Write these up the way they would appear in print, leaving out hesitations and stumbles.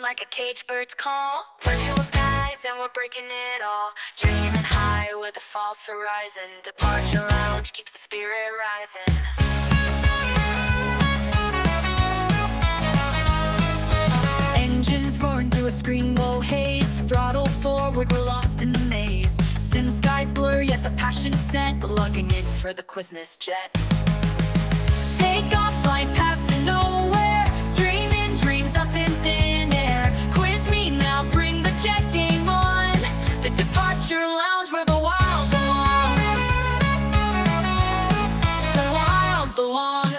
sound like a cage bird's call. Virtual skies and we're breaking it all. Dreaming high with a false horizon. Departure lounge keeps the spirit rising. Engines roaring through a screen glow haze. Throttle forward, we're lost in the maze. Sim skies blur, yet the passion sent. Lugging in for the Quizness jet. Take off, flight paths to nowhere. Streaming dreams up in thin air. Quiz me now, bring the jet game on. The departure lounge where the wild belong. The wild belong.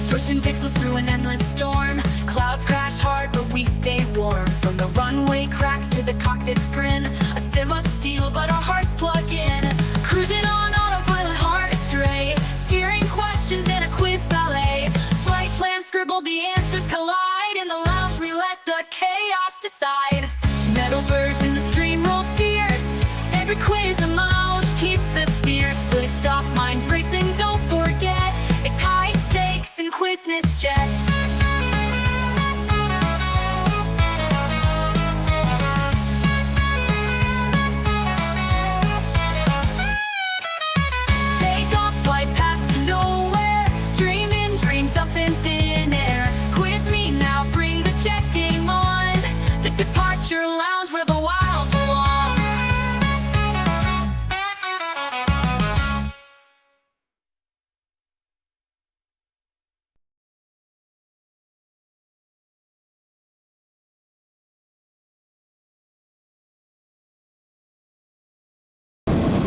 Pushing pixels through an endless storm. Clouds crash hard, but we stay warm. From the runway cracks to the cockpit's grin. A sim of steel, but our hearts plug in. Cruising on autopilot, heart astray. Steering questions in a quiz ballet. Flight plan scribbled, the answers collide. In the lounge we let the chaos decide. Metal birds in the stream rolls fierce. Every quiz a lounge keeps the fierce. Lift off, minds racing, don't forget. It's high stakes in Quizness jet. Lounge where the wild belong.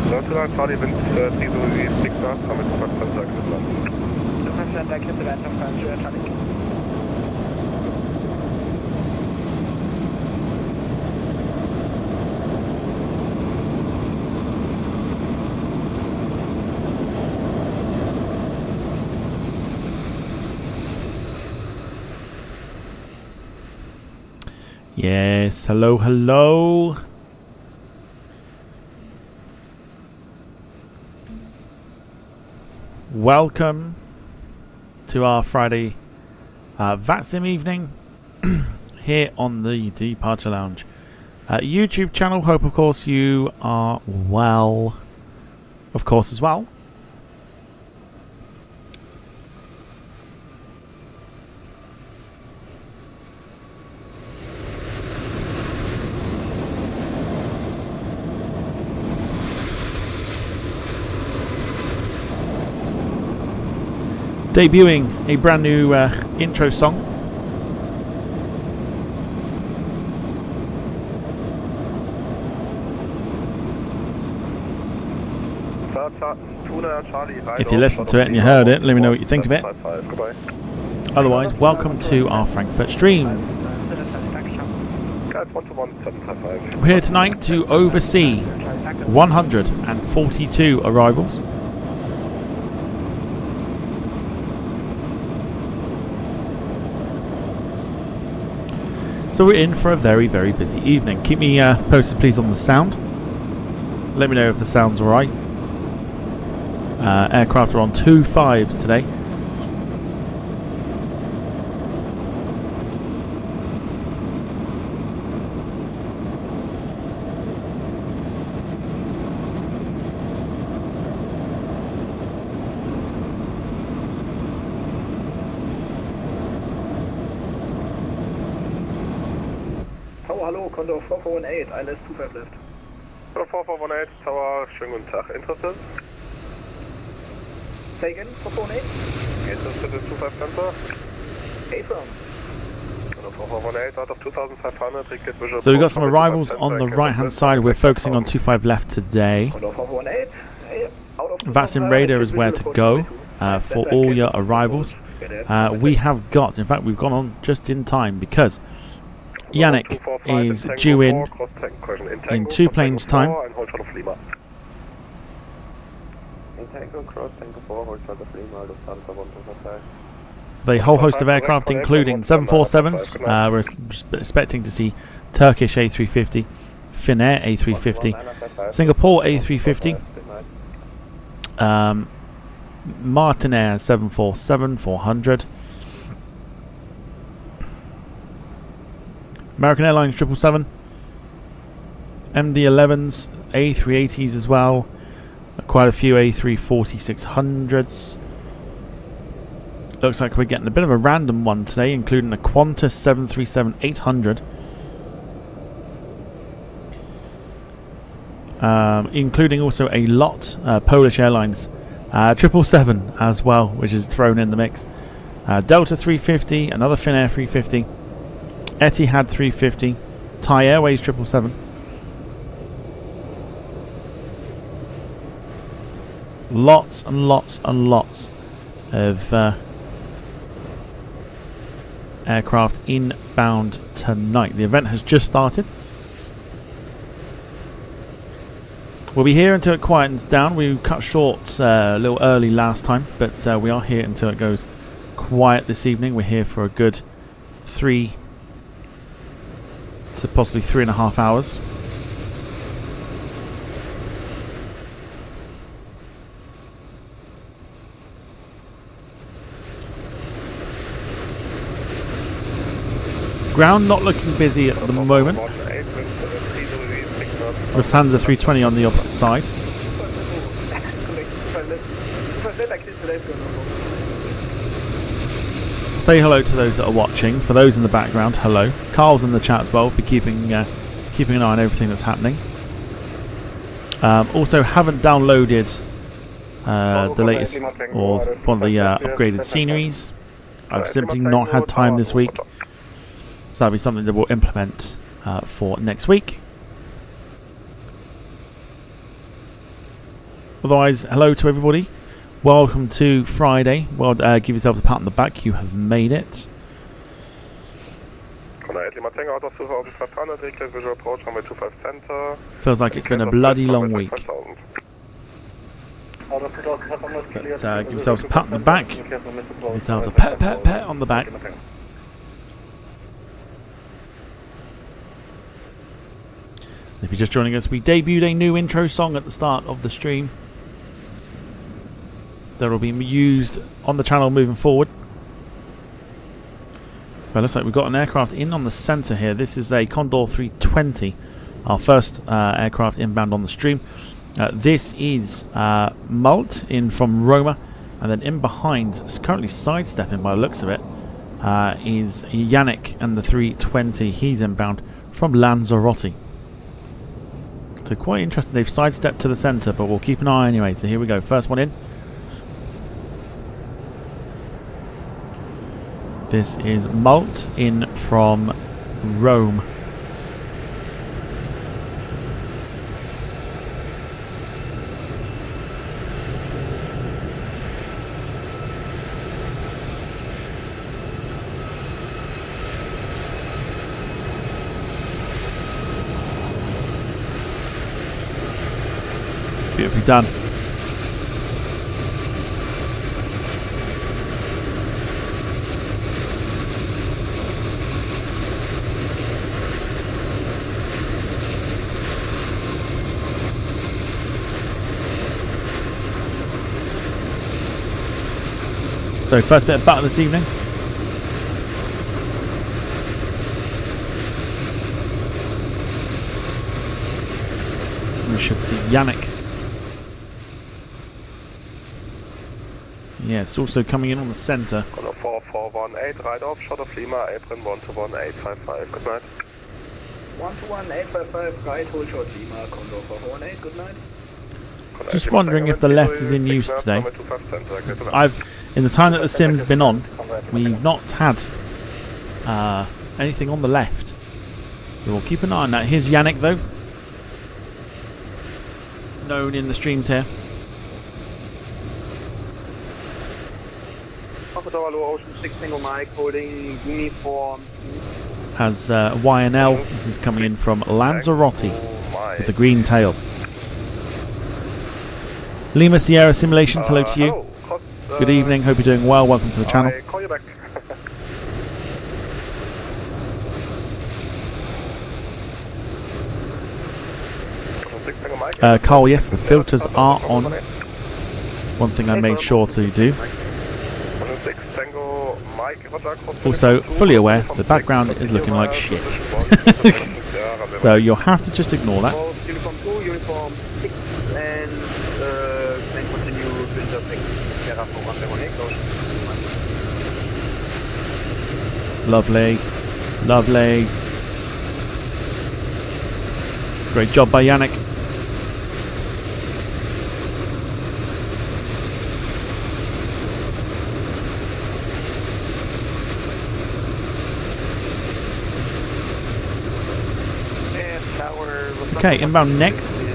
Deutschland, Charlie, Wind, Diesel, wie Six nach, damit Frankfurt Airport. Frankfurt Airport, weiter, Charlie. Yes, hello, hello. Welcome to our Friday VATSIM evening here on the Departure Lounge YouTube channel. Hope, of course, you are well, of course, as well. Debuting a brand new intro song. If you listened to it and you heard it, let me know what you think of it. Otherwise, welcome to our Frankfurt stream. We're here tonight to oversee 142 arrivals. So we're in for a very, very busy evening. Keep me posted, please, on the sound. Let me know if the sound's alright. Aircraft are on 2.5s today. Hallo, Condor 4418, ILS 25 left. Condor 4418, Tower, schönen guten Tag. Interested? Say again, 448? Interested in 25 center? Affirm. Condor 4418, out of 2500, ticket visual. So we've got some arrivals on the right hand side. We're focusing on 25 left today. Condor 4418, out of VATSIM radar is where to go for all your arrivals. We have got, in fact, we've gone on just in time because Yannick is due in 2 planes time. The whole host of aircraft, including 747s. We're expecting to see Turkish A350, Finnair A350, Singapore A350, Martinair 747-400, American Airlines 777, MD-11s, A380s as well, quite a few A340-600s. Looks like we're getting a bit of a random one today, including a Qantas 737-800. Including also a lot Polish Airlines 777 as well, which is thrown in the mix. Delta 350, another Finnair 350, Etihad 350, Thai Airways 777. Lots and lots and lots of aircraft inbound tonight. The event has just started. We'll be here until it quietens down. We cut short a little early last time, but we are here until it goes quiet this evening. We're here for a good 3 to possibly 3.5 hours. Ground not looking busy at the moment. Lufthansa 320 on the opposite side. Say hello to those that are watching. For those in the background, hello. Carl's in the chat as well. Be keeping an eye on everything that's happening. Also, haven't downloaded the latest or one of the upgraded sceneries. I've simply not had time this week, so that'll be something that we'll implement for next week. Otherwise, hello to everybody. Welcome to Friday. Well, give yourselves a pat on the back. You have made it. Feels like it's been a bloody long week. But give yourselves a pat on the back. Give yourselves a pat on the back. If you're just joining us, we debuted a new intro song at the start of the stream that will be used on the channel moving forward. Well, looks like we've got an aircraft in on the centre here. This is a Condor 320, our first aircraft inbound on the stream. This is Malt in from Roma, and then in behind, currently sidestepping by the looks of it, is Yannick and the 320. He's inbound from Lanzarote. So quite interesting. They've sidestepped to the centre, but we'll keep an eye anyway. So here we go. First one in. This is Malt in from Rome. Beautifully done. So first bit of battle this evening. We should see Yannick. Yeah, it's also coming in on the centre. 4418, right off, shot of Lima, apron 121-855, good night. 121-855, right, hold short Lima, Condor 4418, good night. Just wondering if the left is in use today. In the time that the sim's been on, we've not had anything on the left. So we'll keep an eye on that. Here's Yannick though. Known in the streams here. Has YNL. This is coming in from Lanzarote with the green tail. Lima Sierra Simulations, hello to you. Good evening, hope you're doing well. Welcome to the channel. Call you back. Carl, yes, the filters are on. One thing I made sure to do. Also, fully aware the background is looking like shit. So you'll have to just ignore that. Uniform 2, Uniform 6, and then continue Winter 6. Sierra for 1 Lovely. Lovely. Great job by Yannick. Okay, inbound next. We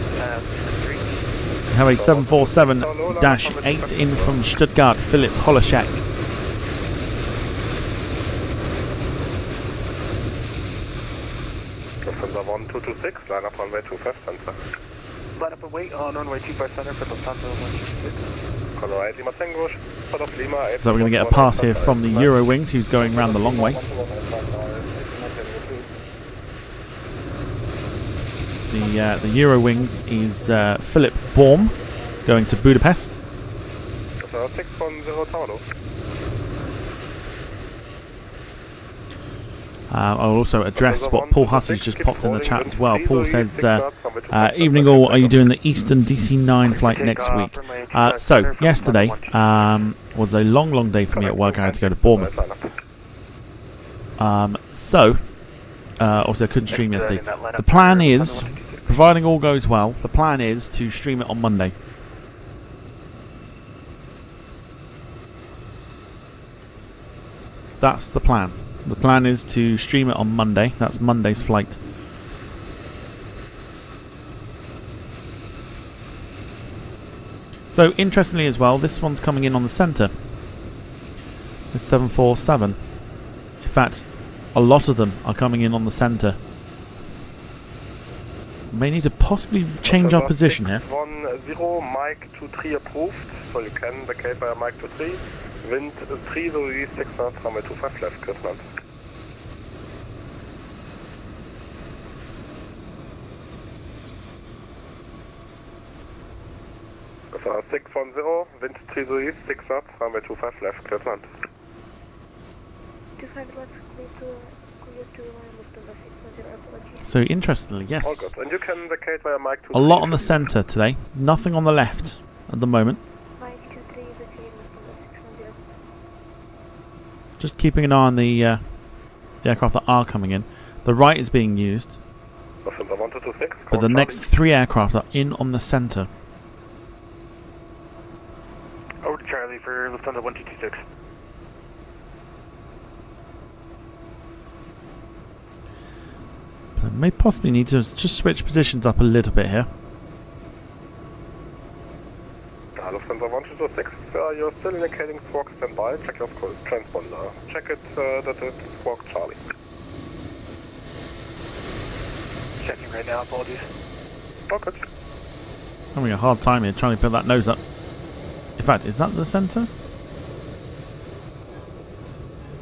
have a 747-8 in from Stuttgart, Philip Holashek. Lufthansa 1226, line up runway 25 center. Line up and wait on runway 25 center for Lufthansa 126. Alright, Lima Tango, Lima 8. So we're going to get a pass here from the Eurowings, who's going round the long way. The Eurowings is Philip Baum, going to Budapest. 610 Tower. I'll also address what Paul Hussey's just popped in the chat as well. Paul says, evening all, are you doing the Eastern DC-9 flight next week? So, yesterday was a long day for me at work. I had to go to Bournemouth. Also I couldn't stream yesterday. The plan is, providing all goes well, the plan is to stream it on Monday. That's the plan. The plan is to stream it on Monday. That's Monday's flight. So, interestingly as well, this one's coming in on the centre. The 747. In fact, a lot of them are coming in on the centre. May need to possibly change our position here. 10 Mike 23 approved, so you can vacate via Mike 23. Wind 3, so 6 knots, runway 25 left, clear land. So 610, wind 3, so 6 knots, runway 25 left, clear land. 25 knots, clear to Lufthansa 610, apologies. So interestingly, yes, All good. And you can vacate via Mike 23. a lot on the centre today. Nothing on the left at the moment. Mike 23 is okay, Lufthansa 610. Just keeping an eye on the aircraft that are coming in. The right is being used, Lufthansa 1226, but the next 3 aircraft are in on the centre. Over to Charlie for Lufthansa 1226. So may possibly need to just switch positions up a little bit here. Lufthansa 1226, you're still indicating squawk standby. Check your transponder. Check it that it's squawk Charlie. Checking right now, apologies. Oh, good. Having a hard time here trying to put that nose up. In fact, is that the centre?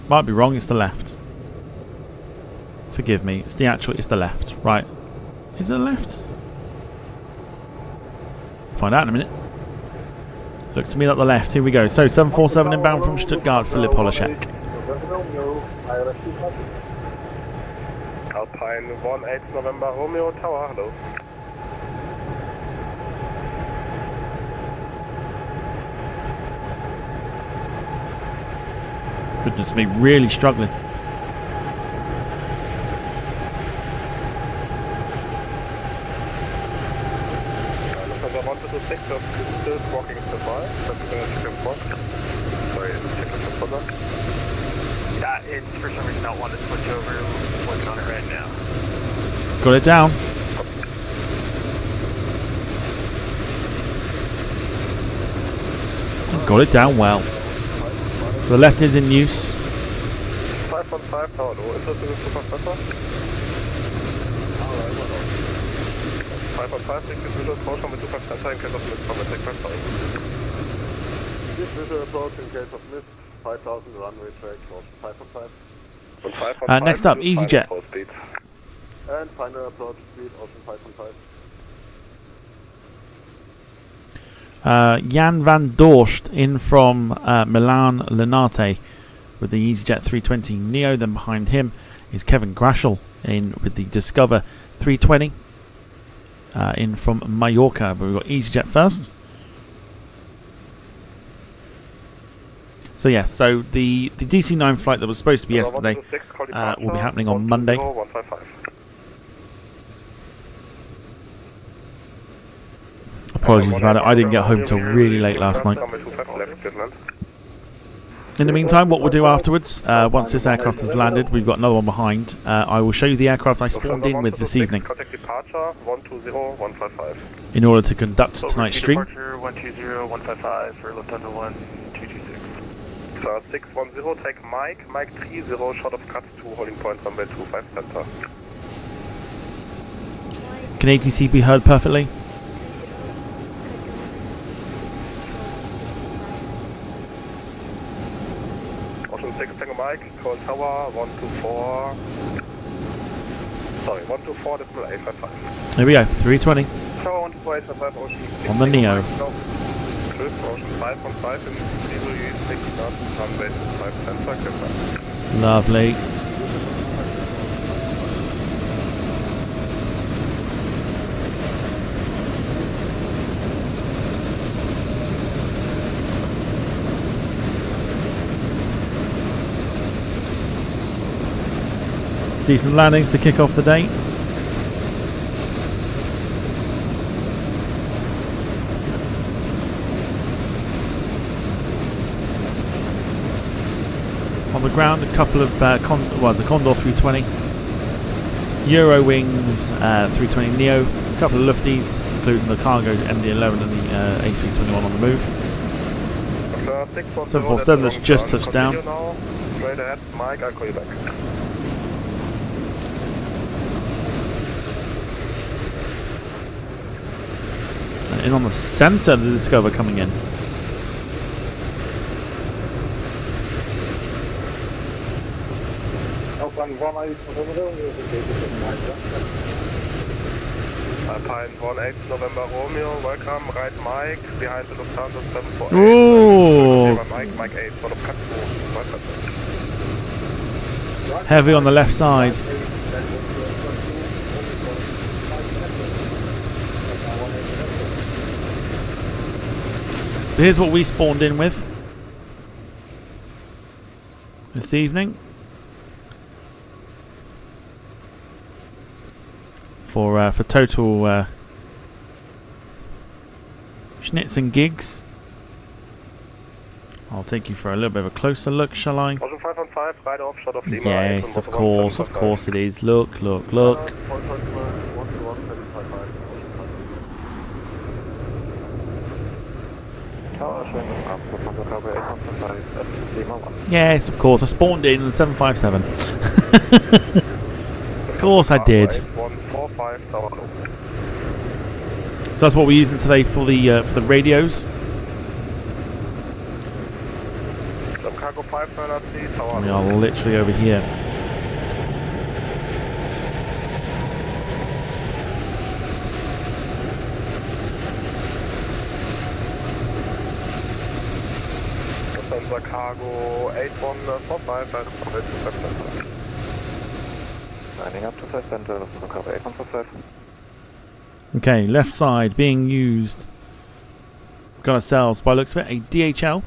Might be wrong, it's the left. Forgive me, it's the left. Right. Is it the left? Find out in a minute. Looks to me like the left. Here we go. So 747 inbound from Stuttgart, Philip Holashek. Alpine 18 November Romeo Tower, hello. Goodness me, really struggling. Lufthansa 1226, still squawking standby. Sorry, check the transponder. It's for some reason not wanting to switch over. Working on it right now. Got it down. Got it down well. So the left is in use. 515, Tower, no, interested in Super Center? Alright, well, 515, take this visual approach from the Super Center in case of mist from the take 5000. This visual approach in case of mist, 5000 runway track, motion 515. Next up, EasyJet. And final approach speed, ocean 515. Jan van Dorst in from Milan Linate. with the EasyJet 320 Neo. Then behind him is Kevin Graschel in with the Discover 320 in from Mallorca. But we've got EasyJet first. So yeah, so the DC-9 flight that was supposed to be yesterday will be happening on Monday. Apologies about it, I didn't get home till really late last night. In the meantime, what we'll do afterwards, once this aircraft has landed, we've got another one behind. I will show you the aircraft I spawned in with this evening in order to conduct tonight's stream. 120-155 for Lufthansa 1226. 610, take Mike 30, short of cut 2, holding point runway 25 center. Can ATC be heard perfectly? Ocean 6, Tango Mike, call tower 124. Sorry, 124, decimal 855. There we go, 320 Tower 124, 855, Ocean 6. on the Neo. Ocean 515 in 06 knots, runway 25 center, clear. Lovely. Decent landings to kick off the day. On the ground, a couple of the Condor 320, Euro Wings 320 Neo, a couple of lufties, including the cargo MD-11 and the A321 on the move. 747 that's just touched down. Straight ahead, Mike, I'll call you back. In on the centre, the Discover coming in. Alpine 18 November Romeo, welcome, right Mike, behind the Lufthansa 748. Ooh! Mike 8, sort of cut 2. Heavy on the left side. So here's what we spawned in with this evening for total schnitz and gigs. I'll take you for a little bit of a closer look, shall I? 515, right off, shot of Lima. Yes, of course it is. Look, look, look. Yes, of course, I spawned in the 757. Of course I did. So that's what we're using today for the radios. We are literally over here. Cargo 8145, lining up to 5 center, Cargo 8145. Okay, left side being used. Got ourselves, by the looks of it, a DHL.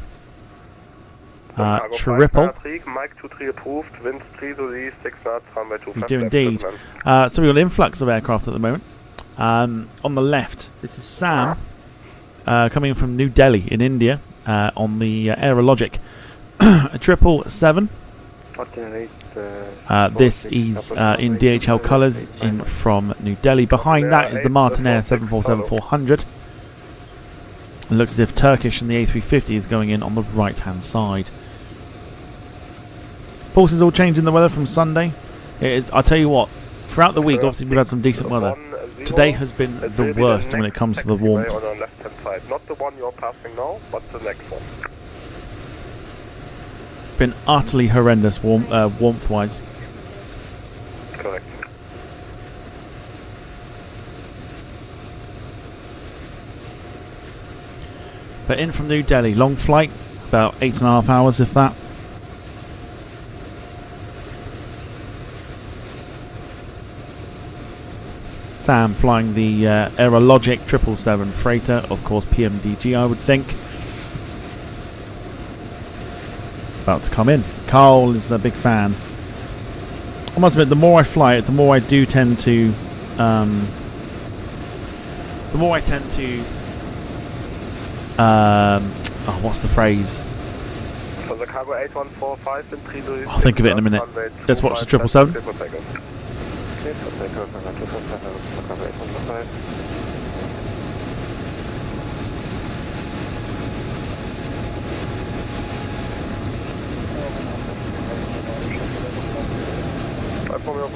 Triple. Mike 23 approved, winds 3 to the 6 knots, runway 25. We do indeed. So we've got an influx of aircraft at the moment. On the left, this is Sam, coming from New Delhi in India, on the Aerologic. A 777. This is in DHL colours in from New Delhi. Behind that is the Martinair 747-400. It looks as if Turkish and the A350 is going in on the right hand side. Pulse is all changing the weather from Sunday. It is, I'll tell you what, throughout the week obviously we've had some decent weather. Today has been the worst when it comes to the warmth. Not the one you're passing now, but the next one. It's been utterly horrendous warmth wise. Correct. But in from New Delhi, long flight, about 8.5 hours if that. Sam flying the Aerologic 777 freighter, of course PMDG I would think. About to come in. Carl is a big fan. I must admit, the more I fly it, the more I do tend to what's the phrase? For the cargo 8145 in 3 I'll think of it in a minute. Let's watch the 777.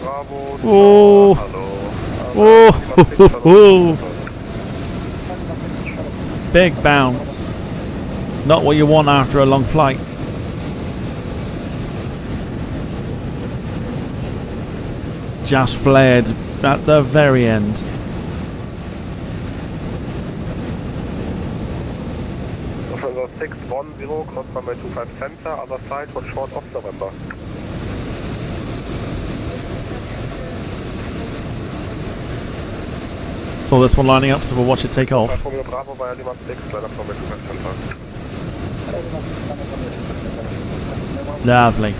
Bravo. Oh. Hallo. Oh. Big bounce. Not what you want after a long flight. Just flared at the very end. From the 610, cross runway 25 center, other side, hold short off November. Saw this one lining up, so we'll watch it take off. Romeo Bravo via Lima 6, line up runway 25 center. Lovely.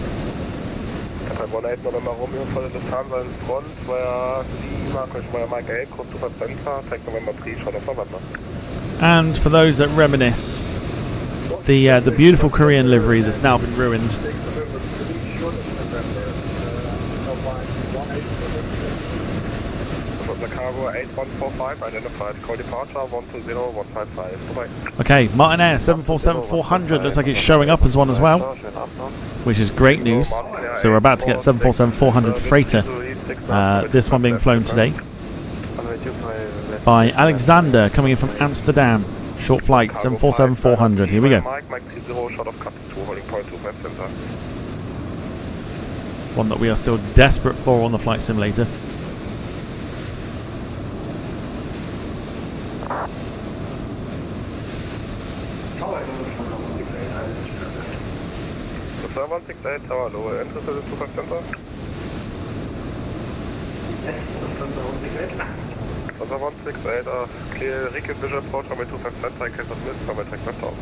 18 November Romeo for the Lufthansa in front, via Lima, via Mike 8, cross 25 center, take November 3, short off November. And for those that reminisce, the beautiful Korean livery that's now been ruined. From the cargo 8145, identified, call departure 120-155. Bye. Okay, Martin Air 747-400 looks like it's showing up as one as well, which is great news. So we're about to get 747-400 freighter. This one being flown today by Alexander, coming in from Amsterdam. Short flight 747-400. Here we go. One that we are still desperate for on the flight simulator. So 168 Tower Low, interested in 25 center? Yes, 168, clear Rican visual approach runway 25 center in case of miss, runway take 5000.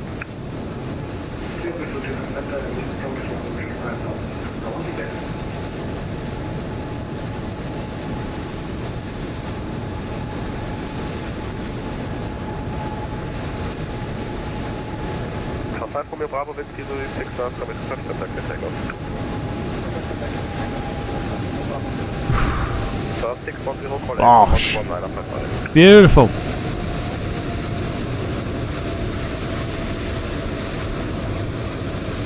Five Romeo Bravo, wind 6 knots, runway 25 center, clear takeoff. 610, call Oh, 11955. beautiful.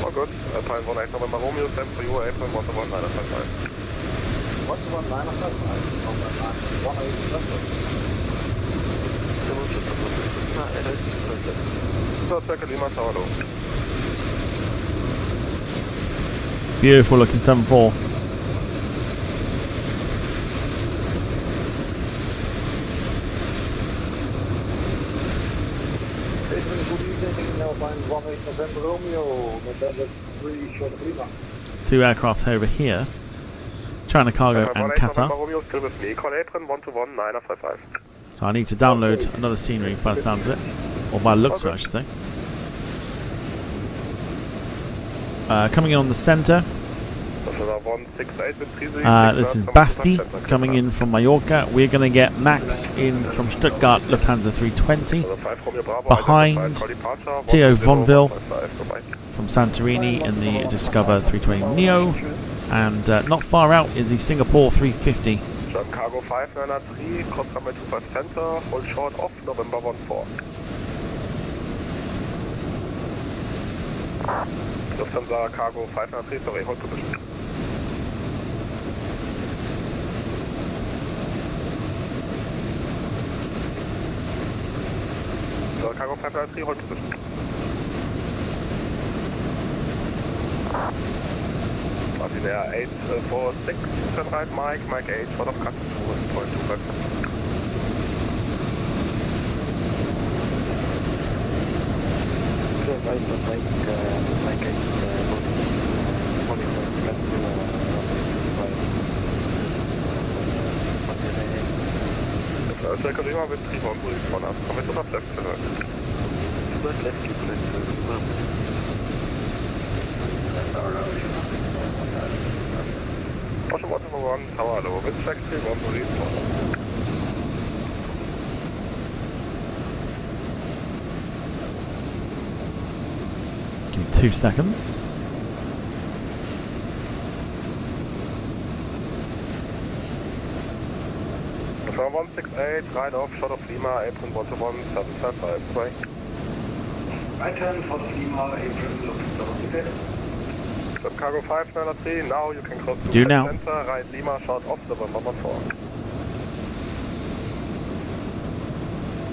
All good. 18 November Romeo, same for you, April 11955. 11955. Circle Lima Tower Low. Beautiful looking 74. November Romeo, November 3, short of Lima. Two aircraft over here, China Cargo and Qatar. Romeo still with me, call apron 121-955. So I need to download another scenery by the sounds of it, or by the looks of it I should say. Coming in on the centre, this is Basti coming in from Mallorca. We're going to get Max in from Stuttgart, Lufthansa 320. Behind, Theo Vonville from Santorini in the Discover 320 Neo. And not far out is the Singapore 350. Cargo 593, cross runway 25 center, hold short off November 14. Lufthansa Cargo 593, sorry, hold position. So Cargo 593, hold position. Martin Air 846, turn right Mike, Mike 8, short of cut 2.25. Circle Lima with 31 breeze one up. Come to left, center. Left, you Ocean water for 1, tower low, wind check 31 breeze one up. Give me 2 seconds. From 168, right off, shot of Lima, apron 121, 755, bye. Right turn for Lima, apron, looking down. So cargo 593, now you can cross to Do now. center, right Lima, shot off November 4.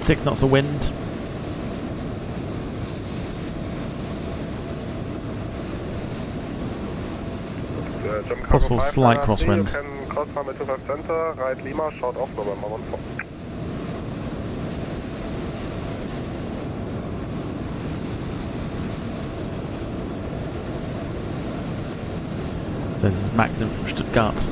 6 knots of wind. Jump cargo Possible slight 593, crosswind. You can cross runway 25 center, right Lima, shot off November 14. So this is Maxim from Stuttgart.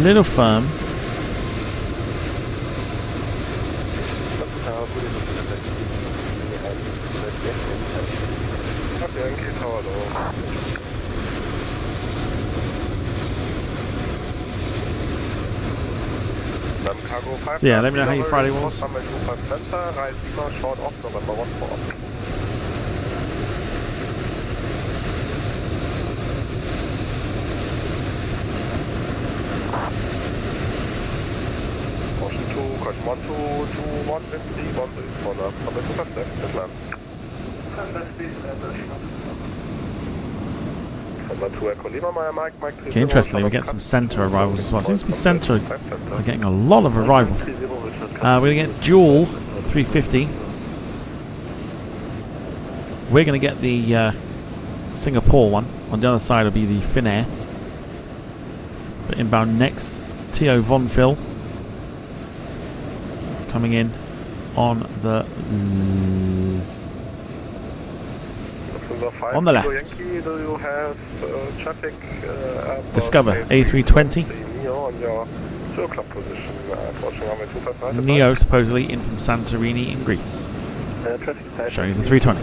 Little firm. Yankee tower low. Cargo 5. So yeah, let me know how your Friday was. Center, right Lima, short off November 14. Ocean 2, caution 1221, wind 31 breeze for now. Runway 25 left, and land. Runway 2 Echo Lima, Mike 3. Okay, interestingly, we get some centre arrivals as well. Seems to be centre. We're getting a lot of arrivals. We're going to get dual 350. We're going to get the Singapore one. On the other side will be the Finnair. But inbound next, T.O. Von Phil. Coming in on the on the left. Yankee, do you have traffic? Discover A320. On your 2 o'clock position, approaching runway 25 right. Neo supposedly in from Santorini in Greece. Showing us the 320.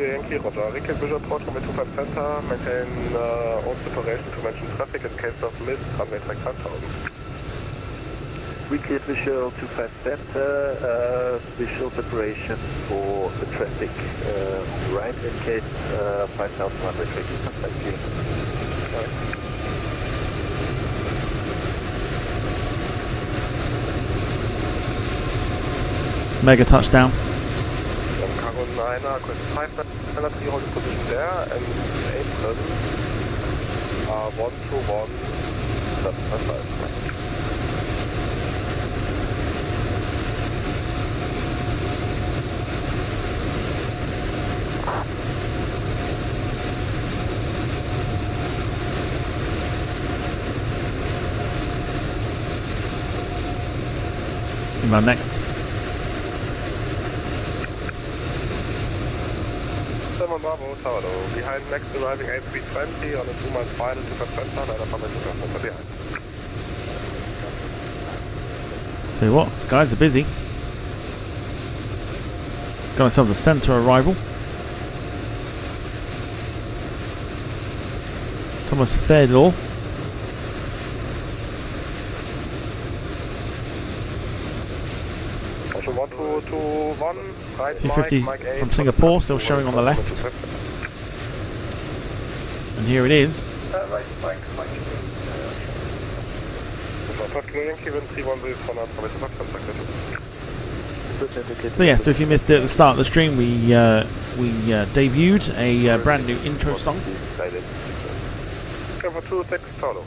Yankee, Roger. Recap visual approach runway 25 center. Maintain all separation to mention traffic in case of mist. Runway track 5000. Weekly visual 25 center, visual separation for the traffic on the right in case 5100 traffic. Thank you. Mega touchdown. Cargo 9er, quest 593, holding position there, and apron 121, 755. Inbound next. 7 Bravo, tower low. Behind next arriving A320 on a 2 miles final to center, right up on the 2 center behind. Tell you what, skies are busy. Got ourselves a centre arrival. Thomas Fairlaw. Also 1221, right 250 Mike 8 from Singapore, still showing on the left. And here it is. Right, Mike. So yeah, so if you missed it at the start of the stream, we debuted a brand new intro song. Cover 26 Tolo.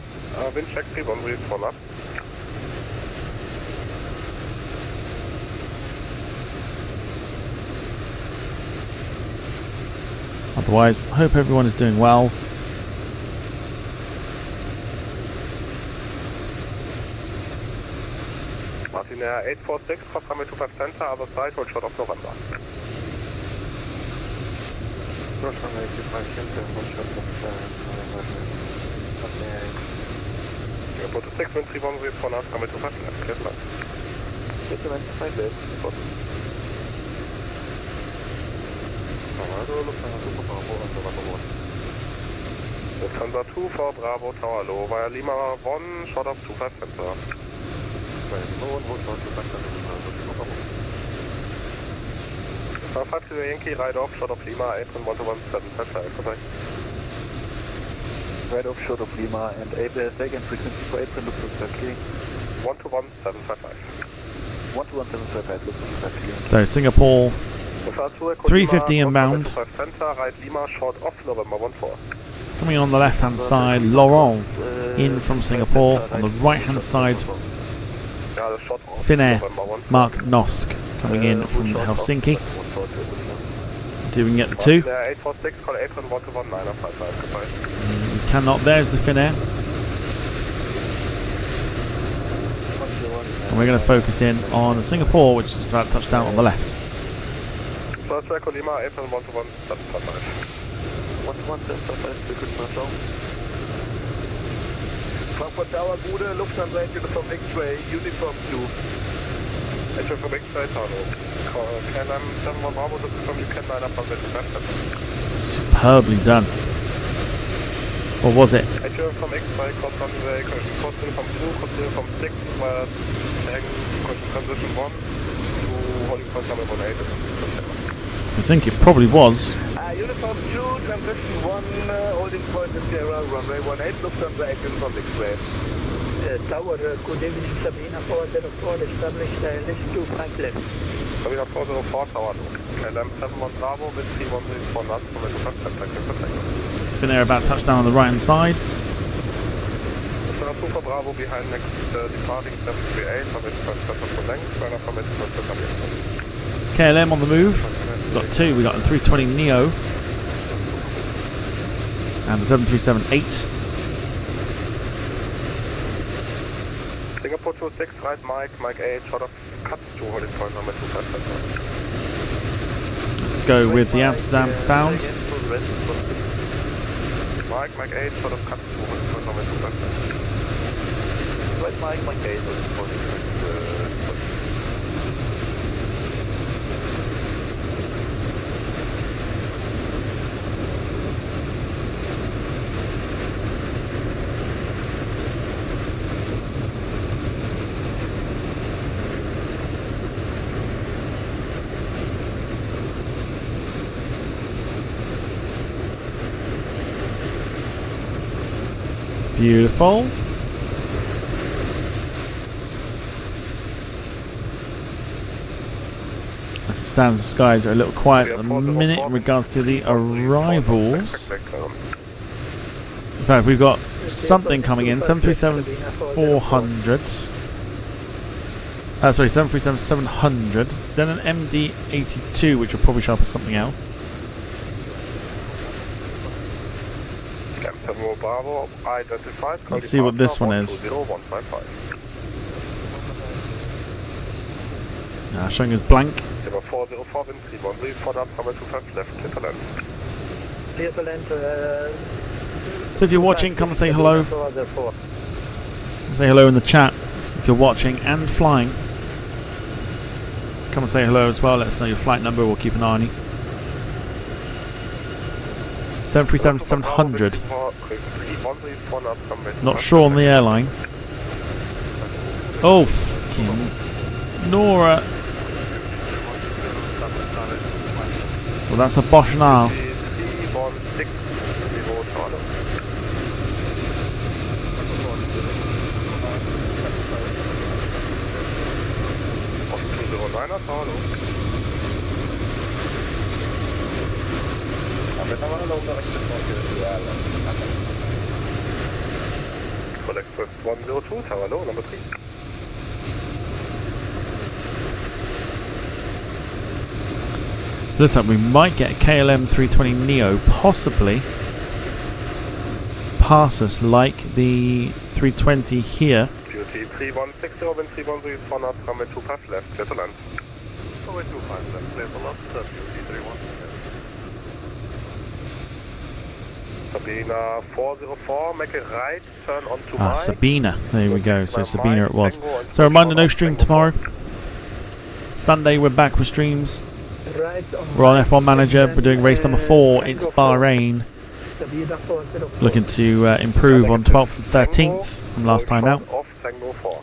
Wind check 31 breeze one up. Otherwise, I hope everyone is doing well. Martin Air 846, cross runway 25 center, other side, hold short of November. Cross runway 25 center, hold short of November. Singapore to 6, wind 31, wave 4 knots, runway 25 left, clear to land. Clear to land, 5 left. Lufthansa 2 for Bravo Tower Low via Lima 1, short of 25 center. Lufthansa 5 to Yankee, right off, short of Lima, apron 12175, goodbye. Right off, short of Lima and second frequency for apron, Lufthansa clearing. 12175. 12175, Lufthansa clearing. So Singapore 350 inbound. Center, right Lima, short off November 14. Coming on the left hand side, Laurent in from Singapore. On the right hand side, Finnair, Mark Nosk coming in from Helsinki. See if we can get the two. 846, call apron 12195, goodbye. We cannot, there's the Finnair. And we're going to focus in on the Singapore, which is about to touch down on the left. First Echo Lima, apron 12175. 12175, frequency control. Frankfurt Tower, Bude, Lufthansa Uniform X-Ray, Uniform 2. Uniform X-Ray, Tower. KLM 71 Bravo, from you can line up on the left. Superbly done. Or was it? Uniform X-Ray, cross runway, cross Uniform 2, cross Uniform 6, where transition 1 to holding point number 18. I think it probably was. Uniform 2, transition 1, holding point in Sierra, runway 18, Lufthansa Uniform X-Ray. Tower, good evening, Sabina 404, established list 2, Frank left. Sabina 404, Tower low. KLM 71 Bravo, with 3134 knots, from the front center, Finnair about touchdown on the right hand side. Lufthansa 2 for Bravo, behind next departing 738, from the front center for length, runner from the front center. KLM on the move. We've got two. We've got the 320 Neo and the 7378. Singapore 26, right Mike 8, short of cuts to holding point number 25. Let's go with the Amsterdam bound. Mike 8, short of cuts to holding point number 25. Right Mike 8, holding point. Beautiful. As it stands, the skies are a little quiet at the minute in regards to the arrivals. In fact, we've got something coming in, 737-400. Sorry, 737-700. Then an MD-82, which will probably show up as something else. Bravo, identified. Let's see what this one is. Showing us blank. 404, wind 313, 4 knots, runway 25 left, clear to land. Clear to land. So if you're watching, come and say hello. Say hello in the chat if you're watching and flying. Come and say hello as well. Let us know your flight number. We'll keep an eye on you. 737-700. Not sure on the airline. Oh, fucking Nora. Well, that's a Bosch and a half. Collect first 102, tower low, number 3. Looks like we might get a KLM 320 Neo, possibly pass us like the 320 here. QT 3160, wind 310 is 4 runway 25 left, clear to land. Runway 25 left, clear to land, QT 3160. Sabina 404, make a right, turn on to Mike. Sabina, there we go, so Sabina it was. So reminder, no stream tomorrow. Sunday we're back with streams. Right We're on F1 Manager, we're doing race number 4, it's Bahrain. Sabina 404. Looking to improve on 12th and 13th from last time out.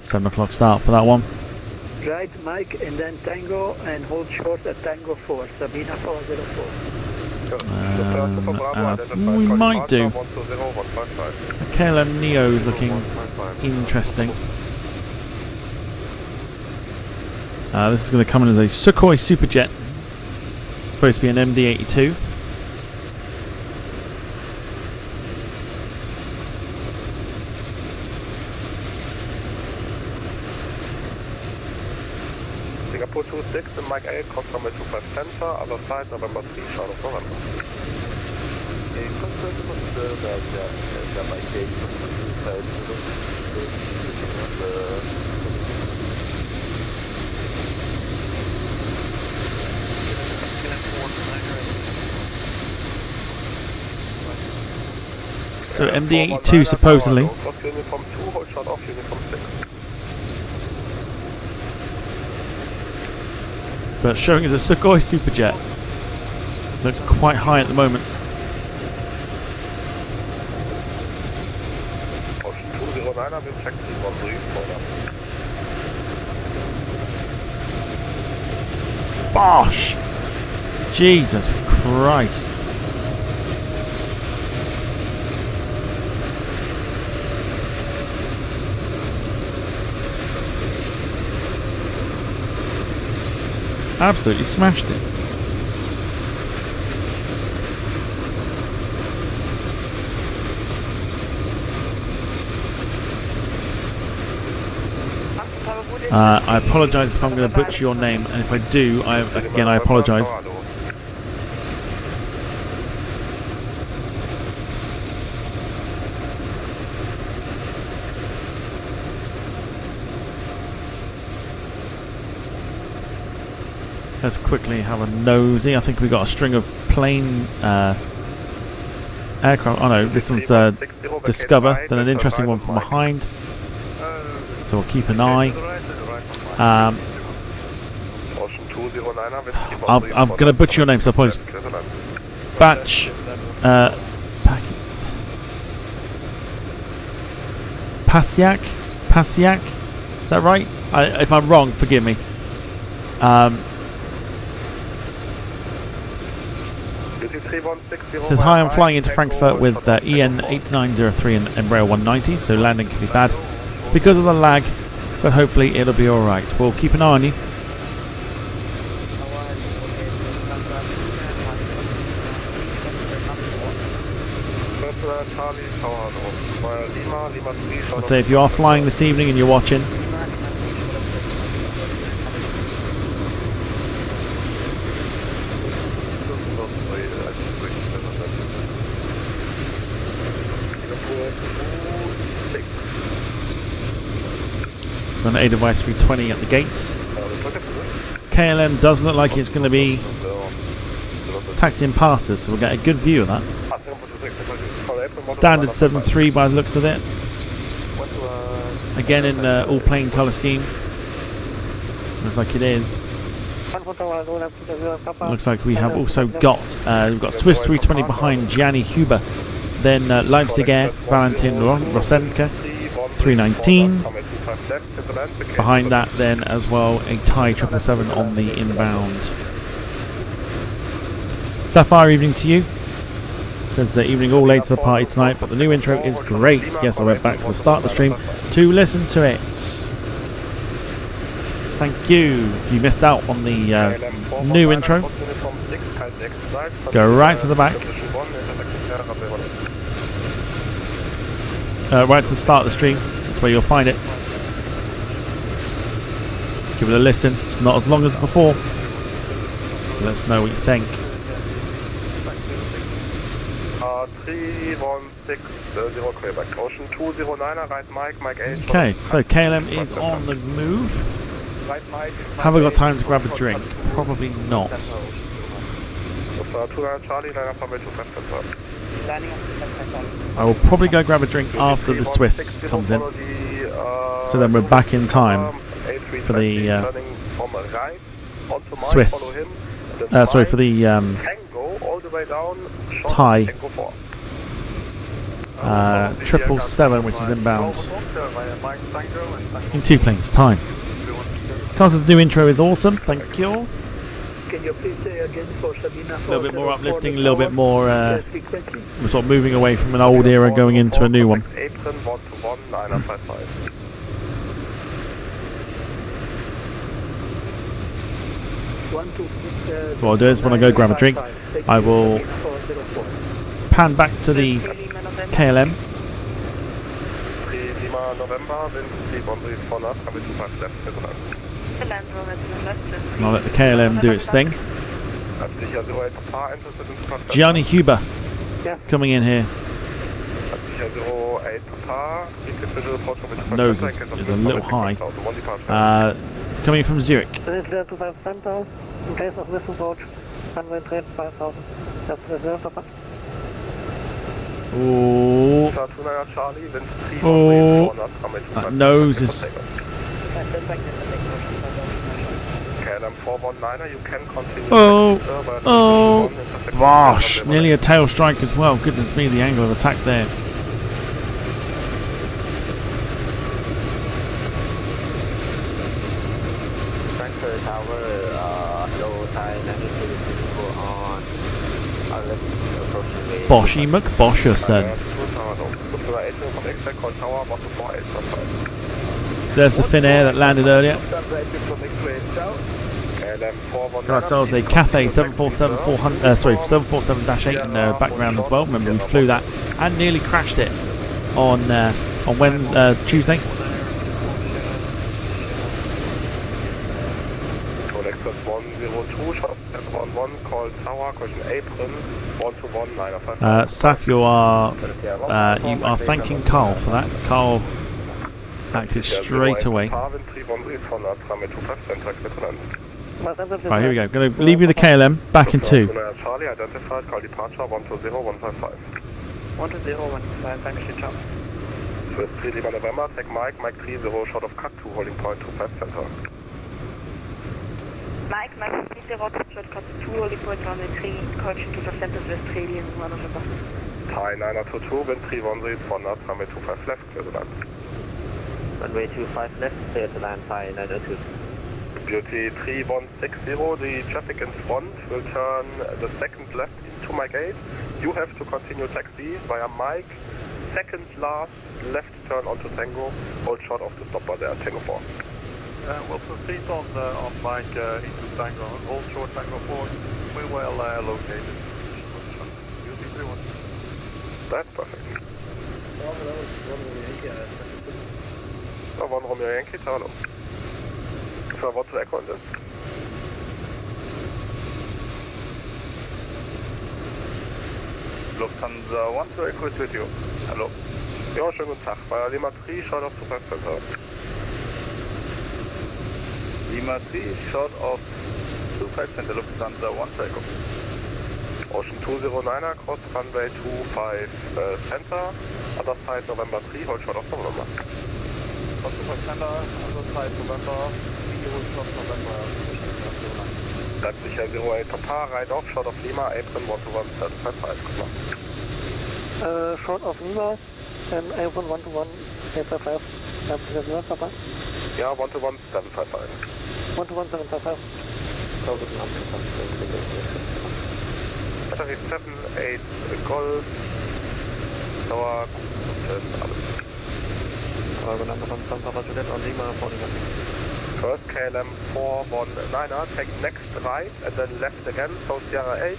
7 o'clock start for that one. Right, Mike, and then Tango, and hold short at Tango 4, Sabina 404. We might do. KLM Neo is looking interesting. This is going to come in as a Sukhoi Superjet. It's supposed to be an MD-82. Singapore 26 and Mike 8, cross runway 25 center, other side, November 3, Charlotte, November. So MD-82 supposedly. Cross uniform 2, hold short off uniform 6. But showing as a Sukhoi Superjet. Looks quite high at the moment. Ocean 209, we'll check 313 for now. Bosh! Jesus Christ. Absolutely smashed it. I apologise if I'm going to butcher your name, and if I do, I apologise. Let's quickly have a nosy. I think we got a string of plane aircraft. Oh no, this one's Discover. Then an interesting one from behind. So we'll keep an eye. I'm going to butcher your name, so apologies. Batch. Pasiak? Pasiak? Is that right? If I'm wrong, forgive me. It says, hi, I'm flying into Frankfurt with EN 8903 and Embraer 190, so landing can be bad because of the lag, but hopefully it'll be alright. We'll keep an eye on you. I'll say if you are flying this evening and you're watching, on a device 320 at the gates. KLM does look like it's going to be taxiing past us, so we'll get a good view of that. Standard 7.3 by the looks of it. Again in all plain colour scheme. Looks like it is. Looks like we have also got we've got Swiss 320 behind Gianni Huber, then Leipzig Air Valentin Rosenke 319. Behind that then as well a Thai 777 on the inbound. Sapphire, evening to you. Says the evening all late to the party tonight, but the new intro is great. Yes, I went back to the start of the stream to listen to it. Thank you. If you missed out on the new intro, go right to the back. Right to the start of the stream. That's where you'll find it. Give it a listen. It's not as long as before. Let us know what you think. 316 Quebec. Ocean 209, right Mike, Mike 8. Okay, so KLM is on the move. Right Mike. Have I got time to grab a drink? Probably not. Charlie, 9 up runway 25 center. I will probably go grab a drink after the Swiss comes in. So then we're back in time for the Swiss. Sorry, for the Thai 777, which is inbound. In 2 planes, time. Carter's new intro is awesome, thank you. Can you please say again for Sabina? A little bit more uplifting, a little bit more we're sort of moving away from an old era going into a new one. So what I'll do is when I go grab a drink, I will pan back to the KLM. And I'll let the KLM do its thing. Gianni Huber coming in here. Nose is a little high. Coming from Zurich. In case of missing approach, runway 5,000. That's reserved upon. Oh, that nose is. Oh, gosh, nearly a tail strike as well. Goodness me, the angle of attack there. Frankfurt Tower, hello, Thai 92 on Boshy McBosherson. There's the Finnair that landed earlier. Got ourselves a Cathay 747-8 in the background as well. Remember we flew that and nearly crashed it on Tuesday. Saf, you are thanking Carl for that. Carl acted straight away. Right, here we go. I'm going to leave you the KLM, back in 2. Charlie identified, call departure 120155. 12015, thanks, ciao. First 3 Lima November, take Mike, Mike 30, short of cut 2, holding point 25 center. Mike 30, short cut 2, holding point 103, correction 25 center, Australian, 1 November. Thai 922, wind 310, forward, runway 25 left, clear to land. Runway 25 left, clear to land, Thai 902. Beauty 3160, the traffic in front will turn the second left into Mike 8. You have to continue taxi via Mike, second last left turn onto Tango, hold short of the stopper there, Tango 4. We'll proceed on Mike into Tango, hold short Tango 4, we're well located. Beauty 31. That's perfect. One Romeo Yankee, hello. So what's the echo in this? Lufthansa 1 to Echo is with you. Hallo. Ja, schönen guten Tag. Bei Lima 3, short of 25 center. Lima 3, short of 25 center, Lufthansa 1 to Echo. Ocean 209er, cross runway 25 center. Other side November 3, hold short of November. Cross 25 center, other side November, hold short November. Leipzig 08 Papa, right off, short of Lima, apron 121, Short of Lima, and apron 121, 855, Leipzig 08 Papa. Yeah, 121, 755. 121, 755. Battery 78 Golf, Tower, alles. On Lima, First KLM 419er, take next right and then left again, so Sierra 8,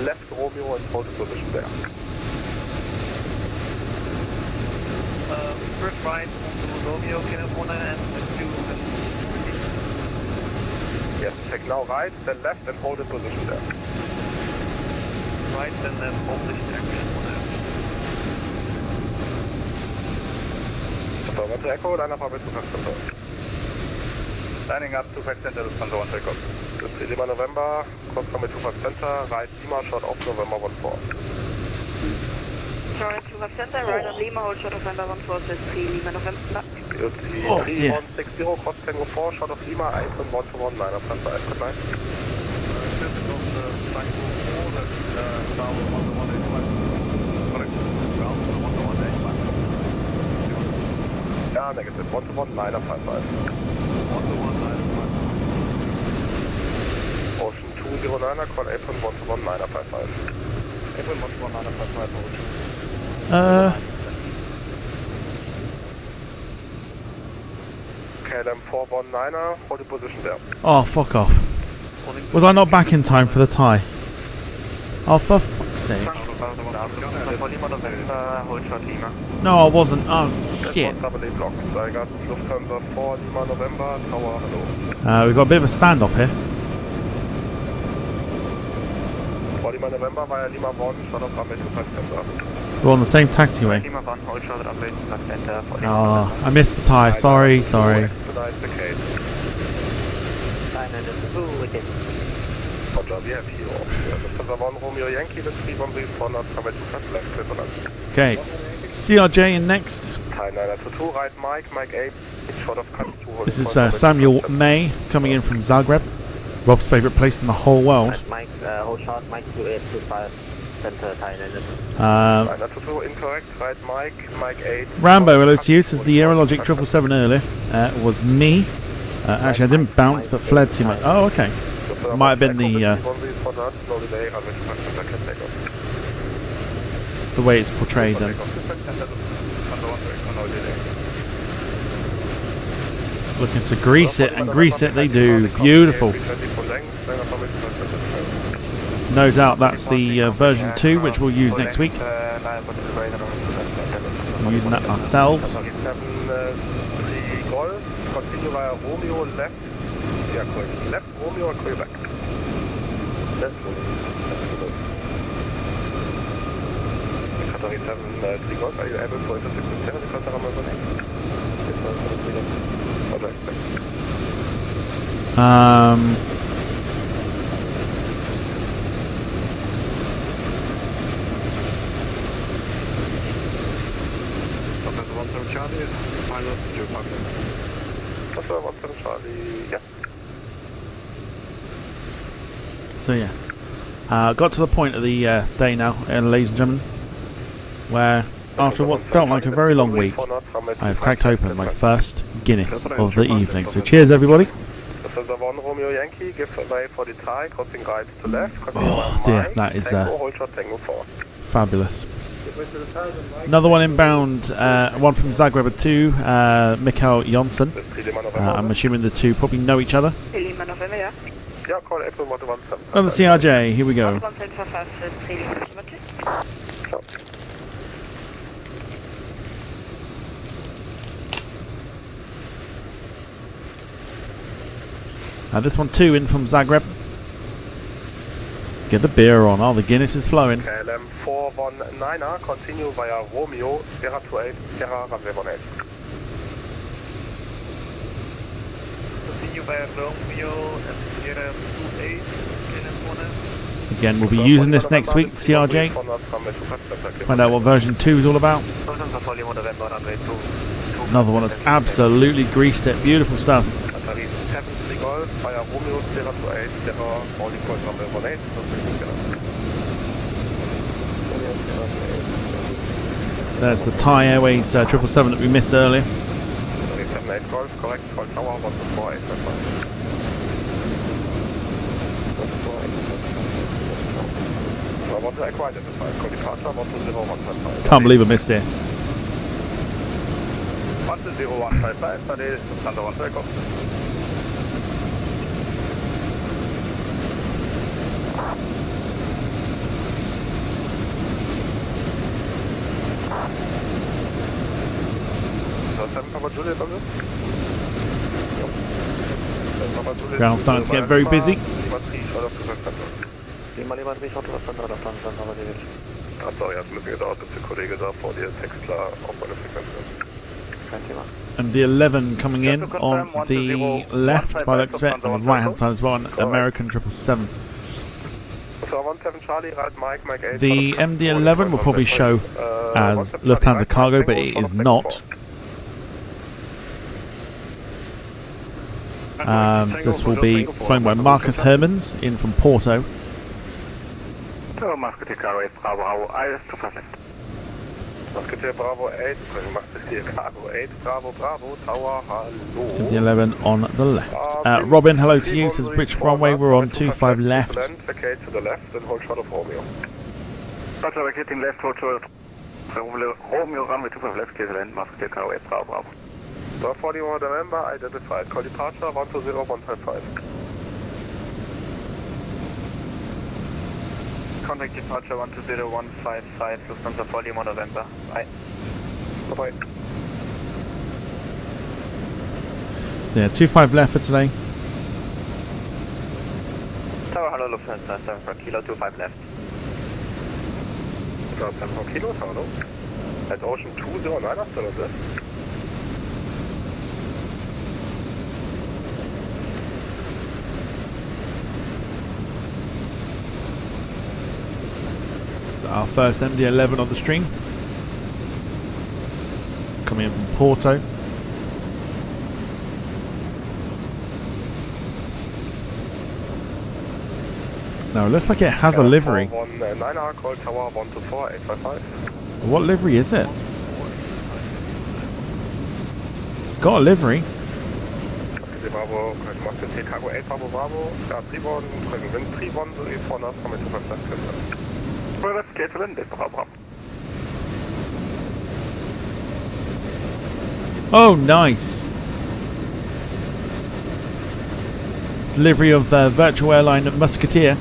left Romeo and hold the position there. First right, Romeo, KLM 49 and 2. Yes, check now right, then left, and hold in position there. Right, then hold position there. So, what's the echo? Line up with 2 Center. Lining up to Fact Center, Lufthansa 1 takeoff. This is Lima November, confirm with 2 Center, right Lima, short off November 14. Sorry, 2 Center, right on Lima, hold short of November 14, says 3 Lima November. Oh, dear. 3160, cross Tango 4, short of Lima, 8 and 1 to 1, 9 up Center, good night. Yeah, negative, 1 to 1, 9 up 55. 1 to 1, 9 up 55. Ocean 209er, call apron 1 to 1, 9 up 55. Apron 1 to 1, 9 up 55, Ocean. KLM 419er, hold the position there. Oh, fuck off. Was I not back in time for the tie? Oh, for fuck's sake. No, I wasn't. Oh, shit. I got Lufthansa 4 Lima November, tower, hello. We've got a bit of a standoff here. 4 Lima November via Lima 1, short of runway 25 center. We're on the same taxiway. Lima 1, hold short runway 25 center. Oh, I missed the tie. Sorry, sorry. Expedite the case. Roger, we have here. Lufthansa 1 Romeo Yankee with 313 4 knots, runway 25 left, clear for lunch. Okay. CRJ in next. Thai 922, right Mike, Mike 8, short of cut 2. This is Samuel May coming in from Zagreb. Rob's favourite place in the whole world. Mike, hold short, Mike 2825, center, Thai 922, incorrect, right Mike, Mike 8. Rambo, hello to you. This is the Aerologic 777 earlier. Was me. Actually, I didn't bounce, but fled too much. Oh, okay. Might have been the way it's portrayed then. Looking to grease it, and grease it they do. Beautiful. No doubt that's the version 2, which we'll use next week. We're using that ourselves. Continue via Romeo left. Yeah, correct. Left Romeo or Quebec? Left Romeo. Category 7 3 Golf, are you able to intercept the 7 because I'm over next? What do I expect? Charlie, pilot, Joe Parker. That's 17 Charlie, yeah. So yeah, got to the point of the day now, ladies and gentlemen, where after what felt like a very long week, I have cracked open my first Guinness of the evening. So cheers, everybody. Oh dear, that is fabulous. Another one inbound, one from Zagreb 2, Mikael Jonsson. I'm assuming the two probably know each other. Another CRJ, here we go. This one too in from Zagreb. Get the beer on. Oh, the Guinness is flowing. KLM 419er, continue via Romeo, Sierra 28, Sierra runway 18. Continue via Romeo, Sierra 28, Again, we'll be using this next week, CRJ. Find out what version 2 is all about. Another one that's absolutely greased it. Beautiful stuff. There's the Thai Airways 777 that we missed earlier. Can't believe I missed this. 10155, that is Lufthansa 1 takeoff. So 7 Papa Juliet on this? 7 Papa Ground starting to get very busy. Lima 3, short of Thunder, Sorry, hast du mit mir gedauert, bis der Kollege da vor dir Text klar auf meine Frequenz ist. kein Thema. And the 11 coming in on the left by looks of it, on the right hand side as well, an American 777. So 17 Charlie, right Mike, Mike 8. The MD-11 will probably show as Lufthansa cargo, but it is not. This will be flown by Marcus Hermans in from Porto. So, Musketeer Cargo 8, Bravo, alles zu verlassen. Musketeer Bravo 8, Musketeer Cargo 8, Bravo, Tower, hallo. MD-11 on the left. Robin, hello to you. Says which runway we're on? 25 left. Vacate to the left and hold short of Romeo. Roger, vacating left, hold short. Romeo runway 25 left, clear to land, Musketeer Cargo 8, Bravo. 41 November, identified. Call departure 120-155. Contact departure 120-155, Lufthansa 41 November. Bye. Bye-bye. So yeah, 25 left for today. Tower, hello, Lufthansa, 74 Kilo, 25 left. 74 Kilo, hello. At Ocean 209, hast du das? Our first MD-11 on the stream, coming in from Porto. Now it looks like it has a livery. 9R, call Tower 124-855. What livery is it? It's got a livery. Bravo, Musketeer Cargo 8, Bravo, start Tribon, wind Tribon, so wie vorne hast, kommen wir zu Verstandskiste. Oh, nice. Delivery of the virtual airline at Musketeer.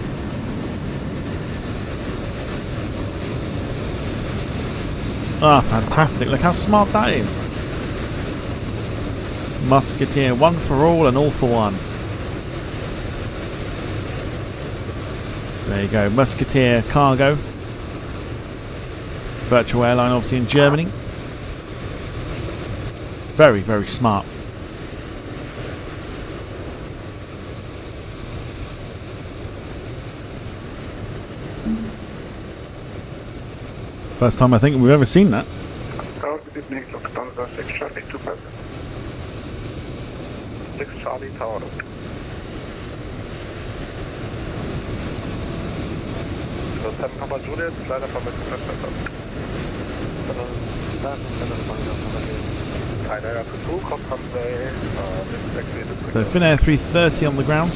Ah, fantastic. Look how smart that is. Musketeer, one for all and all for one. There you go, Musketeer cargo. Virtual airline obviously in Germany. Very, very smart. First time I think we've ever seen that. Good evening, Lufthansa 6 Charlie 2 6 Charlie Tower. So 7 Papa Juliet, leider vermisst Festplatte. Keine to 2, cross runway, So Finnair 330 on the ground.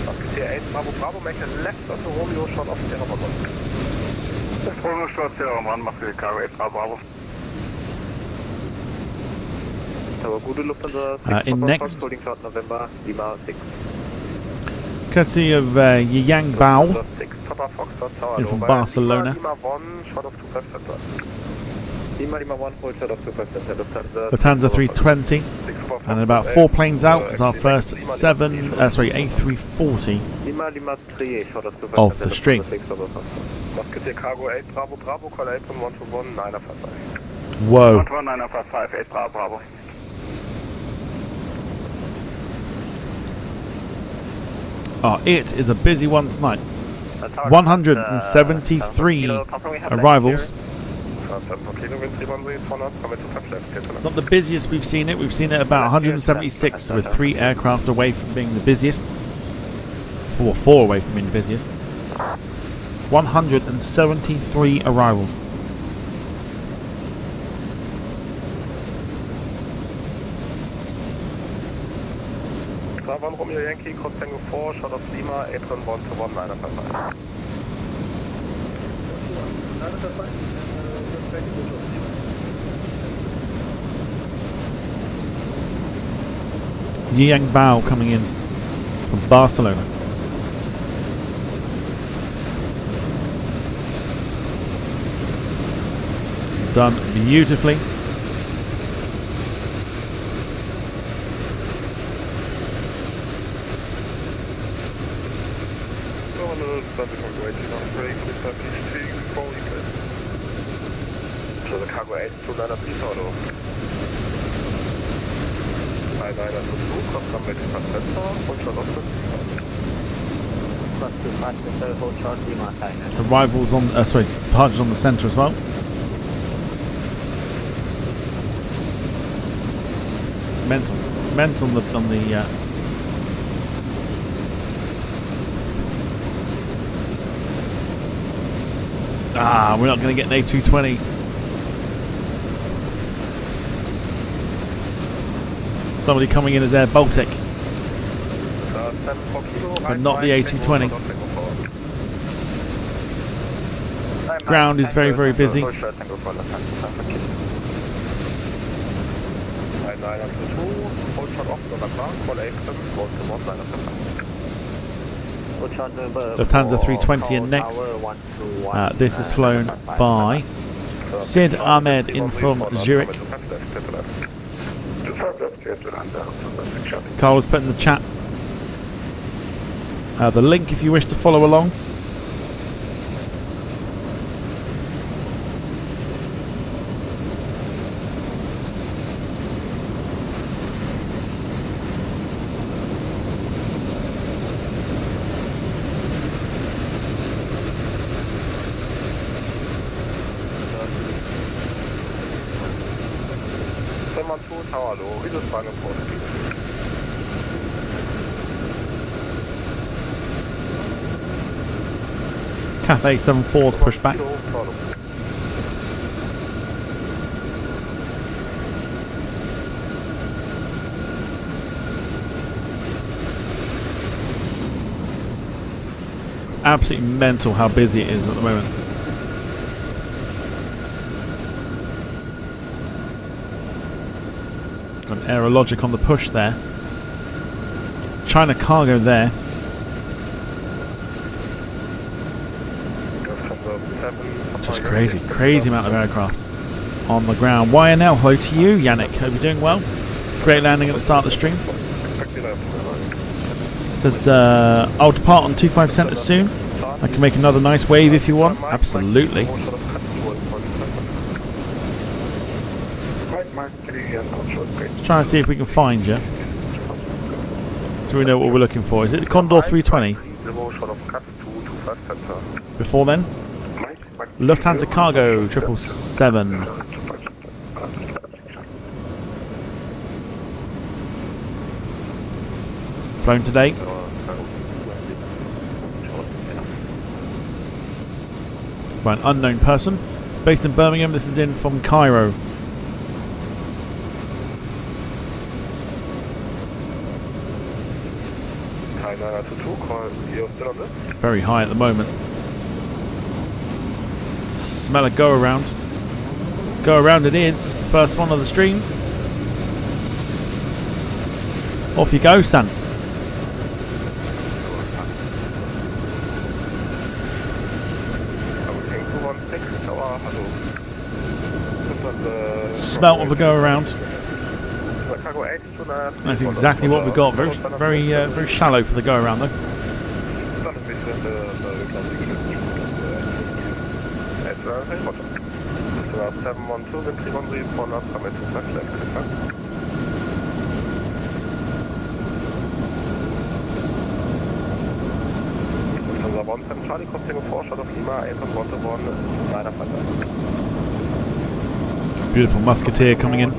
Musketeer 8, Bravo, make a left of the Romeo short of Sierra Bravo. Left Romeo short, Sierra Bravo, Musketeer Cargo 8, Bravo. In next, holding short November, Lima 6. courtesy of Yang Bao in from Barcelona. Lima 1, short of 25 Lima 1, hold short of 25 Lufthansa 320, and about 4 planes out is our first A340 Lima 3, short of 25 of the stream. Musketeer Cargo 8, Bravo, call 8 from 121, 955. Whoa. 11955, 8 Bravo. Oh, it is a busy one tonight. 173 arrivals. It's not the busiest we've seen it. We've seen it about 176 with 3 aircraft away from being the busiest. 4 away from being the busiest. 173 arrivals. One Romeo Yankee, cross Tango 4, short of Lima, apron 121, 955. Yang Bao coming in from Barcelona. done beautifully. So the cargo 8 to line up please auto. 2922, kommt dann mit Center und schon auf Arrivals on, sorry, departures on the centre as well. Mental on the we're not going to get an A220. Somebody coming in as Air Baltic, but not the A220. Ground is very, very busy. Lufthansa 320 and next. This is flown by Sid Ahmed in from Zurich. Carl has put in the chat the link if you wish to follow along. Cathay 74's pushed back. It's absolutely mental how busy it is at the moment. Got an Aerologic on the push there. China Cargo there. Just crazy amount of aircraft on the ground. YNL, hello to you, Yannick. Hope you're doing well. Great landing at the start of the stream. Says, I'll depart on 25 centre soon. I can make another nice wave if you want. Absolutely. Trying to see if we can find you, so we know what we're looking for. Is it the Condor 320? Before then? Lufthansa Cargo 777. Flown today. By an unknown person. Based in Birmingham, this is in from Cairo. Very high at the moment. Smell a go around. Go around it is. First one of the stream. Off you go, son. Smell of a go around. That's exactly what we got. Very shallow for the go around though. Beautiful Musketeer coming in.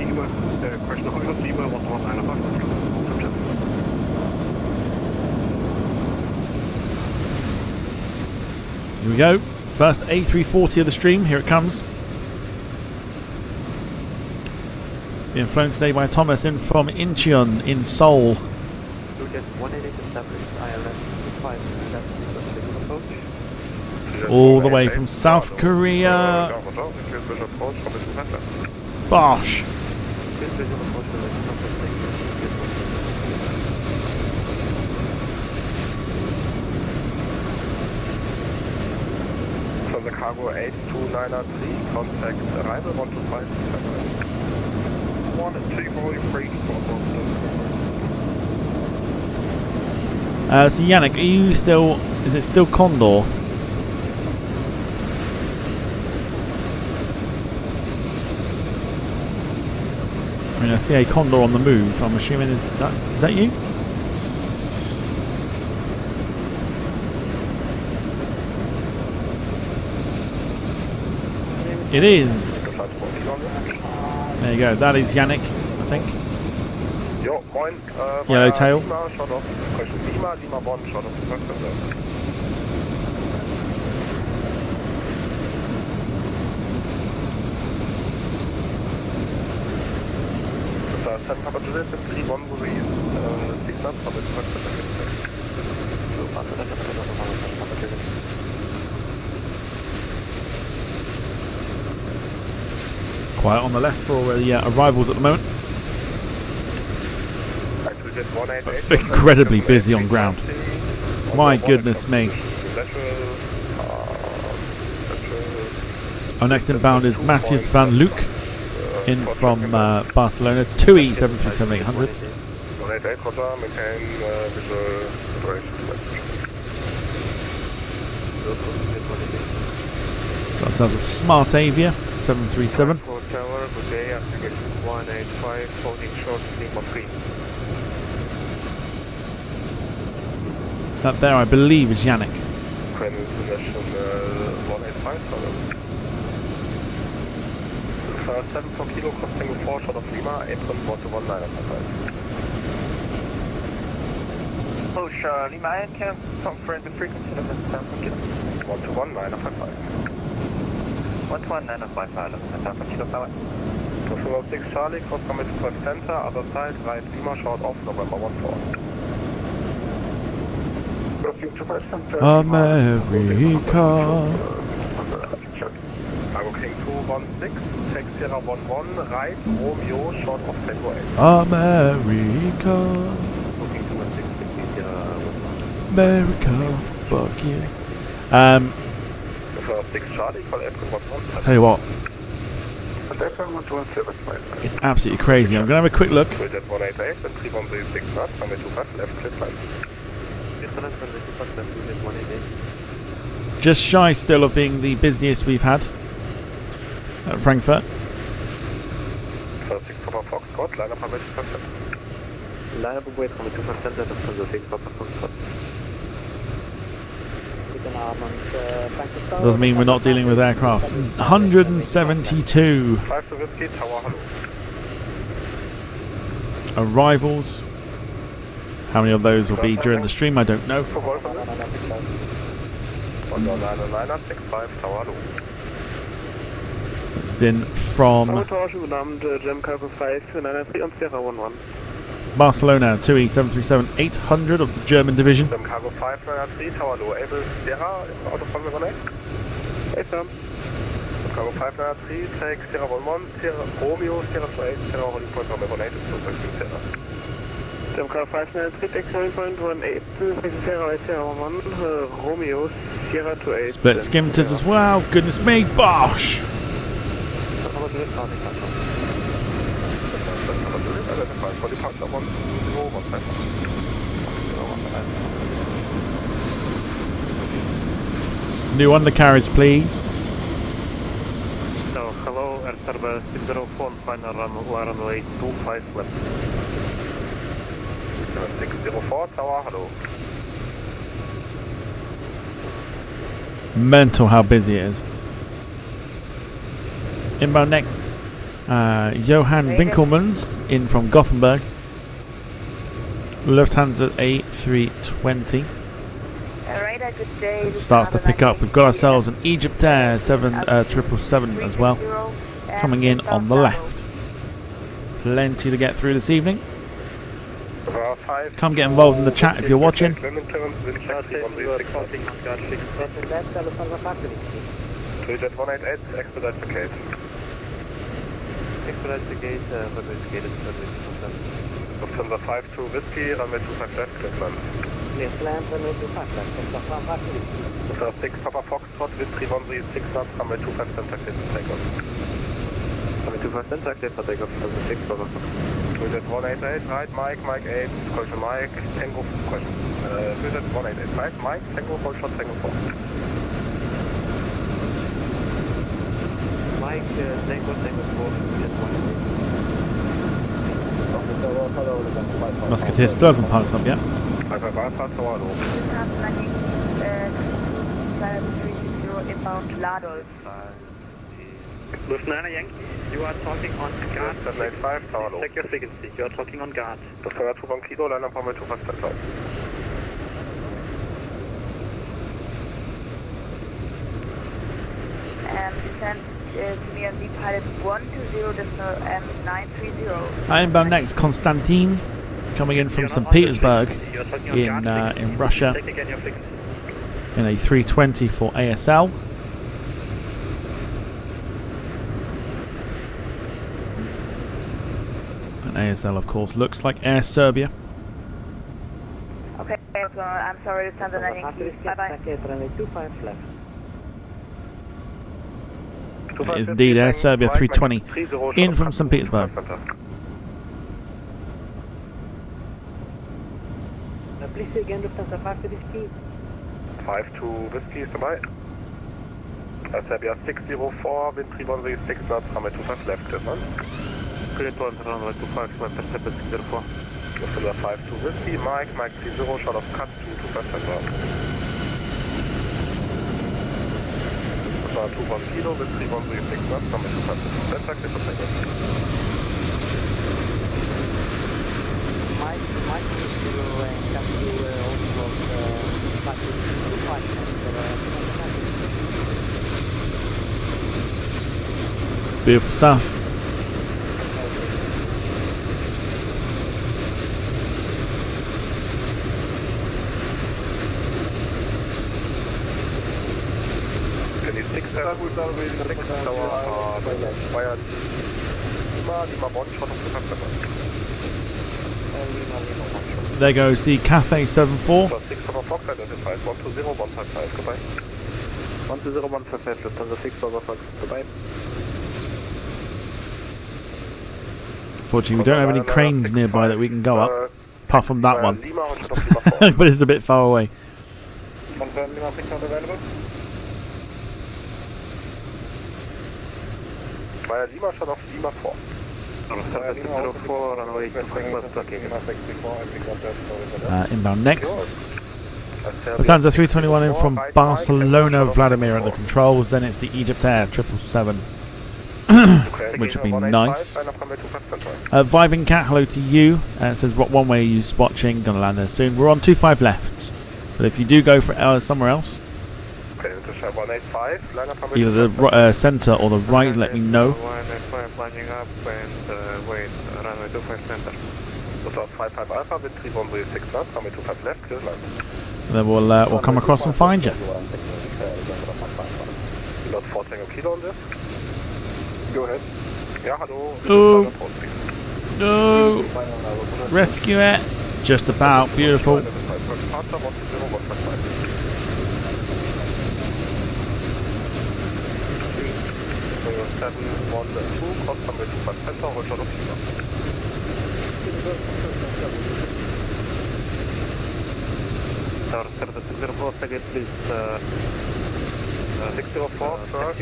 Here we go. First A340 of the stream. Here it comes. Being flown today by Thomas in from Incheon in Seoul. All the way from South Korea. Bosh. the cargo 82993, contact arrival 125. 1203. So Yannick, are you still? Is it still Condor? I mean, I see a Condor on the move. I'm assuming is that you? It is. There you go. That is Yannick, I think. Jo, moin. Yellowtail. Lima, schon auf. Lima, Lima Bonn, schon auf. San Pablo is 31 degrees, 6 knots, but it's Quiet on the left for the arrivals at the moment. Incredibly busy on ground. My goodness me. Our next inbound is Matthias van Luc in from Barcelona, 2E737-800. Got ourselves a Smart Avia 737. That there, I believe, is Yannick. 7 per kilo, crossing 4, short of Lima, apron 129. Push Lima, I can confirm the frequency of the 7 per kilo. 12955. 12955, 7 per kilo, power. 206 Charlie, cross from it to center, other side, right Lima, short off, November 14. America. Cargo King 216, check Sierra 11, right, Romeo, short of Tango 8. America. America, fuck you. 6 Charlie, call F1. I'll tell you what. It's absolutely crazy. I'm going to have a quick look. 188 and 316 knots, runway 25, left clear flight. Just shy still of being the busiest we've had at Frankfurt. 6 Papa Foxtrot, line up runway 25. Line up away from the 2% that of the 6 Papa Foxtrot. Doesn't mean we're not dealing with aircraft. 172 5 to Whiskey, Tower, hello. arrivals. How many of those will be during the stream, I don't know. This is in from Barcelona, 2E737-800 of the German division. Cargo 593, Tower low, able Sierra, out of runway 18. Cargo 593, take Sierra 11, Sierra Romeo, Sierra 28, Sierra holding point runway 18, Sierra. Cargo 593, take holding point 18, Sierra 11, Romeo, Sierra 28. Split skimmed as well, goodness me, bosh! New undercarriage, please. So, hello, Air Server 604, final runway 25 left. 604, Tower, hello. Mental how busy it is. Inbound next. Johann Winkelmans in from Gothenburg. Lufthansa A320. Radar, good day. Starts to pick up. We've got ourselves an Egypt Air 777 as well, coming in on the left. Plenty to get through this evening. Come get involved in the chat if you're watching. Expedite the gate. Expedite the gate, runway gate is 5 to Whiskey, runway 25 left, clear land. Clear slant, runway 25 left, Delta 5 6 Papa Foxtrot, wind 313, 6 knots, runway 25 center clear for takeoff. Runway 25 center clear for takeoff, 6 Papa Fox. Visit 188, right, Mike, Mike 8, question Mike, Tango, question. Visit 188, right, Mike, Tango, hold shot, Tango 4. Mike, Tango 4, Musketeer still hasn't parked up yet. 5 Alpha, Tower, low. Landing 360 inbound Ladol. Lufthansa Yankee, you are talking on guard. 785, Tower, low. Check your frequency, you are talking on guard. The fire 21 kilo, line up runway 25 center. Descent to me on the pilot 120.930. Inbound next, Konstantin, coming in from St. Petersburg in Russia Check again your frequency. in a 320 for ASL. And ASL, of course, looks like Air Serbia. Okay, so I'm sorry, Lufthansa Yankee. Bye-bye. Runway 25 left. It is indeed Air Serbia 320 in from St. Petersburg. Please say again, Lufthansa 5 to Whiskey. 5 to Whiskey ist dabei. Serbia 604, wind 313, 6 knots, runway 25 left, clear man. Clear to runway 25, Serbia 604. Lufthansa 5 to Whiskey, Mike, Mike 30, shot of cut to 25 center. 21 kilo, wind 313, 6 knots, runway 25 center, clear for takeoff. Mike, you will come to also 5 to 25. Beautiful stuff. There goes the Cathay 74. 6 Papa Fox identified, 120155, goodbye. 120-155, Lufthansa 6 Papa Fox, goodbye. Fortunately, we don't have any cranes nearby that we can go up, apart from that one. But it's a bit far away. Confirm Lima 6 not available. Via Lima, shot off Lima 4. Via Lima 04, runway 25 Inbound next. Lufthansa 321 in from Barcelona, Vladimir at the controls. Then it's the Egypt Air 777, which would be nice. Vibing Cat, hello to you. It says what one way are you watching? Gonna land there soon. We're on 25 left. But if you do go for somewhere else, either the centre or the right, let me know. Lining up and wait, runway 25 center. 55 Alpha, wind 313, 6 knots, runway 25 left, clear land. Then we'll come across and find you. We got 4 Tango Kilo on this. Go ahead. Yeah, hello. Oh. No. Rescue it. Just about. Beautiful. Tower 604, please. 604 first,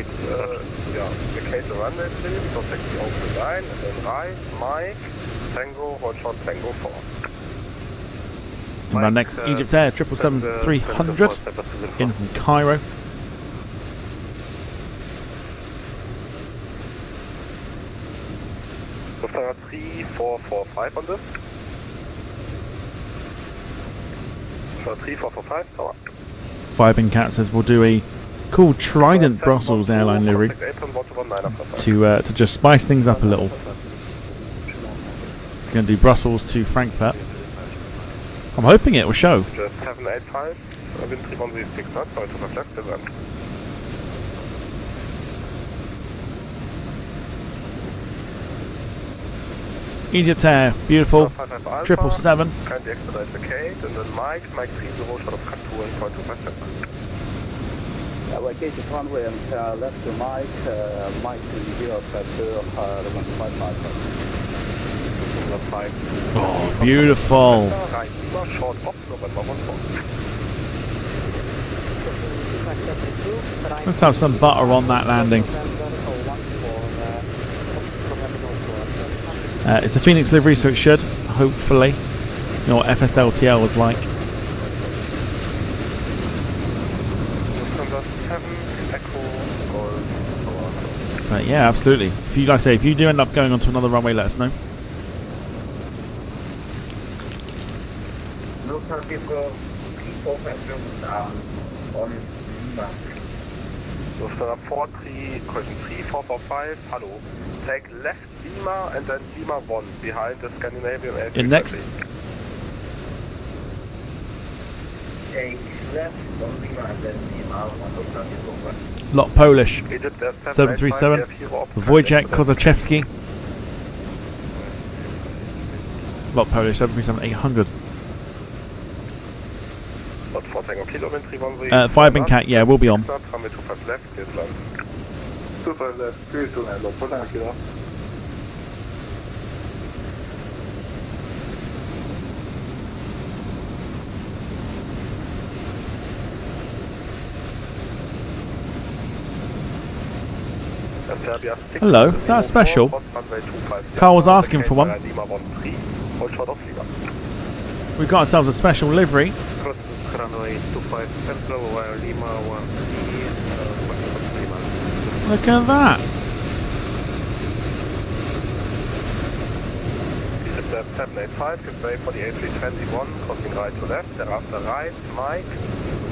yeah, vacate the runway please, protect the open line, and then right, Mike, Tango, hold short, Tango 4. And our next Egypt Air 777-300 in from Cairo. Lufthansa 3445 on this. Lufthansa 3445, tower. Vibing Cat says we'll do a cool Trident Brussels airline livery to just spice things up a little. Going to do Brussels to Frankfurt. I'm hoping it will show. Just 785, wind 316 knots, sorry to left, descent. EDDF, beautiful. 55 Alpha. 777. Kindly expedite the gate, and then Mike 30, short of cut 2 and 0.25 center. Ouais, gate is runway and left to Mike, Mike to 0 pressure, 155. Oh, beautiful. Right, Lima, short off, November 14. Let's have some butter on that landing. It's a Phoenix livery, so it should, hopefully. You know what FSLTL was like. Lufthansa 7, Echo, Golf, But yeah, absolutely. If you, like I say, if you do end up going onto another runway, let us know. Lufthansa 43, question 3445, hello. Take left Lima and then Lima 1 behind the Scandinavian Air. In next. Take left from Lima and then Lima 1 Lot Polish. EDDF 737. Wojciech Kozaczewski. Lot Polish. 737-800. Vibe and Cat, yeah, we'll be on. Hello, that's special. Carl was asking for one. We've got ourselves a special livery. Look at that. EDDF 785, give way for the A321, crossing right to left, thereafter right, Mike,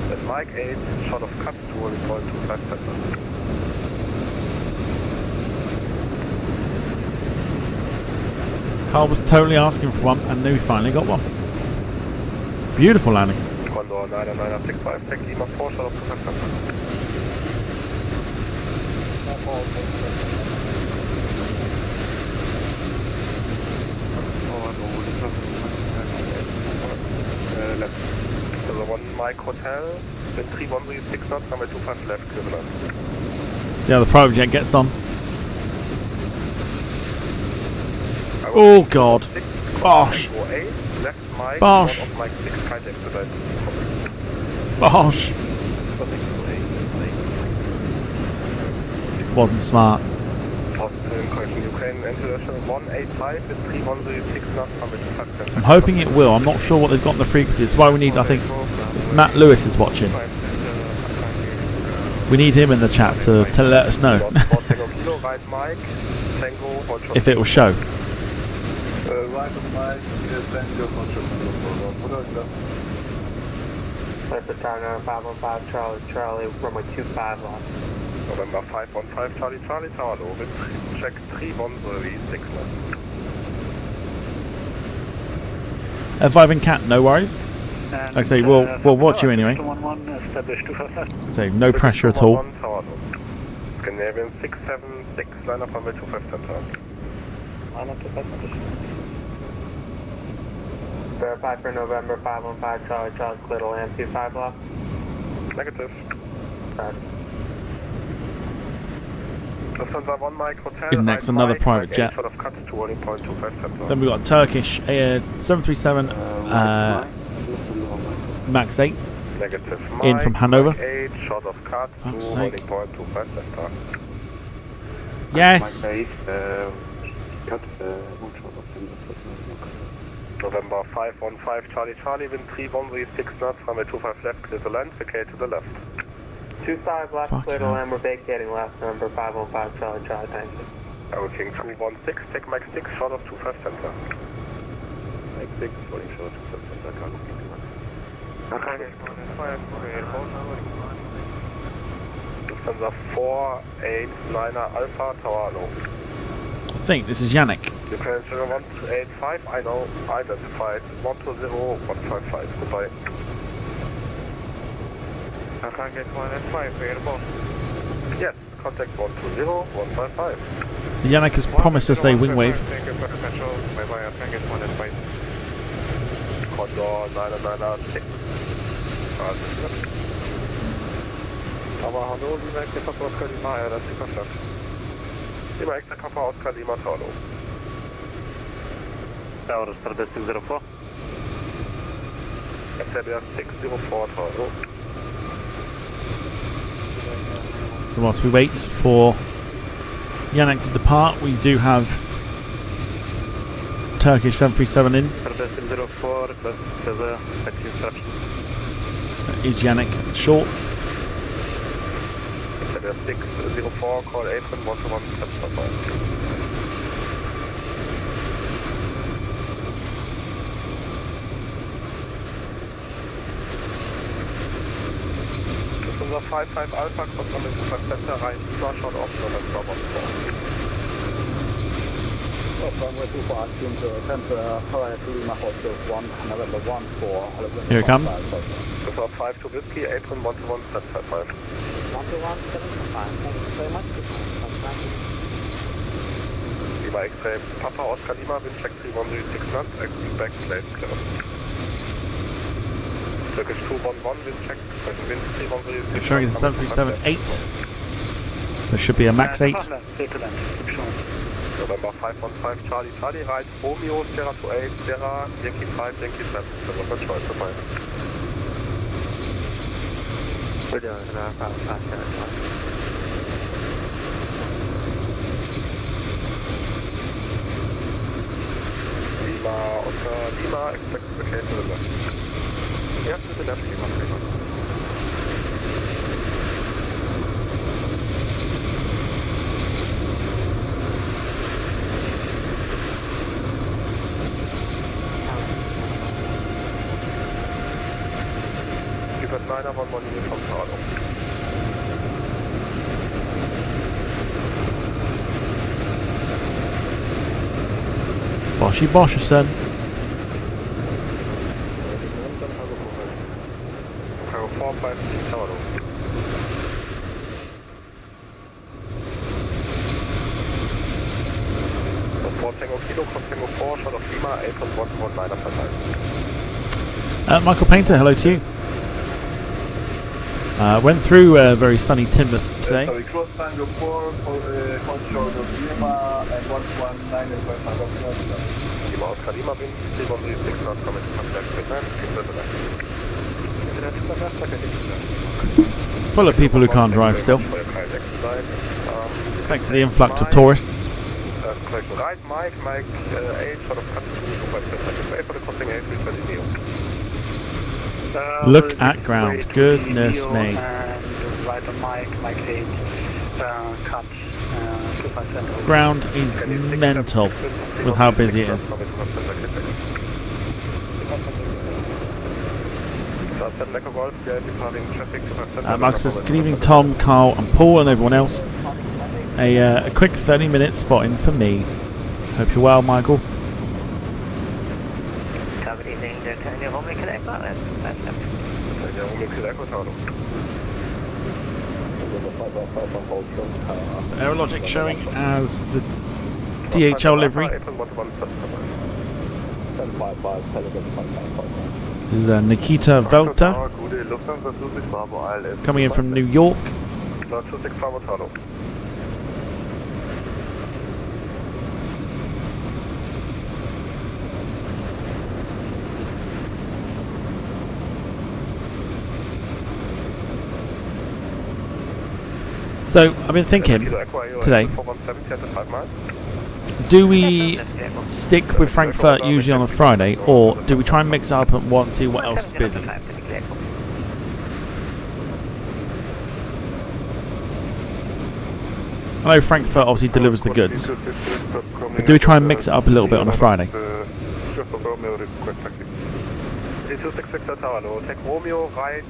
then Mike 8, short of cut to 0.25 center. Carl was totally asking for one, and we finally got one. Beautiful landing. Condor 995, take Lima 4, short of 25 center. Left. So the 1 Mike Hotel, then 3136 knots, runway 25 left, clear the left. See how the private jet gets on. Oh god. Bosh. Bosh. Bosh. Wasn't smart. I'm hoping it will. I'm not sure what they've got in the frequency. It's why we need, I think, if Matt Lewis is watching, we need him in the chat to let us know if it will show. November 515 Charlie, runway 25 left. November 515 Charlie Charlie Tower low, wind check 3106 knots. Vibe and Cat, no worries. Like I say, we'll watch you anyway. So no pressure at all. Scandinavian 676, line up runway 25 center. Verify for November 515 Charlie Charlie, clear to land 25 left. Negative. Right. In next, another private jet. Then we've got Turkish 737 Max 8 in from Hanover. Yes! November 515 Charlie Charlie, wind 3136 knots, runway 25 left, clear to land, vacate to the left. 25 left, clear to land, we're vacating left, November 515 Charlie Charlie, thank you. King 216, take Mike 6, short of 25 center. Mike 6, falling short of 25 center, cargo king 1. Okay, Lufthansa 489er Alpha, Tower low. I think this is Yannick. Ukraine 185, I know, identified, 120-155, goodbye. Yes, contact 120-155. Yannick has promised us a wing wave. Thank you for the petrol. Bye-bye, thank you for the fight. Condor 996. Alles klar. Aber hallo, lieber Extra Oscar Lima, ja, das ist super stark. Lieber Extra Kappa Oscar Lima, hallo. Tower Stardust 604. SLR 604, hallo. So whilst we wait for Yannick to depart, we do have Turkish 737 in. Stardust 604, request further taxi instruction. That is Yannick short. SLR 604, call apron 121, unser 55 Alpha kommt noch mit Super Center rein, schaut offen und dann sauber vor. Here it comes. Das war 5 to Whiskey, apron 121, set 55. 12175, thank you very much. Lima X-Ray, Papa Oscar Lima, wind check 3136 knots, expect place clearance. Turkish 211, wind check, wind 3136 They're showing us 737-8. There should be a max 8. November 515, Charlie, Charlie, right, Romeo, Sierra 28, Sierra, Yankee 5, Yankee 7, November choice of mine. Lima, Oscar, Lima, expect the case to the left. Yes, to the left, Lima, Lima. Über 9er von Monitor vom Tado. Boshy Bosh, son. Cargo 456 Tado. So 4 Tango Kilo, from Tango 4, shot of Lima, 8 from 119er verteilt. Michael Painter, hello to you. Went through very sunny Teignmouth today. Sorry, close Tango 4, control of Lima, and 119 is by Tango 4. Lima Oscar Lima, wind 3136 knots, coming to contact with them, keep to the left. Full of people who can't drive still. Thanks to the influx of tourists. Right, Mike, 8, sort of cut to for the crossing 8, Look at ground, goodness me. Right on Mike 8, cut, Ground is mental with how busy it is. Marcus says, good evening Tom, Carl and Paul and everyone else. A quick 30-minute spotting for me. Hope you're well, Michael. Good evening, Dr. Romeo Connect. So Aerologic showing as the DHL livery. This is Nikita Velta coming in from New York. So I've been thinking today, do we stick with Frankfurt usually on a Friday, or do we try and mix it up and once see what else is busy? I know Frankfurt obviously delivers the goods, but do we try and mix it up a little bit on a Friday? Take Romeo, right,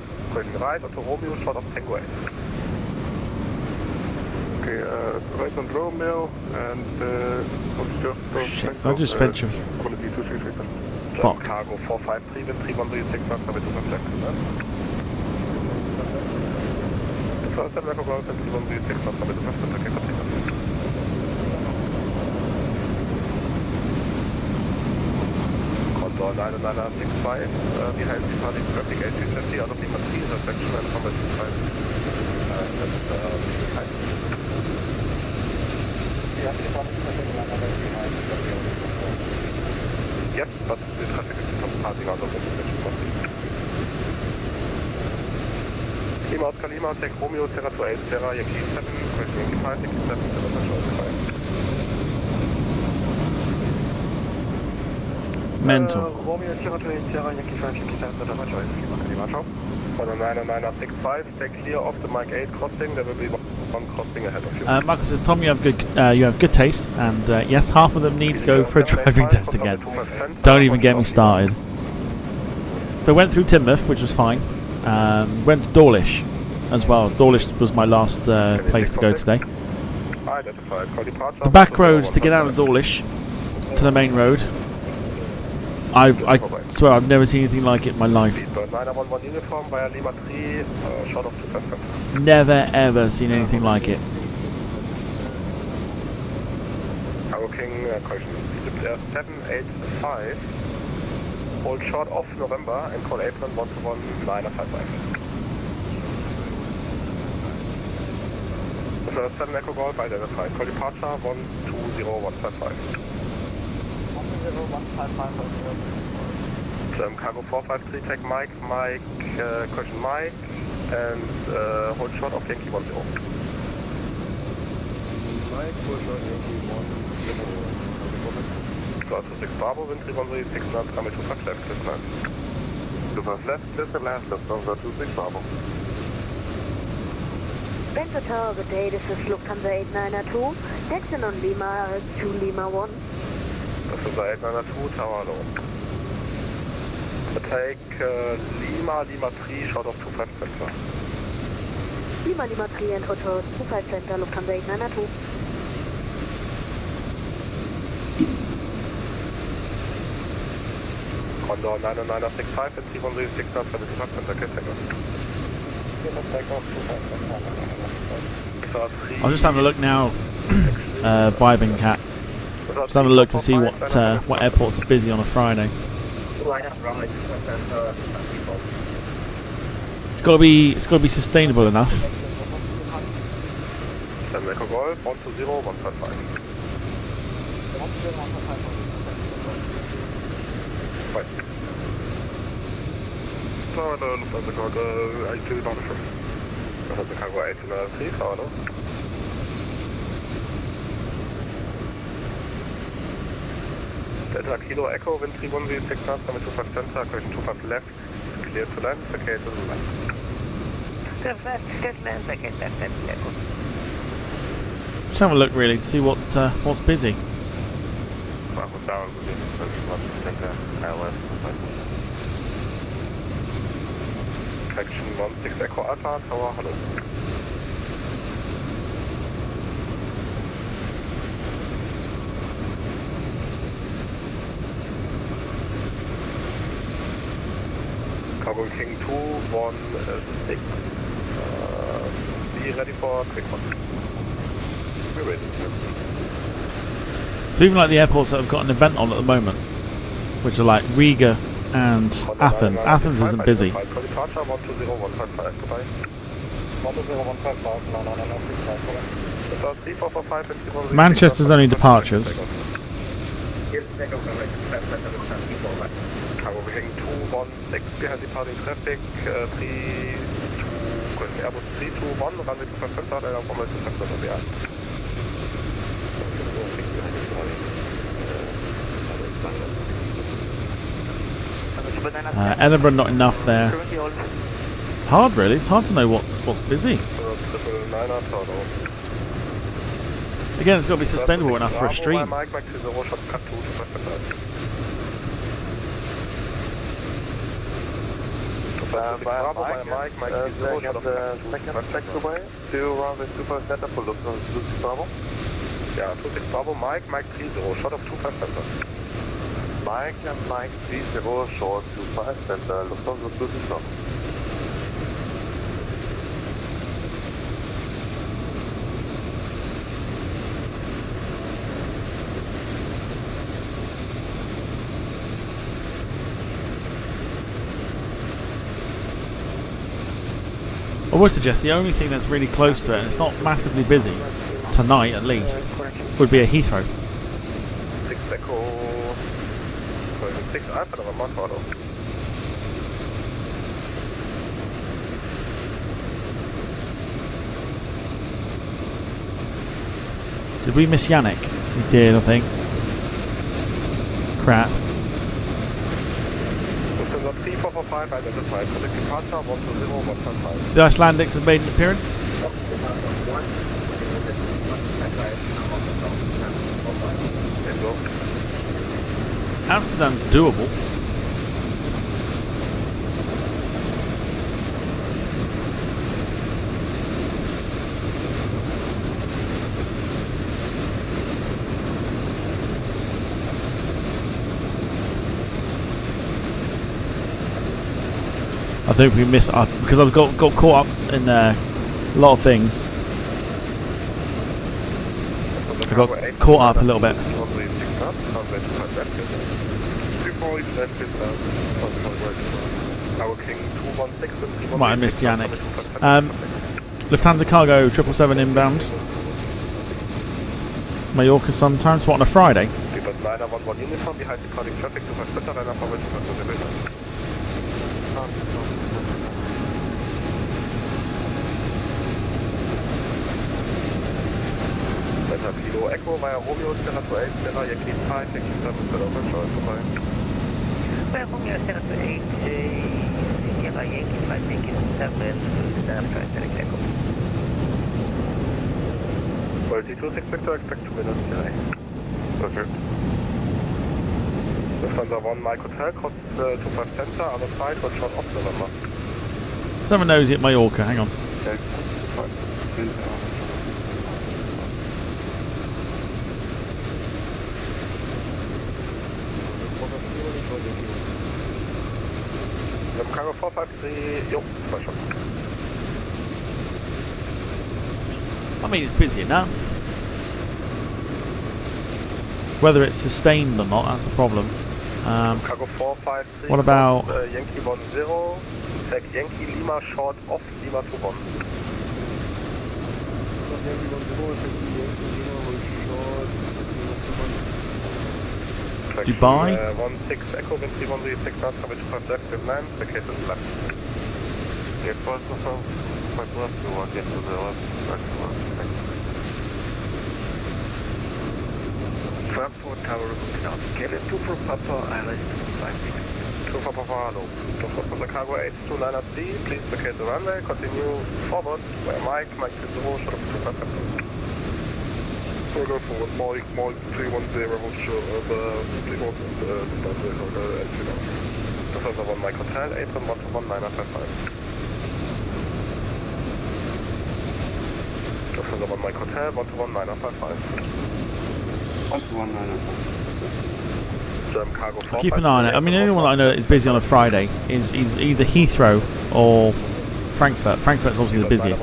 onto Romeo, shot of Tango 8. Okay, right on Romeo, and Shit, I just venture. Fuck. Cargo 453, wind 3136 knots, damit du perfekt, ne? First and record ground, 3136 knots, damit du perfekt, okay, Condor 9965, behind departing traffic 8250 out of Lima 3 intersection and combat 25. That's behind. Yes, but the traffic is not passing out of the intersection. Lima Oscar Lima, take Romeo, Sierra 28, Sierra, Yankee 7, question Yankee 5, Yankee 7, Mental. Romeo, Sierra 28, Sierra, Yankee 5, Yankee 7, Lima, ciao. On the 99965, stay clear of the Mike 8 crossing, there will be one crossing ahead of you. Michael says, Tom, you have good taste, and yes, half of them need to go for a driving test again. Don't even get me started. So I went through Teignmouth, which was fine. Went to Dawlish as well. Dawlish was my last place to go today. The back roads to get out of Dawlish to the main road, I swear I've never seen anything like it in my life. Never ever seen anything like it. Cargo King, question 785. Hold short off November and call apron 121-955. So 7 Echo Golf identified. Call departure 120155. 12155. Cargo 453, take Mike, question Mike, and hold short of Yankee 10. Mike, hold short Yankee 10. So 6 Bravo, wind 310, 6 knots, coming to fast left, clear left. To fast left, clear left, Lufthansa 26 Bravo. Bento Tower, good day, this is Lufthansa 892, taxi on Lima to Lima 1. Lufthansa 892, Tower, hello. Take Lima 3, short of 25 center. Lima 3 and Hotel 25 center, Lufthansa 892. Condor 99965 and 310 knots, 75 center, clear takeoff. I'll just have a look now, vibing cat. Just have a look to see what airports are busy on a Friday. It's got to be sustainable enough. 7 Echo Golf 120-155. Right. So the Lufthansa Cargo 82 Downshore. Lufthansa Cargo 803, hello. Delta Kilo Echo, wind 310, 6 knots, coming to 5 center, question 25 left, clear to land, vacate to the left. Just have a look really to see what's busy. Down, Section 16 Echo Alpha, Tower, hello. Cargo King 216. Be ready for quick one. We're ready. So even like the airports that have got an event on at the moment, which are like Riga and Athens. Athens isn't busy. Manchester's only departures. Cargo King 216 behind departing traffic, Airbus 321, runway 25 center, and I'm almost to center behind. Edinburgh not enough there. It's hard really, it's hard to know what's busy. Again, it's got to be sustainable enough for a stream. Second taxiway to runway 25 center for Lufthansa 26 Bravo. Yeah, 26 Bravo, Mike 30, short of 25 center. Mike and Mike 30, short 25 center, Lufthansa 26 Bravo. I would suggest the only thing that's really close to it, and it's not massively busy, tonight at least, would be a Heathrow. 6 Echo, 6 Alpha November, follow. Did we miss Yannick? We did, I think. Crap. Lufthansa 3445 identified. Contact departure 120 The Icelandics have made an appearance. Amsterdam's doable. I think we missed because I got caught up in a lot of things. I got caught up a little bit. Might have missed Yannick. Lufthansa Cargo 777 inbound. Mallorca sometimes. What, on a Friday? Kilo Echo via Romeo Sierra to 8 Sierra Yankee 5 Yankee 7 Philadelphia vorbei. Via Romeo Sierra to 8 Sierra Yankee 5 Yankee 7 Philadelphia Echo. Quality 26 Victor, expect 2 minutes today. Perfect. Lufthansa 1 Mike Hotel, cross 25 center, other side, will short off November. Someone knows it, Mallorca, hang on. Okay, fine. Cargo 453, yo, special. I mean, it's busy enough. Whether it's sustained or not, that's the problem. Cargo 453. What about Yankee 10, take Yankee Lima short off Lima 21. Dubai? 16 Echo, wind 3136 knots, coverage 5 land, the case is left. Airport also, quite left, you want to get to the left, Frankfurt Tower, Cloud Kelly 2 for Papa, Island 56. 2 for Papa, hello. 2 for the Cargo 8293, please vacate the runway, continue forward, where Mike 20, should have 2 Cargo forward, Mike 310, hold short of please hold the entry now. Lufthansa 1 Mike Hotel, 811 955. Lufthansa 1 Mike Hotel, 121 955. 121 955. German Cargo 4. Keep an eye on it. I mean, the only one that I know that is busy on a Friday is either Heathrow or Frankfurt. Frankfurt's obviously the busiest.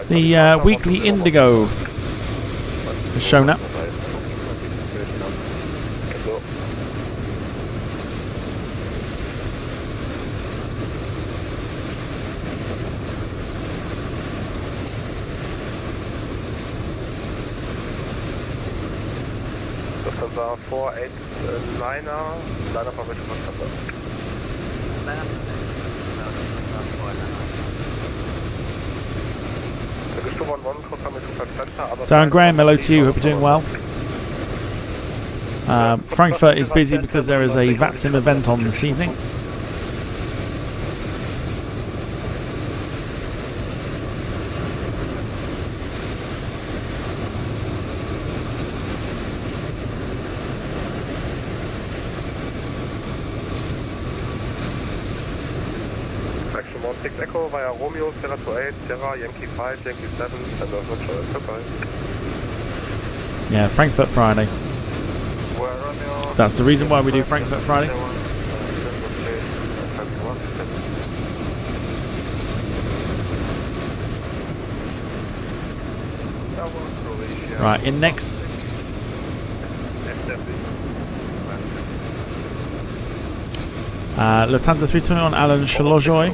The weekly Indigo has shown up. Lufthansa 489er, Liner Permission Lufthansa. Darren Graham, hello to you, hope you're doing well. Frankfurt is busy because there is a VATSIM event on this evening. Action 16 Echo via Romeo, Sierra 28, Sierra, Yankee 5, Yankee 7, and Virtual. Yeah, Frankfurt Friday. That's the reason why we do Frankfurt Friday. Right, in next. Lufthansa 321 Alan Shalojoy.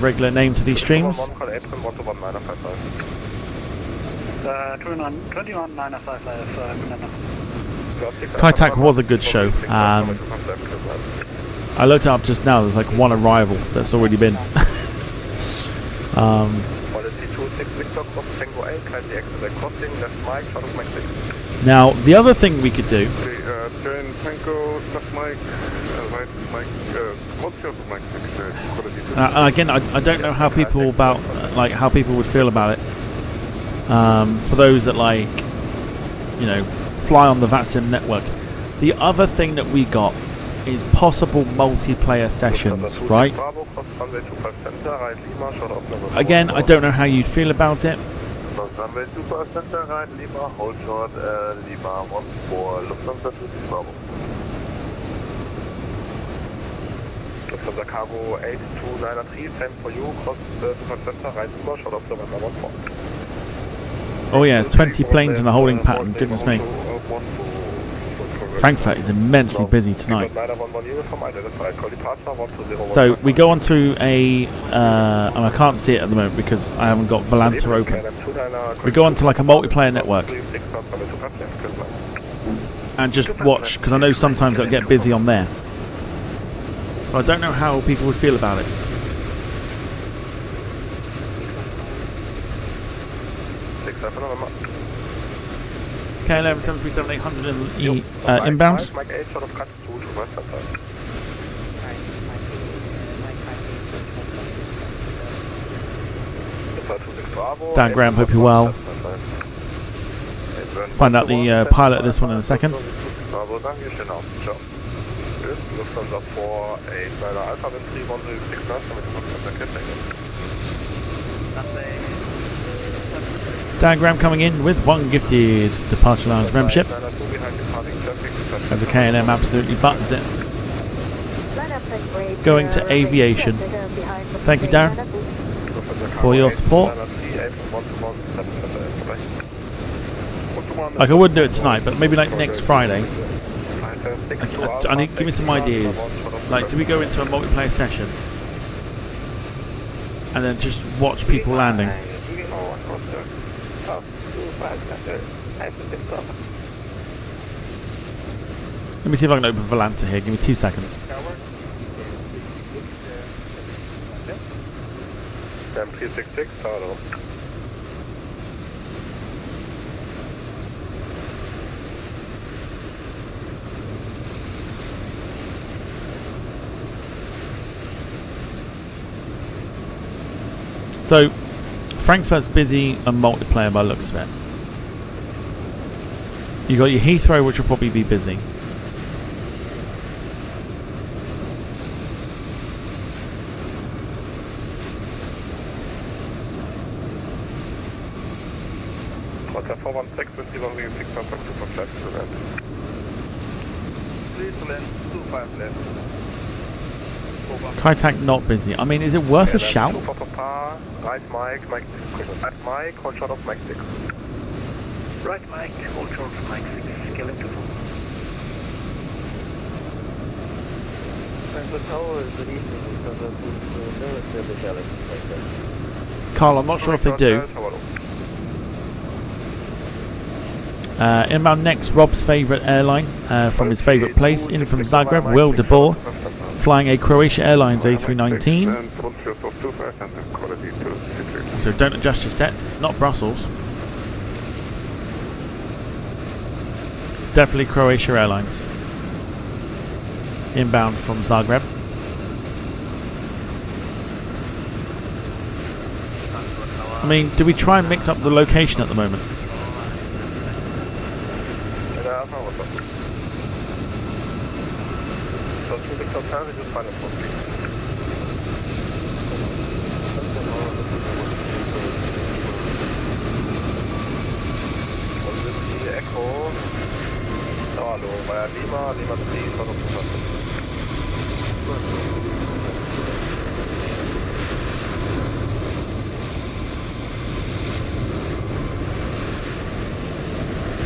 Regular name to these streams. 21-955, Kaitak was a good show. I looked it up just now. There's like one arrival that's already been. Now, the other thing we could do. Again, I don't know how people how people would feel about it. For those that fly on the VATSIM network. The other thing that we got is possible multiplayer sessions, right? Again, I don't know how you'd feel about it. Lufthansa Cargo 8293, same for you, cross Super Center, right Lima, short of November 14. Oh yeah, it's 20 planes in a holding pattern, goodness me. Frankfurt is immensely busy tonight. So we go on to a, and I can't see it at the moment because I haven't got Volanta open. We go on to like a multiplayer network and just watch, because I know sometimes it'll get busy on there. So I don't know how people would feel about it. KLM 737-800 inbound. Dan Graham, hope you're well. Find out the pilot of this one in a second. Diagram coming in with one gifted departure lounge membership. As the KLM absolutely buttons it. Going to aviation. Thank you, Darren, for your support. Like I would do it tonight, but maybe like next Friday. I need give me some ideas. Like, do we go into a multiplayer session and then just watch people landing? Let me see if I can open Volanta here. Give me 2 seconds. So, Frankfurt's busy and multiplayer by the looks of it. You got your Heathrow, which will probably be busy. Hotel 416 with 106 contact to flight to land. Please land 25 left. Kaitak not busy. I mean, is it worth a shout? Right Mike, Mike 6. Right Mike, hold short of Mike 6. Right Mike, hold short of Mike 6, scaling to 4. Carl, I'm not sure if they do. Inbound next, Rob's favourite airline from his favourite place, in from Zagreb, Will de Boer, flying a Croatia Airlines A319. So don't adjust your sets, it's not Brussels. Definitely Croatia Airlines. Inbound from Zagreb. I mean, do we try and mix up the location at the moment?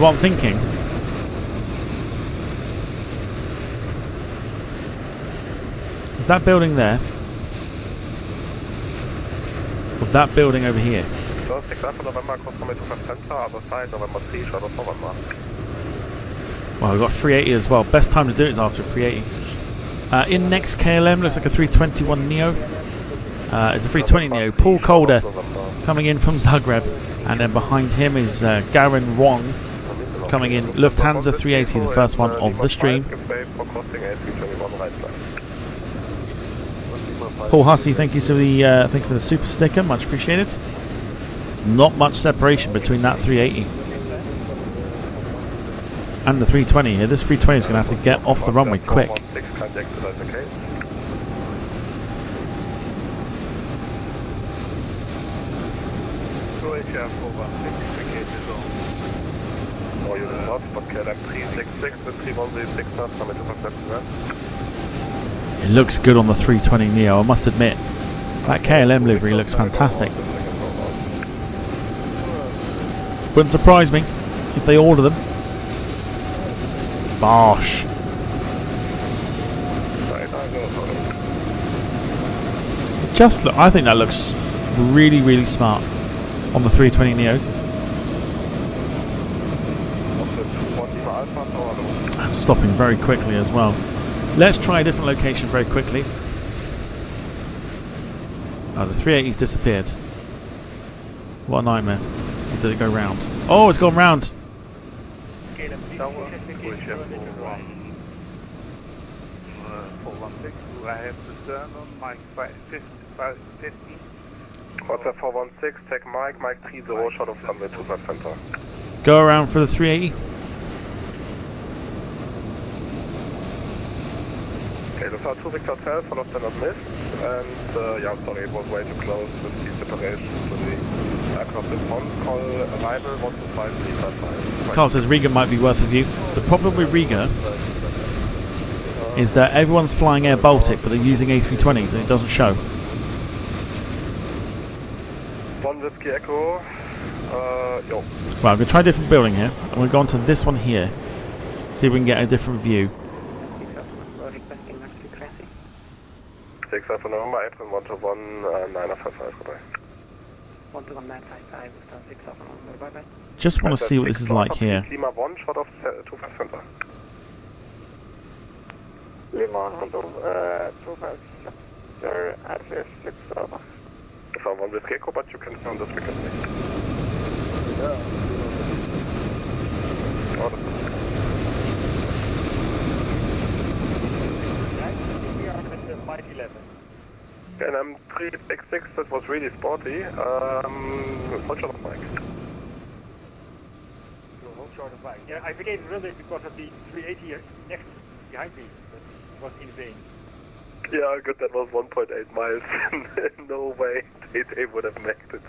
what I'm thinking. Is that building there? Or that building over here? So, 6 Alpha November, cross runway 25 center, other side, November 3, shadow forward mark. Well, we've got 380 as well. Best time to do it is after 380. In next KLM, looks like a 321 Neo. It's a 320 Neo. Paul Calder coming in from Zagreb. And then behind him is Garen Wong coming in. Lufthansa 380, the first one of the stream. Paul Hussey, thank you for the super sticker, much appreciated. Not much separation between that 380 and the 320 here. This 320 is going to have to get off the runway quick. It looks good on the 320 Neo, I must admit. That KLM livery looks fantastic. Wouldn't surprise me if they order them. Bosh. Just look, I think that looks really, really smart on the 320 Neos. And stopping very quickly as well. Let's try a different location very quickly. Oh, the 380's disappeared. What a nightmare. Or did it go round? Oh, it's gone round. Quarter 416, take Mike 30, shot of runway 25 center. Go around for the 380. Okay, this are 2 Victor Hotel, followed by not missed, and yeah, sorry, it was way too close with the separation to the aircraft response call. Arrival 125 Carl says Riga might be worth a view. The problem with Riga is that everyone's flying Air Baltic, but they're using A320s and it doesn't show. 1 Whiskey Echo, yo. Right, I'm going to try a different building here. I'm going to go on to this one here. See if we can get a different view. 6 Alpha November, April 121 955, goodbye. 121 6 Alpha November, bye bye. Just want to see what this is like here. Lima 1, shot of 25 center. Lima 25 center, address 6 Alpha. If I 1 Whiskey Echo, but you can turn this frequency. Flight 11. And I'm 366, that was really sporty. Hold shot of Mike. Hold short of Mike. Yeah, I became really because of the 380 next behind me. That was in vain. Yeah, good, that was 1.8 miles. No way they would have made it.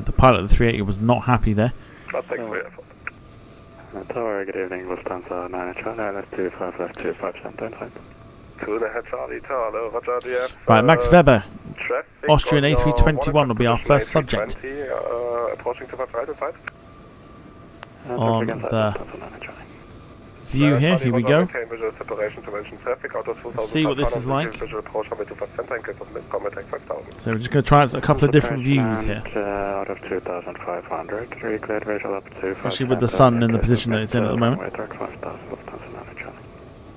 The pilot of the 380 was not happy there. But thanks for your effort. Tower, good evening, Lufthansa 9 Charlie, let's do 5 left 25% down time. 2.5 Charlie, Tower, Roger, EDDF. Right, Max Weber, Traffic Austrian on A321 will be our first A320, subject. Approaching to 5 right inside. On the view here, here we go. See what this is like. So we're just going to try a couple of different views here. Out of 2,500, recleared visual up to 5. Especially with the sun in the position that it's in at the moment.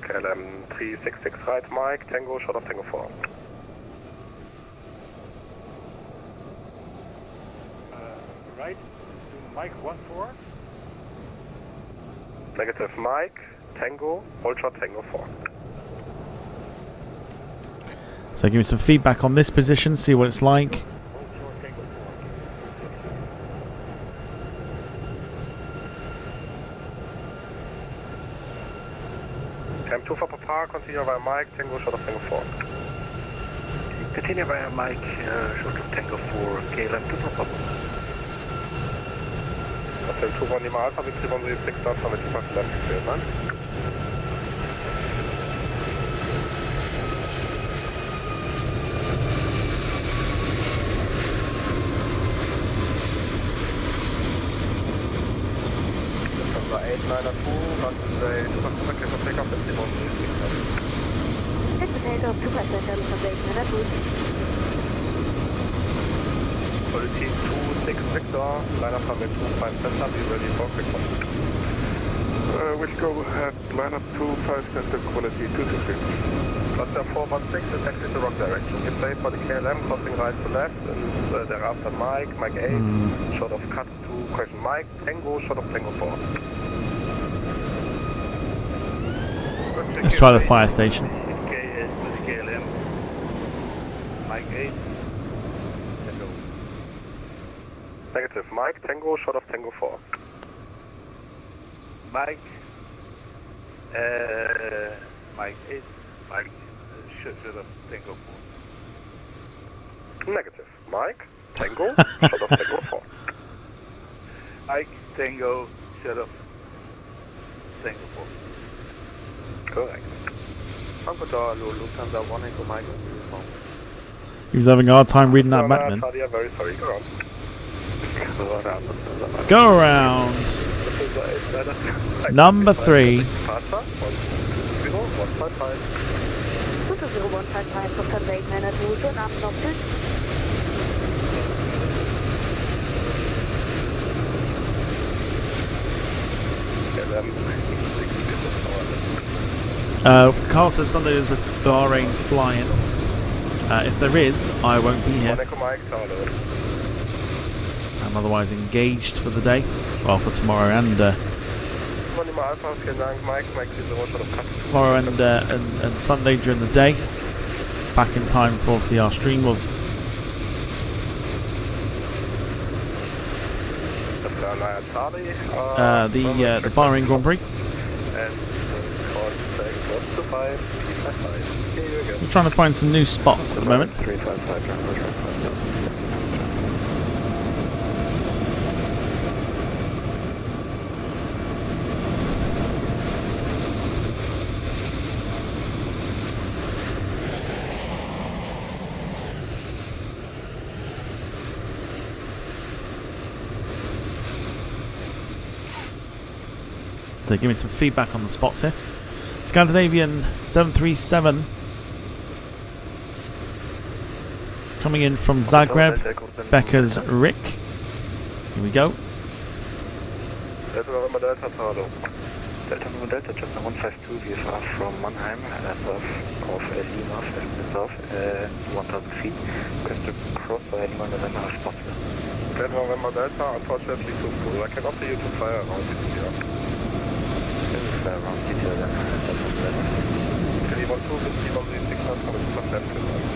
KLM 366 right, Mike, Tango, shot of Tango 4. Right, to Mike 14. Negative Mike, Tango, hold shot Tango 4. So give me some feedback on this position, see what it's like. Cam 2 for Papa, continue via Mike, Tango, shot of Tango 4. Continue via Mike, short of Tango 4, KLM 2 for Papa. Hotel 21 Lima Alpha, Victory 106 start from 25 left, clear, man. 892, runway 25, clear for takeoff at 036. Take the takeoff 257 from the 892. Quality 26 Victor, line up runway 25 center, be ready for quick one. We'll go at line up 25 center, quality 226. Cluster 416 is actually the wrong direction. Get ready for the KLM, crossing right to left, and thereafter Mike 8, short of cut to question Mike, Tango, short of Tango 4. Let's try the fire station. KS with KLM. Mike 8. Tango. Negative, Mike, Tango, short of Tango 4. Mike. Mike 8. Mike should have Tango 4. Negative, Mike, Tango, short of Tango 4. Mike, Tango, shut up. Tango 4. Correct. Frankfurt Lufthansa 1 Echo Mike. He was having a hard time reading that back then. Very sorry, go on. Go around. Number 3. 20155 from the 892, turn up Noctis. Carl says Sunday is a Bahrain fly-in. If there is, I won't be here. I'm otherwise engaged for the day. Well, for tomorrow and tomorrow and Sunday during the day. Back in time for our stream was. The Bahrain Grand Prix. We're trying to find some new spots at the moment. So give me some feedback on the spots here. Scandinavian 737 coming in from Zagreb, Becker's Rick. Here we go. Delta November Delta, Chapter 152 VFR from Mannheim, of Lima, south, 1000 feet. Request to cross by Lima November as possible. Delta November Delta, unfortunately too full. I can offer you to fly around CTR. Around CTR then. Can you want to with C136 knots coming from left to right?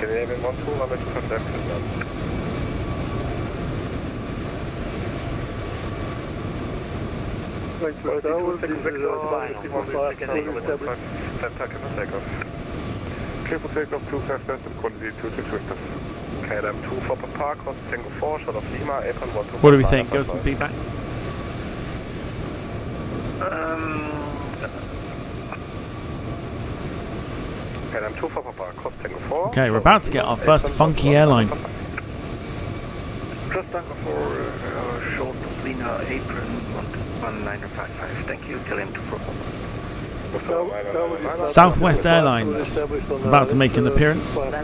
Can you even want to run it from left to right? Thanks for that. Clear for takeoff 25 and quality 26 Victor. KLM 2 for Papa, cross Tango 4, short of Lima, apron 1 2. What do we think? Give us some feedback. KLM 2 for Papa, cross Tango 4. Okay, we're about to get our first funky airline. Cross Tango 4, short of Lima, apron 1955. Thank you, KLM 2 for Papa. Southwest Airlines about to make an appearance. KLM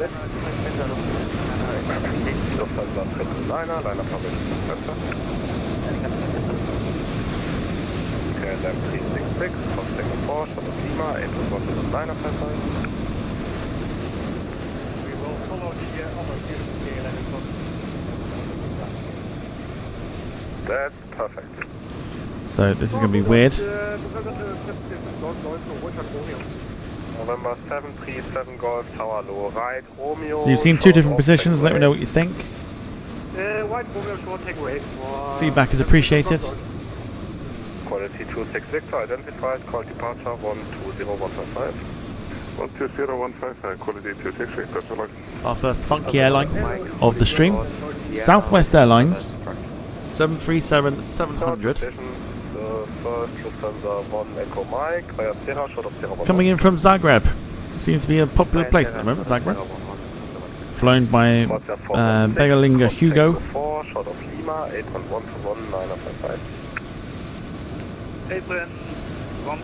366, cross Tango 4, short of Lima, apron 1 955. We will follow the other KLM. That's perfect. So this is going to be weird. November 737 Golf Tower Low right Romeo. So you've seen two different positions. Let me know what you think. White Romeo short takeaway. Feedback is appreciated. Quality 26 Victor identified. Call departure 120155. 120155. Quality 26 Victor. Select. Our first funky airline of the stream. Southwest Airlines 737-700. Coming in from Zagreb. Seems to be a popular place at the moment, Zagreb. Flown by Begalinga Hugo. Lima, 811 to 955. Adrian, 1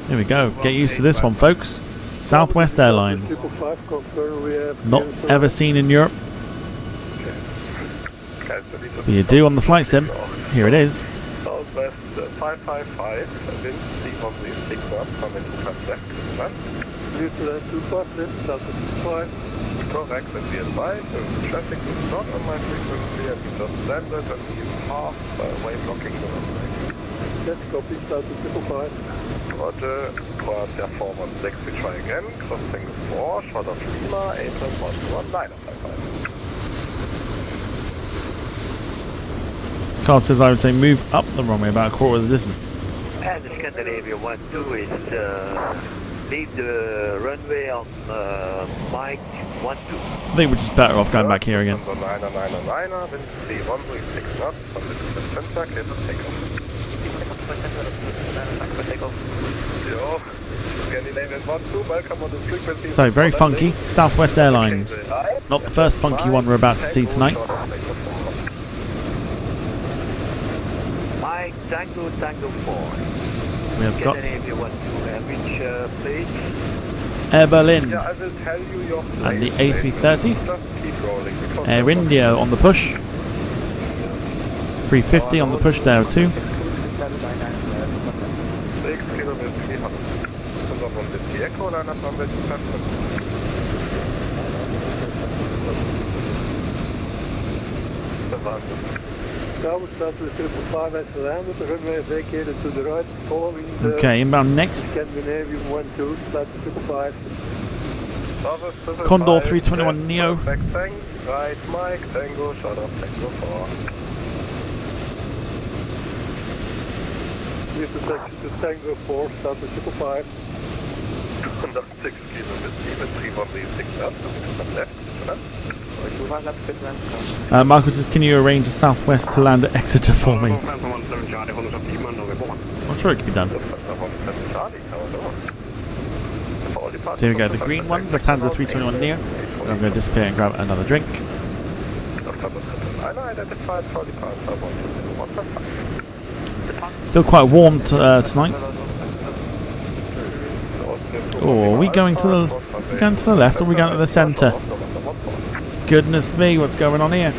Here we go. Get used to this one, folks. Southwest Airlines. 555, confirm we have Not ever seen in Europe. Okay, so But you do on the flight sim. Here it is. Southwest 555, wind 316 knots, coming to fast left, clear. Newfoundland 256, Southwest 5. Correct, and we advise, the traffic is not on my frequency, and we just landed and we half way blocking the runway. Let's copy, Southwest 5. Roger, Croatia 416, we try again, crossing 4, short of Lima, 811 955. Carl says I would say move up the runway about a quarter of the distance. And the Scandinavia 1-2 is leave the runway on Mike 1-2. I think we're just better off going back here again. Number 9er, wind 3136 knots, from the center, clear for takeoff. Yo, Scandinavian 1-2, welcome on the frequency. So very funky. Southwest Airlines. Not the first funky one we're about to see tonight. Mike Tango 4. We have got Scandinavia 1-2, average please. Air Berlin Yeah, I will tell you your and the place. A330. Just keep rolling, because Air India on the push. 350 on the push there too. 6 kilometers 300. Und auf uns die Echo oder nach welchen Platz? Das war's. Tower Southwest 555 has landed, the runway vacated to the right, following the Okay, inbound next. Scandinavian 1-2, Southwest 555. Condor 321 Neo. Perfect, thanks. Right, Mike, Tango, shut off, Tango 4. Here's the taxi to Tango 4, Southwest 555. 106 kilometers, 316 knots, left, Marcus says, can you arrange a Southwest to land at Exeter for me? I'm sure it can be done. So here we go, the green one, Lufthansa 321 Neo. And I'm going to disappear and grab another drink. Still quite warm tonight. Oh, are we going to the left or are we going to the centre? Goodness me, what's going on here?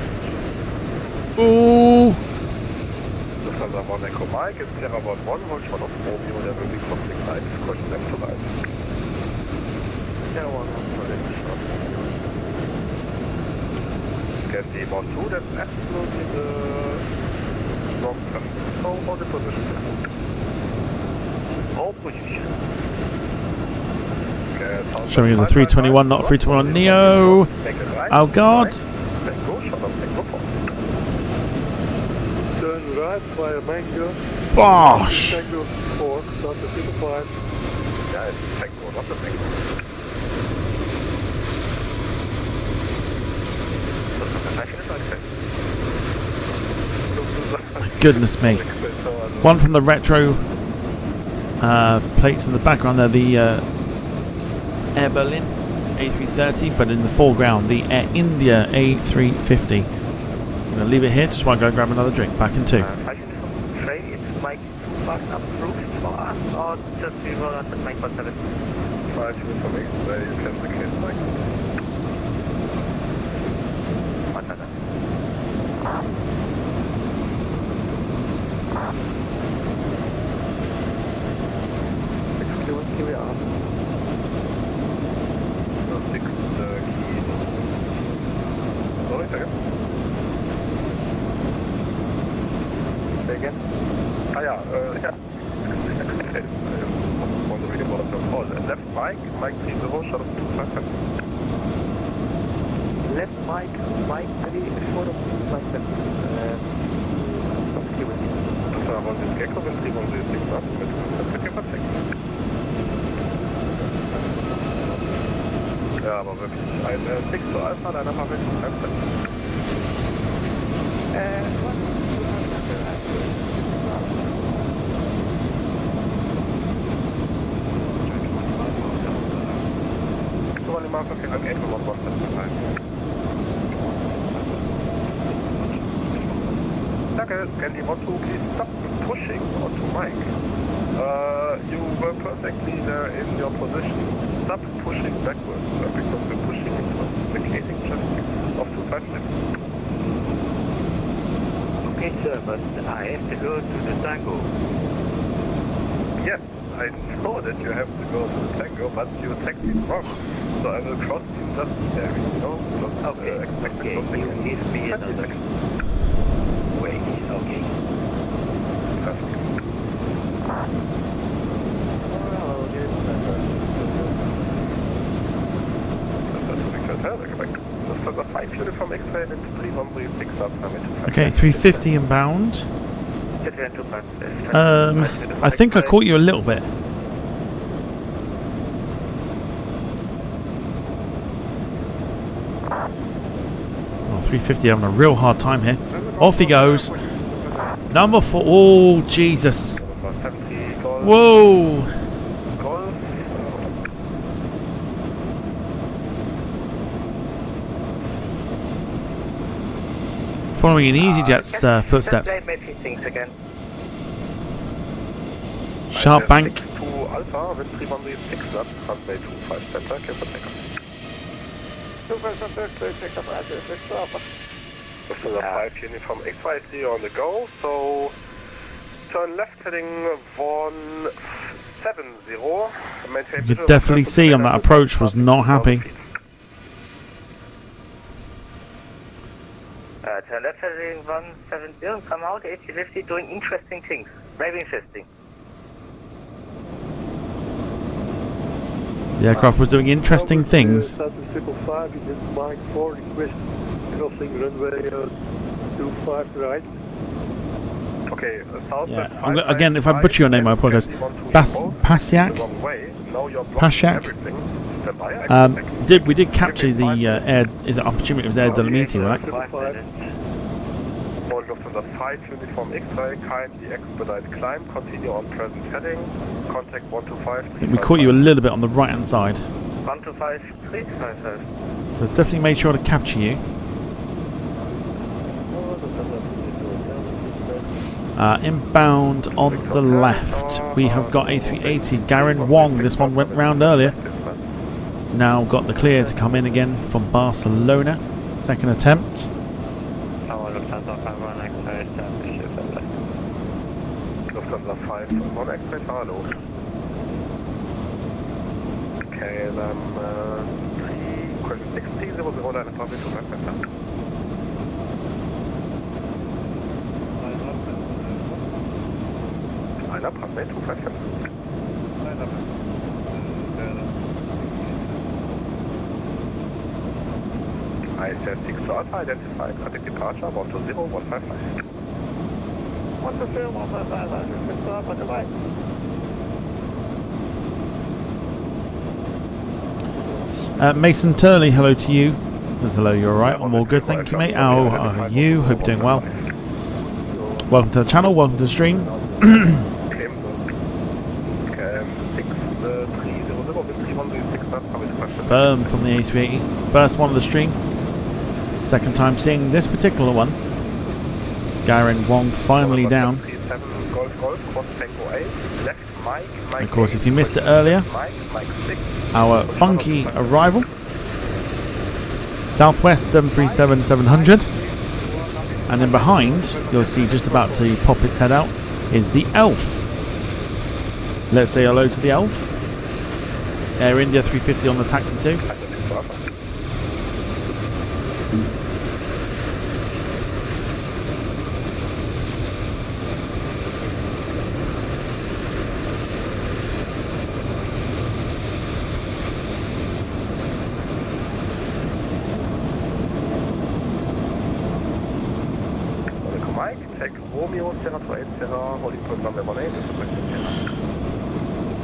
Ooh! Get the 1-2, that's absolutely the wrong turn. So, hold the position. Hold position. Showing us a 321, not a 321 Neo. Oh god! Turn right via Mango. Bosh! Tango 4, start the 5. Yeah, it's Tango, not the Mango. Goodness me. One from the retro plates in the background there, the Air Berlin A330, but in the foreground the Air India A350. I'm going to leave it here just while I go grab another drink. Back in 2. It's Mike 2 fast approved for us, or just we roll out at Mike 17? 5 for me, where you can the case Mike. Here we are. 6 key. Sorry, second. Say again? Ah, yeah, yeah. On the video was call. Left Mike 30, short of 255. Left Mike 3, short of 257. Das war aber das Gecko, wenn 316 Knots mit 5 Ja, aber wirklich ein 6 zu Alpha, deiner mal mit 5. So, mal die Marke für ein Gecko, was das can you want to please stop pushing onto Mike? You were perfectly there in your position. Stop pushing backwards because we're pushing into the casing traffic of 256. Okay, sir, but I have to go to the Tango. Yes, I know that you have to go to the Tango, but you taxied wrong. So I will cross you just there, you know? Just, Okay, expected okay, crossing you in give me 20 another seconds. way, okay. Perfect. Number 5 uniform X-ray and 3136 up. Okay, 350 inbound. I think I caught you a little bit. Oh, 350 having a real hard time here. Off he goes. Number 4. Oh, Jesus. Whoa. Following in EasyJet's footsteps. Sharp bank. To Alpha, wind 3136 up, runway 25 center, clear for takeoff. 5 uniform X-ray on the go, so turn left heading 170. Maintain You could definitely see on that approach was not happy. Turn left heading 170, come out, 8050, doing interesting things. Very interesting. The aircraft was doing interesting things. South 555, you did Mike 4, request crossing runway 25 right. Okay, South Yeah. Again, if I butcher your name, I apologize. Pasiak? Pasiak? We did capture the air. Is it opportunity? It was Air Dolomiti, right? Lufthansa 5 uniform X-ray, kindly expedite climb, continue on present heading, contact 125. We caught you a little bit on the right hand side. 125, 355. So definitely made sure to capture you. Inbound on the left, we have got A380 Garen Wong. This one went round earlier. Now got the clear to come in again from Barcelona. Second attempt. Lufthansa 5, 1 X-ray, hello. Okay, then 360, 00, line up, runway 25 center. Line up, runway 25 center. Line up. I said 6 to Alpha, identified, contact departure, 120, 155. 120, 155, on the right. Mason Turley, hello to you. Says hello, you're alright. I'm all good, thank you, mate. How are you? Hope you're doing well. Welcome to the channel, welcome to the stream. Firm from the A380. First one of the stream. Second time seeing this particular one. Garen Wong finally down. Of course, if you missed it earlier, our funky arrival. Southwest 737-700. And then behind, you'll see just about to pop its head out, is the Elf. Let's say hello to the Elf. Air India 350 on the taxi too.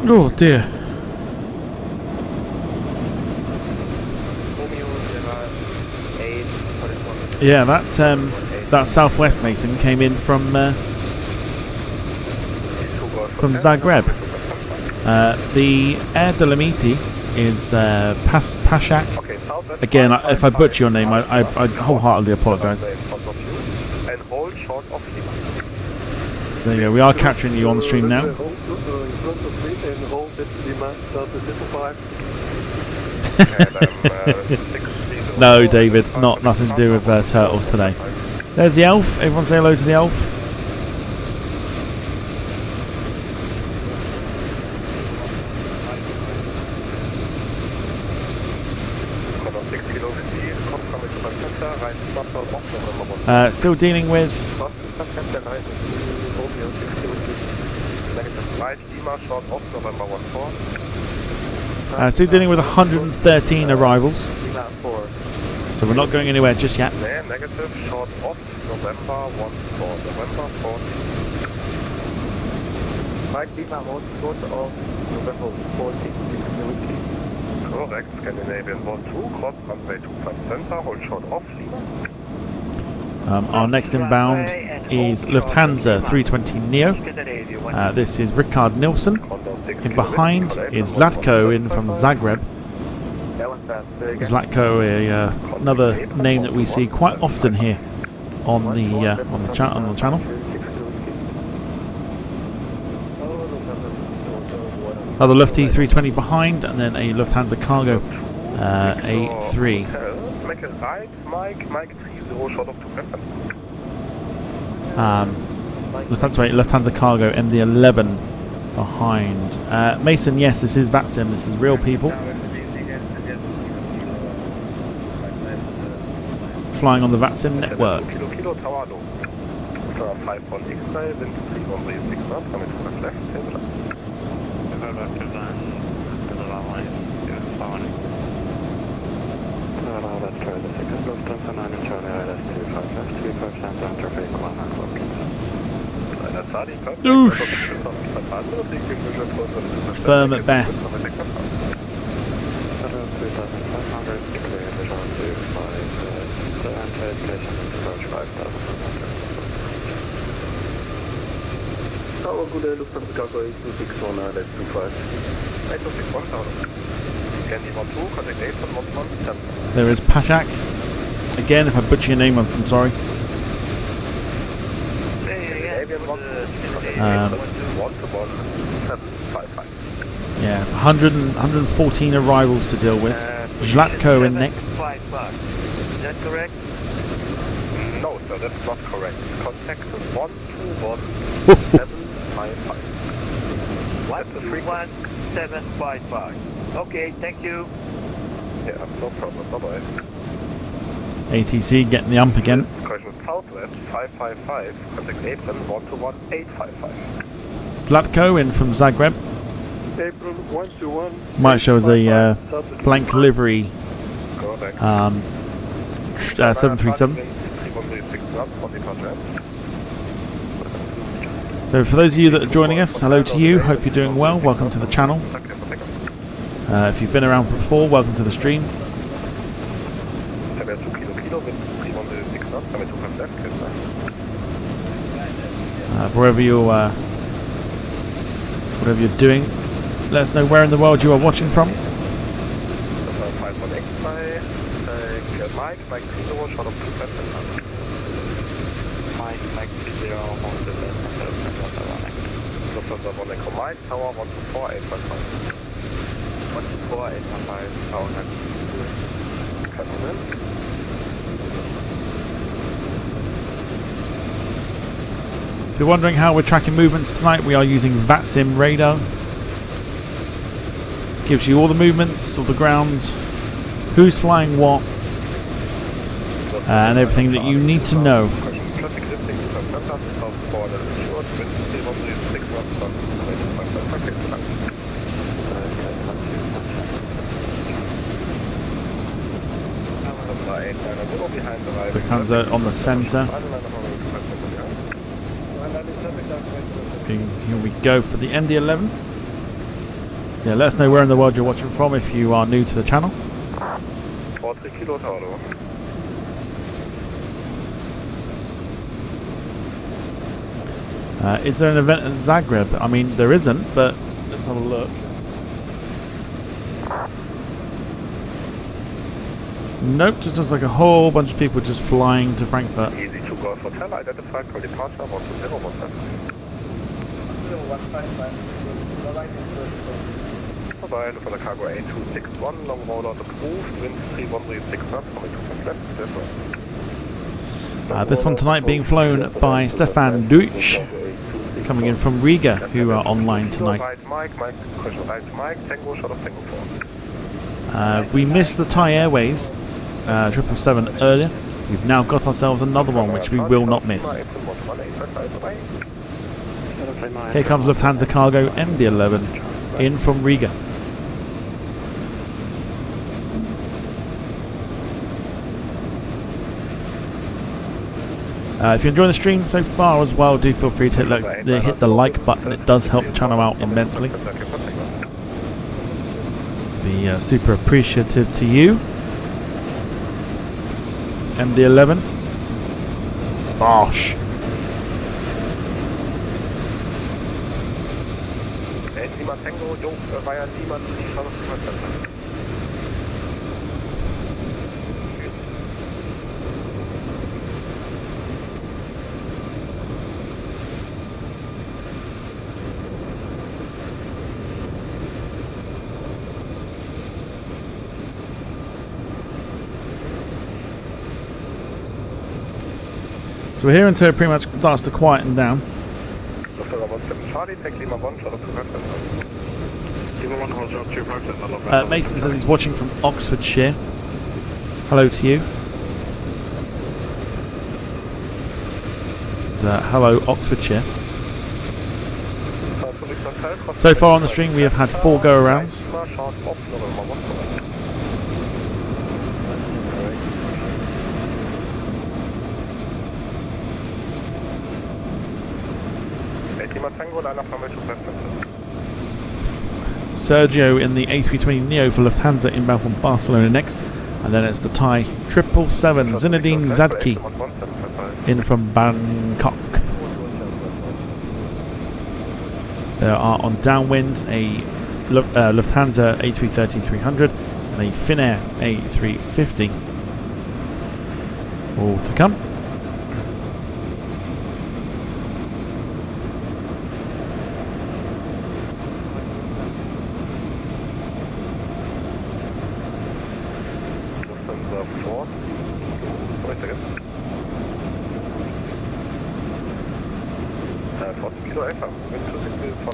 Oh dear. Yeah, that Southwest Mason came in from Zagreb. The Air Dolomiti is Pasiak. Again, if I butcher your name, I wholeheartedly apologise. hold short of Lima. There you go. We are capturing you on the stream now. No, David, nothing to do with turtles today. There's the elf. Everyone say hello to the elf. Still dealing with. Still dealing with 113 arrivals. So we're not going anywhere just yet. Negative, short off, November 14, November 14. Mike Lima 14 of November 14, Correct, Scandinavian 12, cross runway 25 center, hold short off, Lima. Our next inbound is Lufthansa 320 Neo. This is Rickard Nilsson. In behind is Zlatko in from Zagreb. Zlatko, another name that we see quite often here on the channel. Another Lufty 320 behind, and then a Lufthansa Cargo A3. Make it right, Mike 30 short of 2 Lufthansa Cargo MD11 behind. Mason, yes, this is VATSIM. This is real people flying on the VATSIM network. Oof. Firm at best. Tower, good day, Lufthansa Cargo 8261, let's 25. 8261, Tower. Candy 12, contact 8 from 11. There is Pashak. Again, if I butcher your name, I'm sorry. Yeah, 114 arrivals to deal with. Zlatko in next. Is that correct? No, sir, that's not correct. Contact 121755. 11755. Okay, thank you. Yeah, no problem. Bye-bye. ATC getting the ump again. Question Southwest 555. Contact April 121855. Zlatko in from Zagreb. April 121. Might show us a blank livery 737. So for those of you that are joining us, hello to you. Hope you're doing well. Welcome to the channel. If you've been around before, welcome to the stream. Wherever you're doing, let us know where in the world you are watching from. If you're wondering how we're tracking movements tonight, we are using VATSIM radar. Gives you all the movements of the ground, who's flying what, and everything that you need to know. Lufthansa on the centre. Here we go for the MD11. So yeah, let us know where in the world you're watching from if you are new to the channel. Is there an event in Zagreb? I mean, there isn't, but let's have a look. Nope, just looks like a whole bunch of people just flying to Frankfurt. Easy to go Golf Hotel, identified for departure, 12015. 0155, Bye, for the cargo A261, long roll out approved, wind 3136 knots, coming to flat, This one tonight being flown by Stefan Deutsch, coming in from Riga, who are online tonight. We missed the Thai Airways 777 earlier. We've now got ourselves another one which we will not miss. Here comes Lufthansa Cargo MD-11 in from Riga. If you're enjoying the stream so far as well, do feel free to hit the like button. It does help the channel out immensely. Be super appreciative to you. MD-11. Bosh. So we're here until it pretty much starts to quieten down. Mason says he's watching from Oxfordshire. Hello to you. Hello Oxfordshire. So far on the stream we have had 4 go-arounds. Sergio in the A320neo for Lufthansa inbound from Barcelona next, and then it's the Thai 777 Zinedine Zadki in from Bangkok. There are on downwind a Lufthansa A330-300 and a Finnair A350 all to come.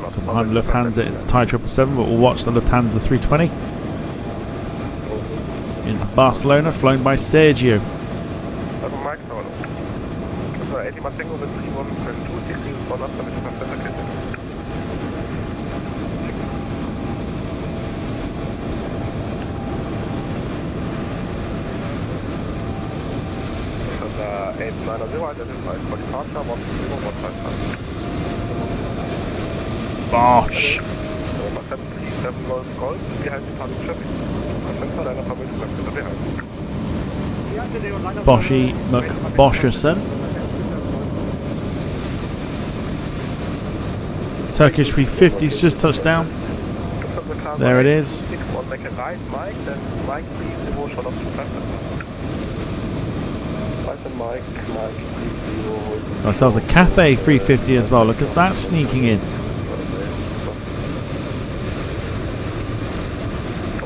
So behind Lufthansa is the Thai 777, but we'll watch the Lufthansa 320 into Barcelona, flown by Sergio. Bosh. Boshy McBosherson. Turkish 350's just touched down. There it is. Ourselves a Cathay 350 as well. Look at that sneaking in.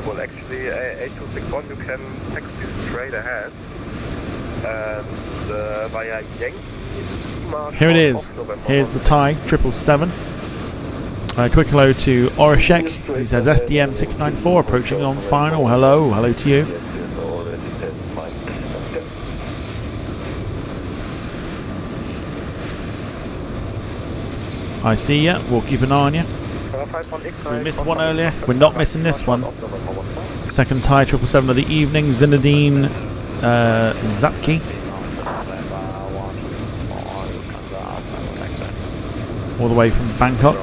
Well, actually, A261 you can taxi straight ahead, and via Yankee. Here it is. Here's the Thai 777. Quick hello to Orishek. He says SDM 694 approaching on final. Hello, hello to you. I see ya. We'll keep an eye on you. We missed one earlier. We're not missing this one. Second Thai 777 of the evening. Zinedine Zapki. All the way from Bangkok.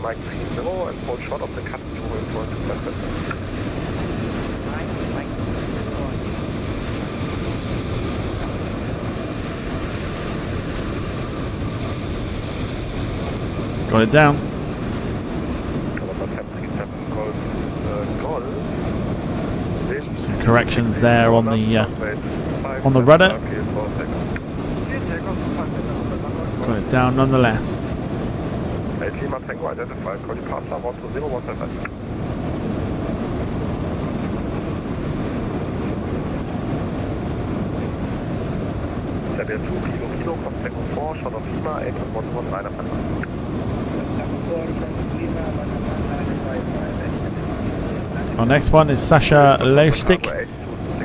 Mike 30 and hold short of the cut to report to Got it down. corrections there on the rudder. Got it down nonetheless. Lima Tango identified, call you pass about to 0155. Serbia 2 Kilo, from Tango 4, shot of Lima, 811 Our next one is Sasha Leustik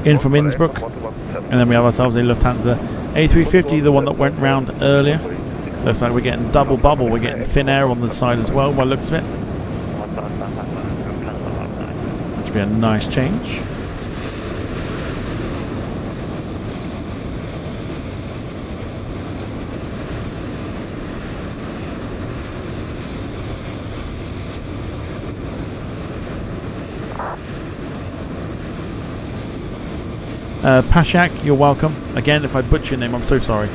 in from Innsbruck, and then we have ourselves a Lufthansa A350, the one that went round earlier. Looks like we're getting double bubble, we're getting thin air on the side as well by the looks of it. Should be a nice change. Pashak, you're welcome. Again, if I butcher your name, I'm so sorry.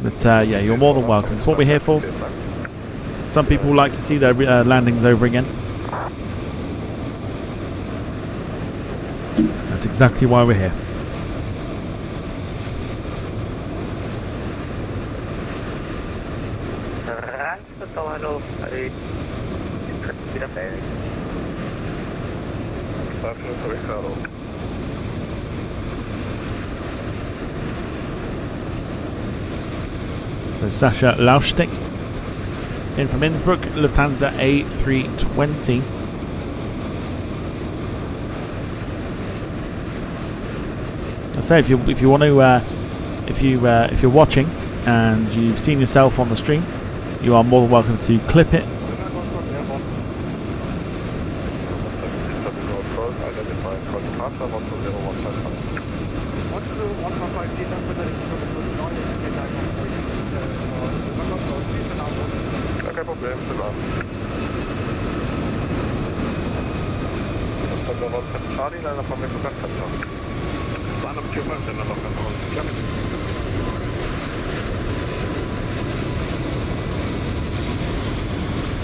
But yeah, you're more than welcome. It's what we're here for. Some people like to see their landings over again. That's exactly why we're here. So Sasha Laustik in from Innsbruck, Lufthansa A320. I say if you want to if you're watching and you've seen yourself on the stream, you are more than welcome to clip it.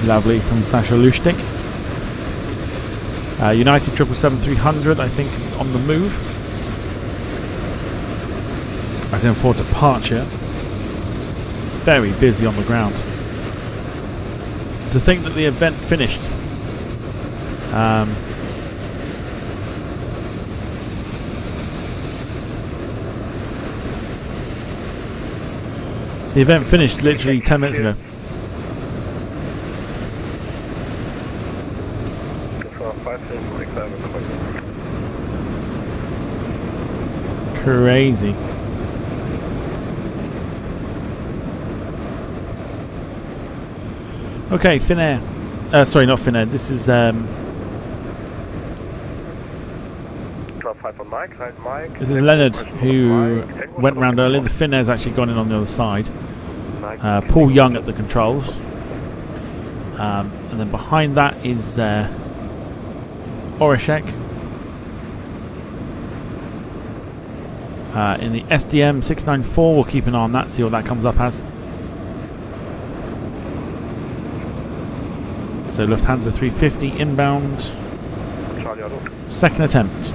Lovely from Sasha Lustig. United 777-300, I think, is on the move. As in for departure. Very busy on the ground. To think that the event finished. The event finished literally 10 minutes ago. Crazy. Okay, Finnair. Sorry, not Finnair. This is this is Leonard, who went round earlier. The Finnair's actually gone in on the other side. Paul Young at the controls, and then behind that is Oreshek. In the SDM 694, we'll keep an eye on that, see what that comes up as. So Lufthansa 350 inbound. Second attempt.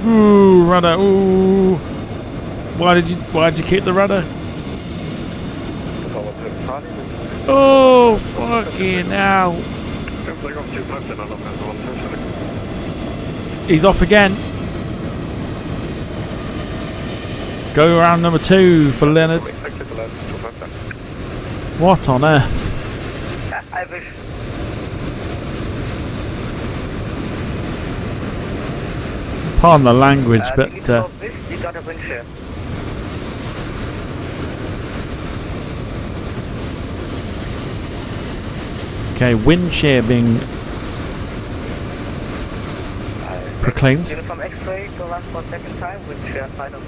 Ooh, rudder. Ooh. Why did you kick the rudder? Oh, fucking hell. He's off again. Go around number 2 for Leonard. What on earth? I wish. Pardon the language, but you got a wind shear. okay, wind shear being proclaimed. Uniform X-ray to last for second time, wind shear final.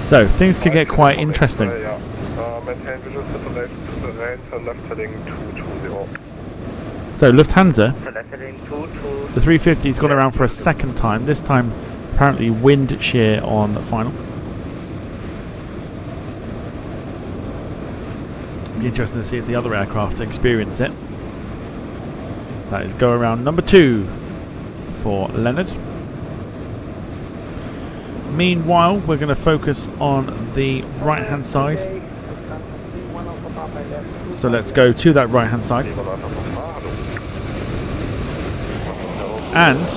So things could get quite interesting. So Lufthansa, the 350's gone around for a second time. This time, apparently wind shear on the final. Be interesting to see if the other aircraft experience it. That is go around number 2 for Leonard. Meanwhile, we're going to focus on the right hand side. So let's go to that right hand side. And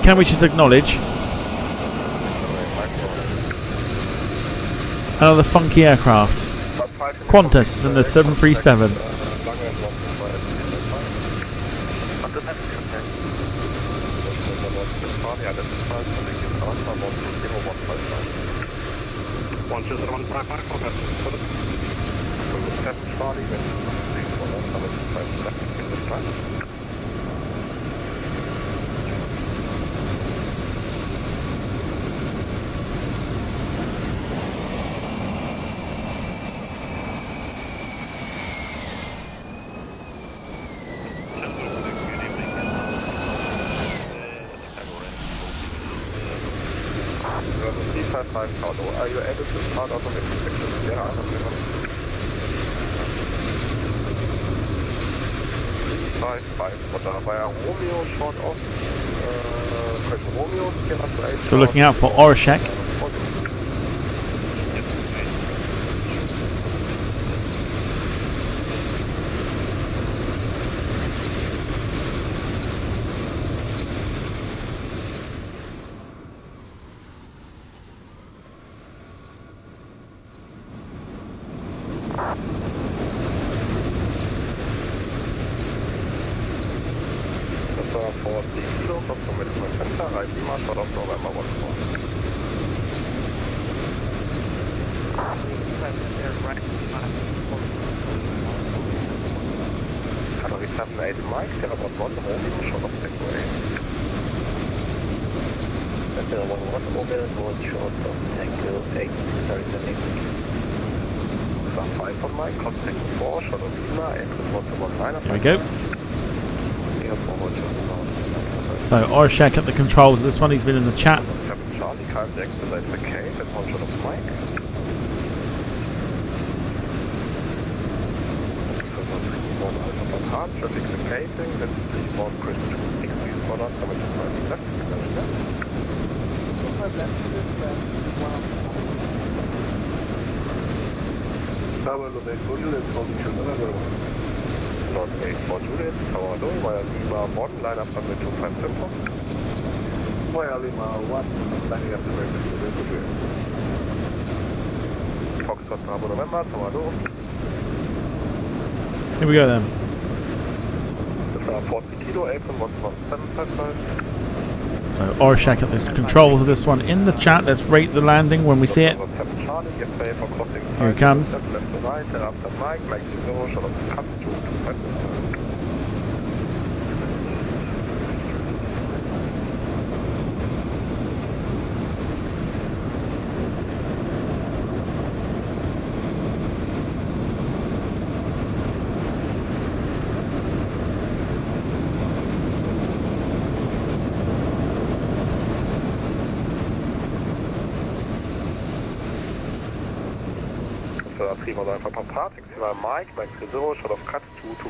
can we just acknowledge another funky aircraft, Qantas and the 737. Are you able to start automatic section? Yeah, Romeo short off. Romeo, So looking out for Orishek. There we go. So Orishek at the controls. This one, he's been in the chat. Here we go then. So Orishek at the controls of this one in the chat. Let's rate the landing when we see it. Here he comes.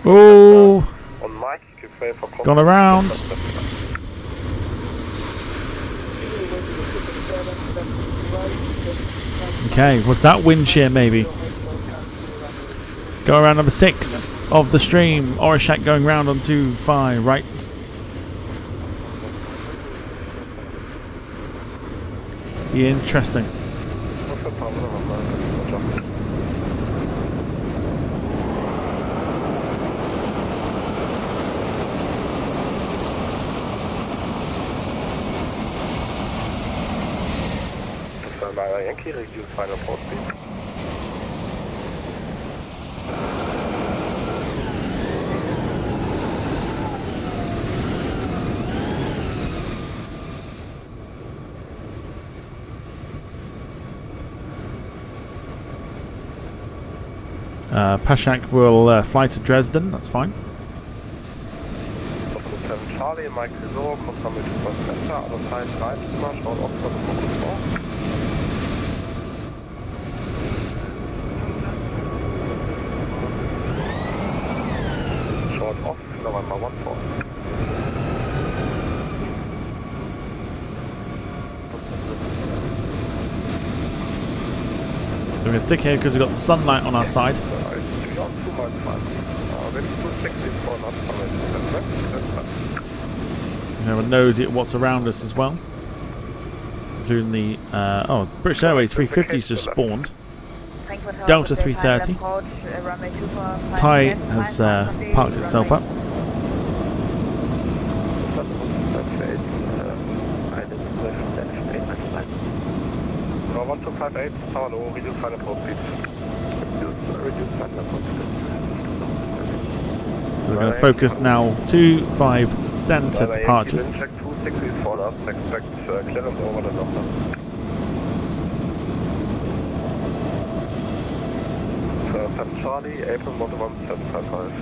Oh, gone around. Okay, was that wind shear maybe? Go around number 6 of the stream. Orishek going round on 25 right. Interesting. Yankee reduce final port speed. Pashak will fly to Dresden, that's fine. Charlie, Mike Zero, confirm mit Center, other side right, smash out off the focus So we're going to stick here because we've got the sunlight on our side. We have a nosy at what's around us as well, including the British Airways 350s just spawned. Delta 330. Thai has parked itself up. No, 1258, tower low, reduce final port speed. Reduce final port speed. So we're going to focus now 25 centre departures. Check 260 for us, expect clearance over the number. Charlie, April Motor 1755.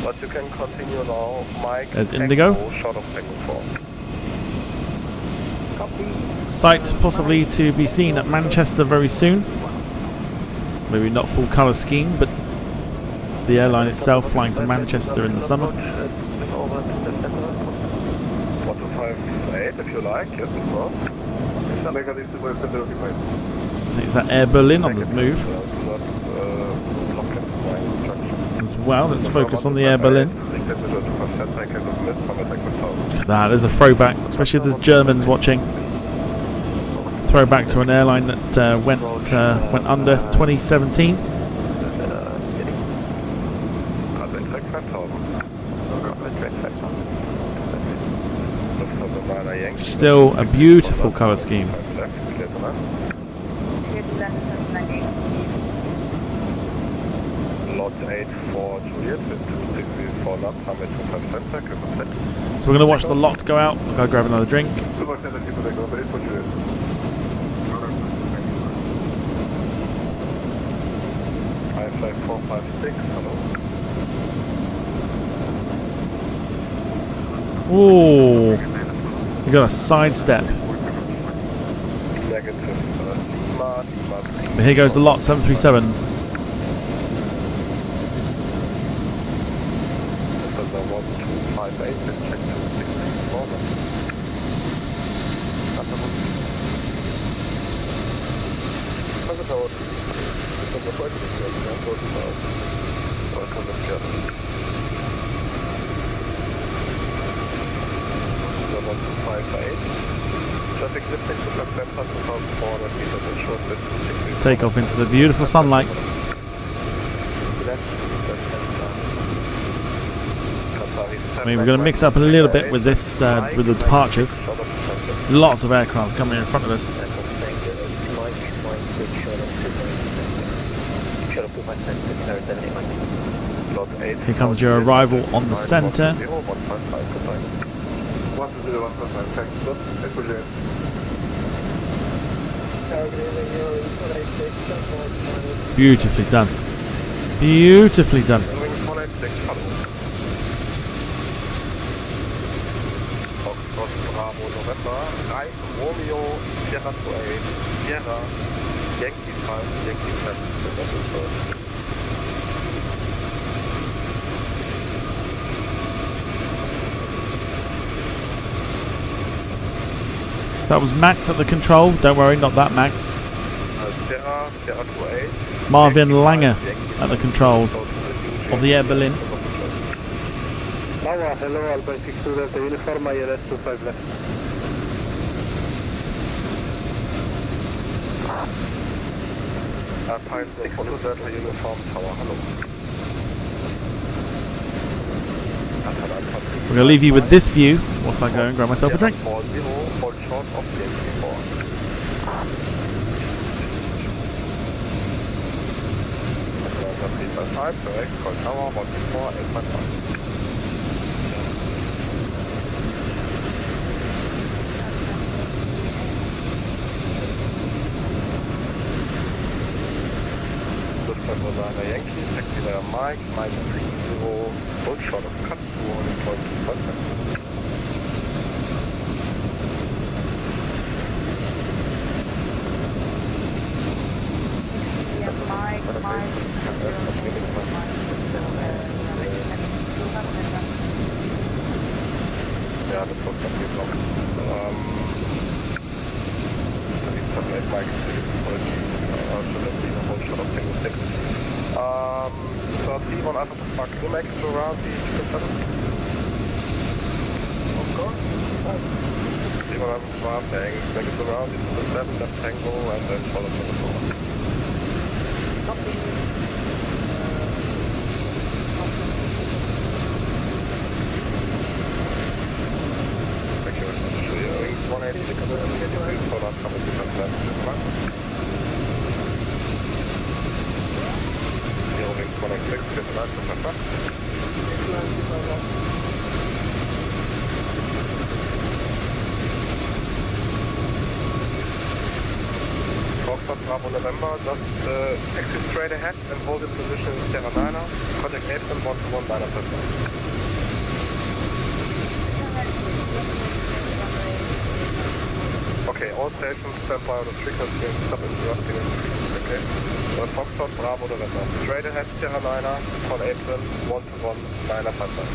But you can continue now, Mike. There's Indigo. Short of Tango 4. Sight possibly to be seen at Manchester very soon. Maybe not full colour scheme, but the airline itself flying to Manchester in the summer. 1258 if you like, yes, of course. I think it's that Air Berlin on the move. As well, let's focus on the Air Berlin. That is a throwback, especially if there's Germans watching. Throwback to an airline that went under 2017. Still a beautiful colour scheme. So we're going to watch the lot go out. I'll go grab another drink. Ooh, you got a sidestep. But here goes the lot 737. Take off into the beautiful sunlight. I mean, we're going to mix up a little bit with this, with the departures. Lots of aircraft coming in front of us. Here comes your arrival on the centre. Beautifully done. Beautifully done. That was Max at the control. Don't worry, not that Max. Marvin Langer at the controls of the Air Berlin. Hello, Albert 62 Delta Uniform, ILS 25 left. Alpine 62 Delta Uniform Tower, hello. We're going to leave you with this view whilst I go and grab myself a drink. Yankee, taxi via Mike, Mike 30, hold short of cut to holding point 257. Ja, das wird dann geht noch. Die Tablet Mike ist voll die hold short of Tango 6. So, T1 Alpha to Park Climax to around the 7. Of course. T1 Alpha to Park, make it around the 7, left Tango, and then follow to the 4. Thank you very much. Wings 186, hold on, coming to the left. Wings 186, get the left from the front. Foxtrot Bravo November, just exit straight ahead and hold in position in Sierra Niner. Contact Apron 121 Niner Pistol. Okay, all stations stand by on the triggers being stop interrupting and okay. So Foxtrot Bravo November, straight ahead Sierra Niner, call Apron 121 Niner Pistol.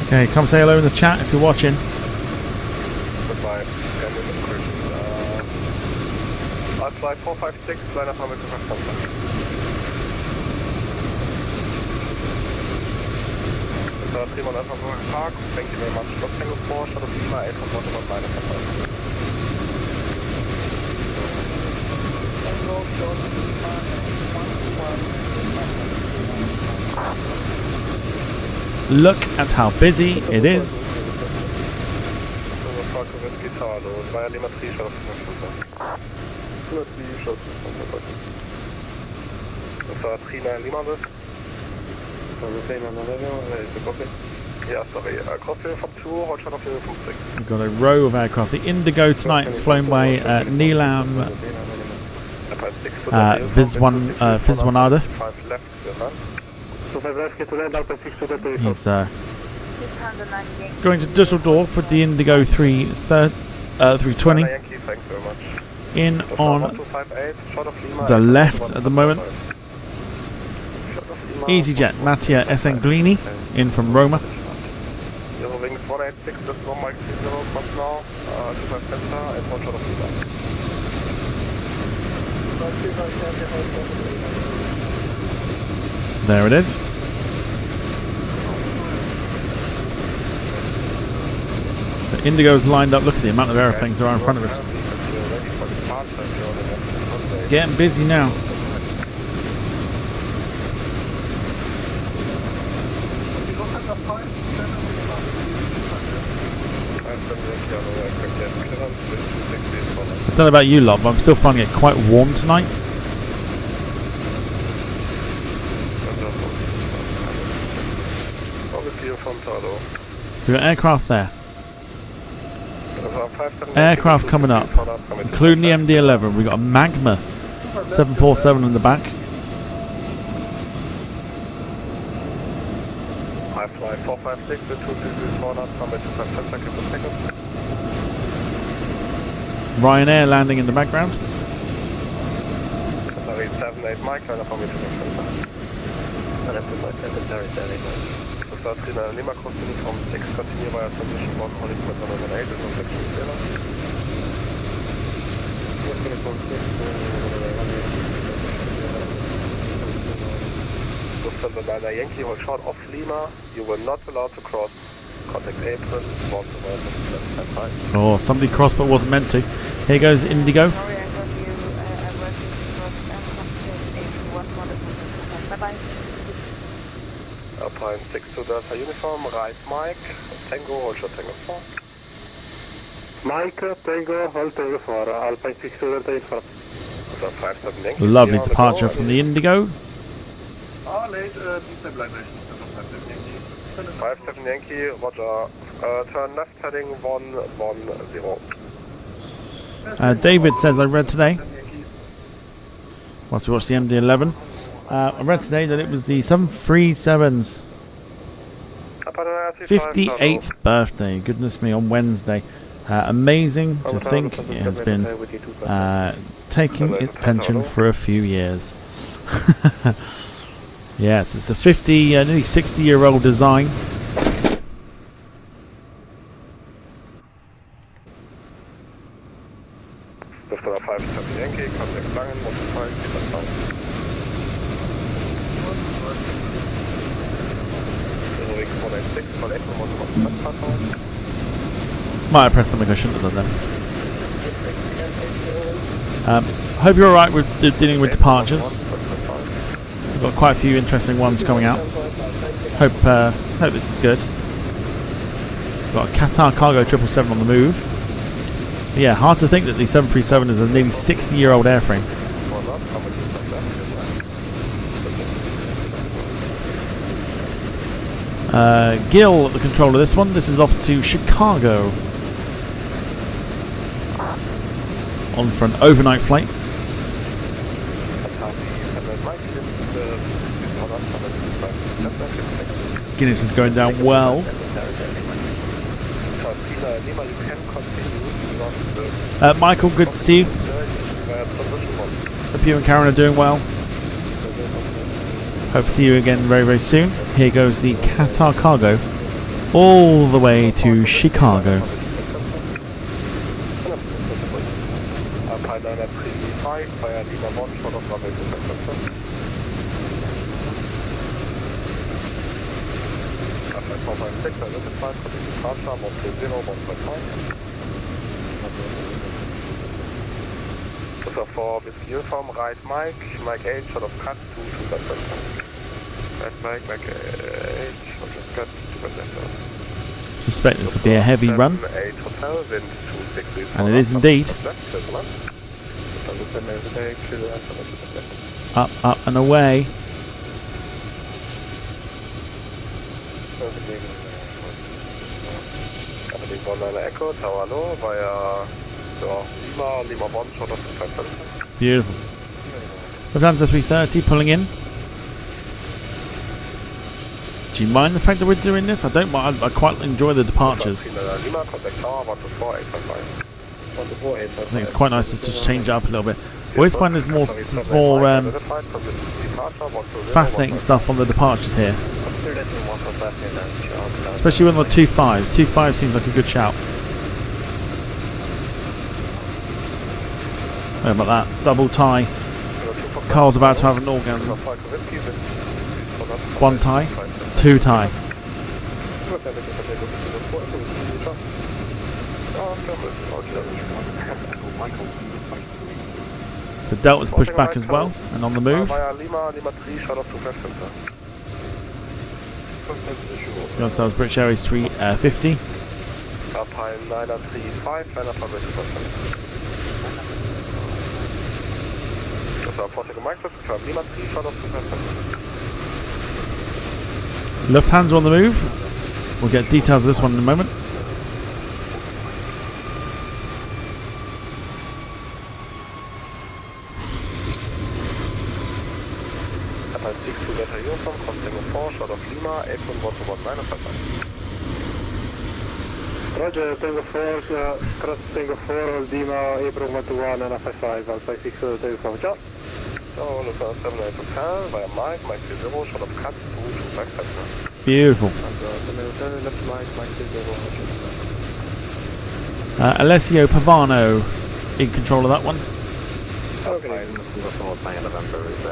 Okay, come say hello in the chat if you're watching. Goodbye. I'll fly 456, line up on the contact. Prima Alpha Park, thank you very much. Stop Tango 4, shuttle Lima 8 from bottom of minus Look at how busy it is. Yeah, sorry, crossfield from 2, hold shuttle field from 6. We've got a row of aircraft. The Indigo tonight is flown by Neelam Viswanathan. 5 left, He's going to Dusseldorf with the Indigo 320 Yankee, thanks very much. in on 1258, shot of Lima, the left at the moment. EasyJet Mattia Essenglini in from Roma. Zero wings 186, this is 1 Mike 30 months now, 25 center and 1 shot of Lima. There it is. The Indigo's lined up. Look at the amount of aeroplanes that are in front of us. Getting busy now. I don't know about you lot, but I'm still finding it quite warm tonight. So we've got aircraft there. Aircraft coming up, including the MD-11. We've got a Magma 747 in the back. I fly 456 with 224 knots, coming to 10 seconds per second. Ryanair landing in the background. Sorry, 78 Mike, line up on me to the center. So start Lima cross uniform 6, continue via transition 1, holding point 118, is on section 0. Lufthansa Liner Yankee, hold short off Lima, you were not allowed to cross. Contact Apron, Oh, somebody crossed but wasn't meant to. Here goes Indigo. Alpine 62 Delta uniform, right Mike, Tango, hold short Tango 4. Mike, Tango, hold Tango 4, Alpine 62 Delta uniform. So 57 Yankee. Lovely departure from the Indigo. Late, destabilization. 57 Yankee, roger. Turn left heading 110. David says I read today whilst we watch the MD-11. I read today that it was the 737's 58th birthday. Goodness me, on Wednesday. Amazing to think it has been taking its pension for a few years. Yes, it's a nearly 60-year-old design. Might have pressed something I shouldn't have done then. Hope you're alright with dealing with departures. We've got quite a few interesting ones coming out. Hope this is good. We've got a Qatar Cargo 777 on the move. But yeah, hard to think that the 737 is a nearly 60-year-old airframe. Gil at the control of this one. This is off to Chicago on for an overnight flight. Guinness is going down well. Michael, good to see you. Hope you and Karen are doing well. Hope to see you again very, very soon. Here goes the Qatar Cargo all the way to Chicago. For Whiskey Uniform, right Mike 8, short of cut, 2%. Right Mike 8, short of cut, 2%. Suspect this will be a heavy run. And it is indeed. Up, up and away. Echo, Tower Low, via Lima 1, short of 2%. Beautiful. Lufthansa 330 pulling in. Do you mind the fact that we're doing this? I don't mind. I quite enjoy the departures. I think it's quite nice to just change it up a little bit. I always find there's more fascinating stuff on the departures here. Especially when we're 2.5. 2.5 seems like a good shout. How about that? Double tie. Carl's about to have an orgasm. One tie. Two tie. The Delta's pushed back as well and on the move. We got ourselves British Airways 350. Lufthansa on the move. We'll get details of this one in a moment. Roger, Tango 4, cross Tango 4, Lima, April 121 and FS5, Alpha 6, Tango 4, ciao. So, Lufthansa 78 Hotel, via Mike 0, short of cut, 2 Beautiful. Alessio Pavano in control of that one. Okay, November is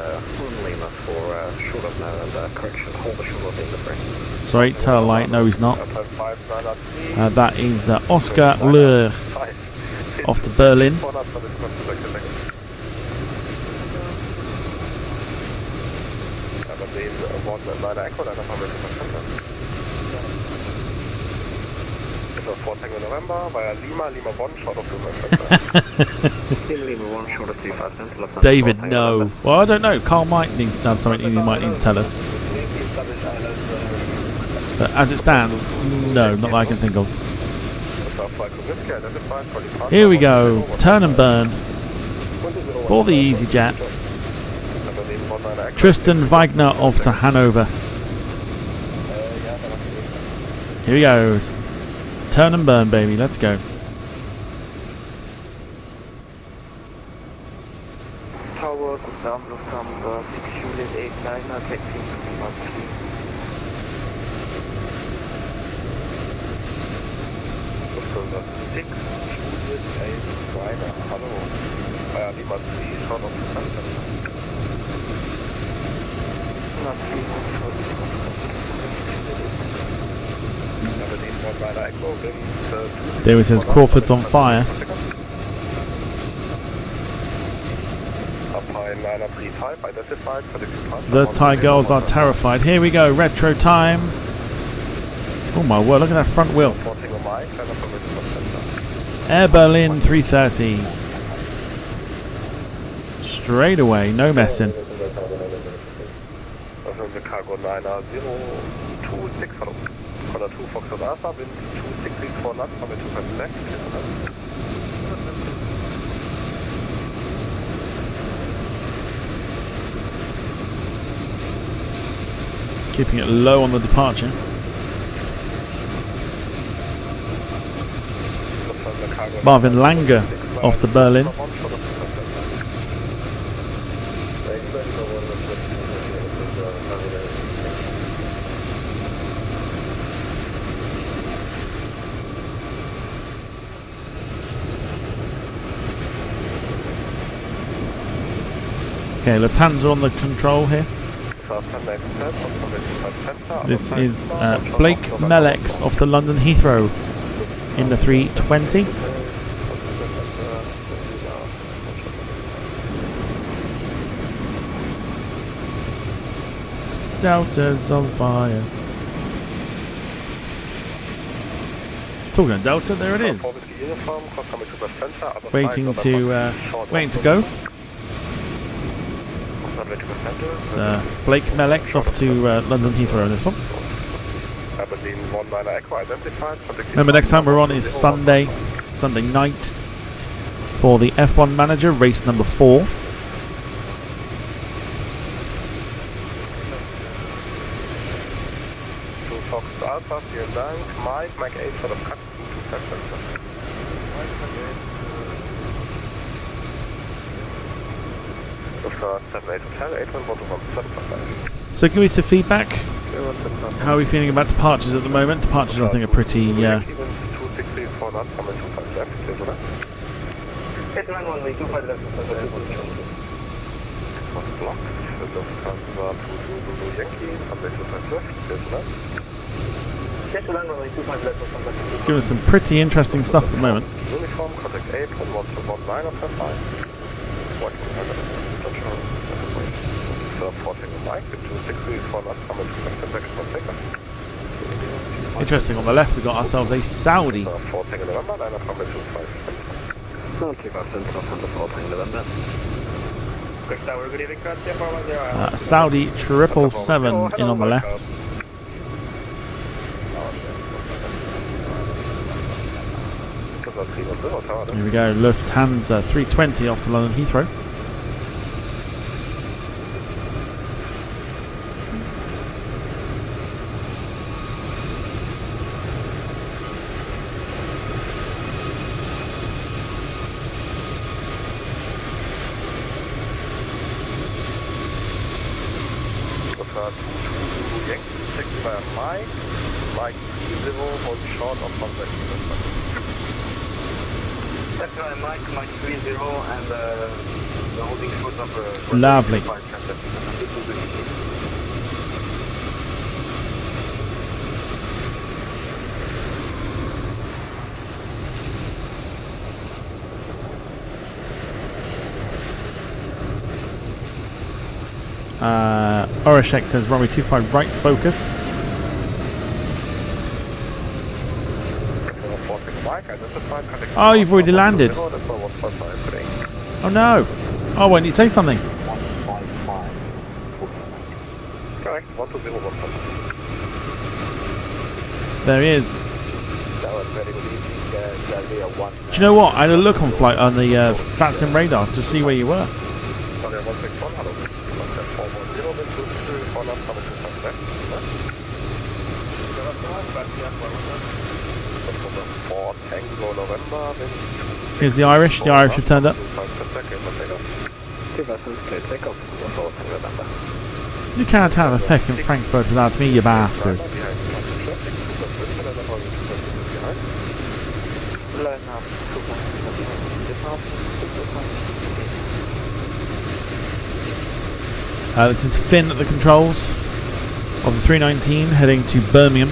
Lima for short of now and correction, hold the short of the frame. Sorry, tail light, no he's not. That is Oscar Leur off to Berlin. November via Lima 1, short of 2%. David, no. Well, I don't know. Carl might need to have something he might need to tell us. But as it stands, no, not that I can think of. Here we go. Turn and burn for the EasyJet. Tristan Wagner off to Hanover. Here he goes. Turn and burn, baby. Let's go. Tower, guten Abend, Lufthansa, 6 Juliet 89er, taxi to Lima 3. Lufthansa 6, Juliet 89er, hallo. Lima 3, schaut auf die Kante. Lima 3, There it says Crawford's on fire. The Thai girls are terrified. Here we go, retro time. Oh my word, look at that front wheel. Air Berlin 330. Straight away, no messing. Cargo 9R026, hello. Color 2 Foxtrot Alpha, wind 2634 knots, runway 25 left. Keeping it low on the departure. Marvin Langer off to Berlin. Okay, Lufthansa on the control here. This is Blake Melex off to London Heathrow in the 320. Delta's on fire. Talking of Delta, there it is. Waiting to go. Blake Melex off to London Heathrow on this one. Remember, next time we're on is Sunday night for the F1 Manager, race number 4. So give me some feedback. How are we feeling about departures at the moment? Departures I think are pretty giving some pretty interesting stuff at the moment. Interesting, on the left we got ourselves a Saudi. Saudi 777 in on the left. Here we go, Lufthansa 320 off to London Heathrow. Lovely. Orishek says runway 25 right, focus. Oh, you've already landed. Oh no. Oh, why didn't you say something? There he is. Do you know what? I had a look on the VATSIM radar to see where you were. contact 410, wind 2 4 knots, coming to 5 left. Four Tango November, wind 2. Here's the Irish. The Irish have turned up. 5 second, take off. Two vessels, clear takeoff, 4 Tango November. You can't have a tech in Frankfurt without me, you bastard. This is Finn at the controls of the 319 heading to Birmingham.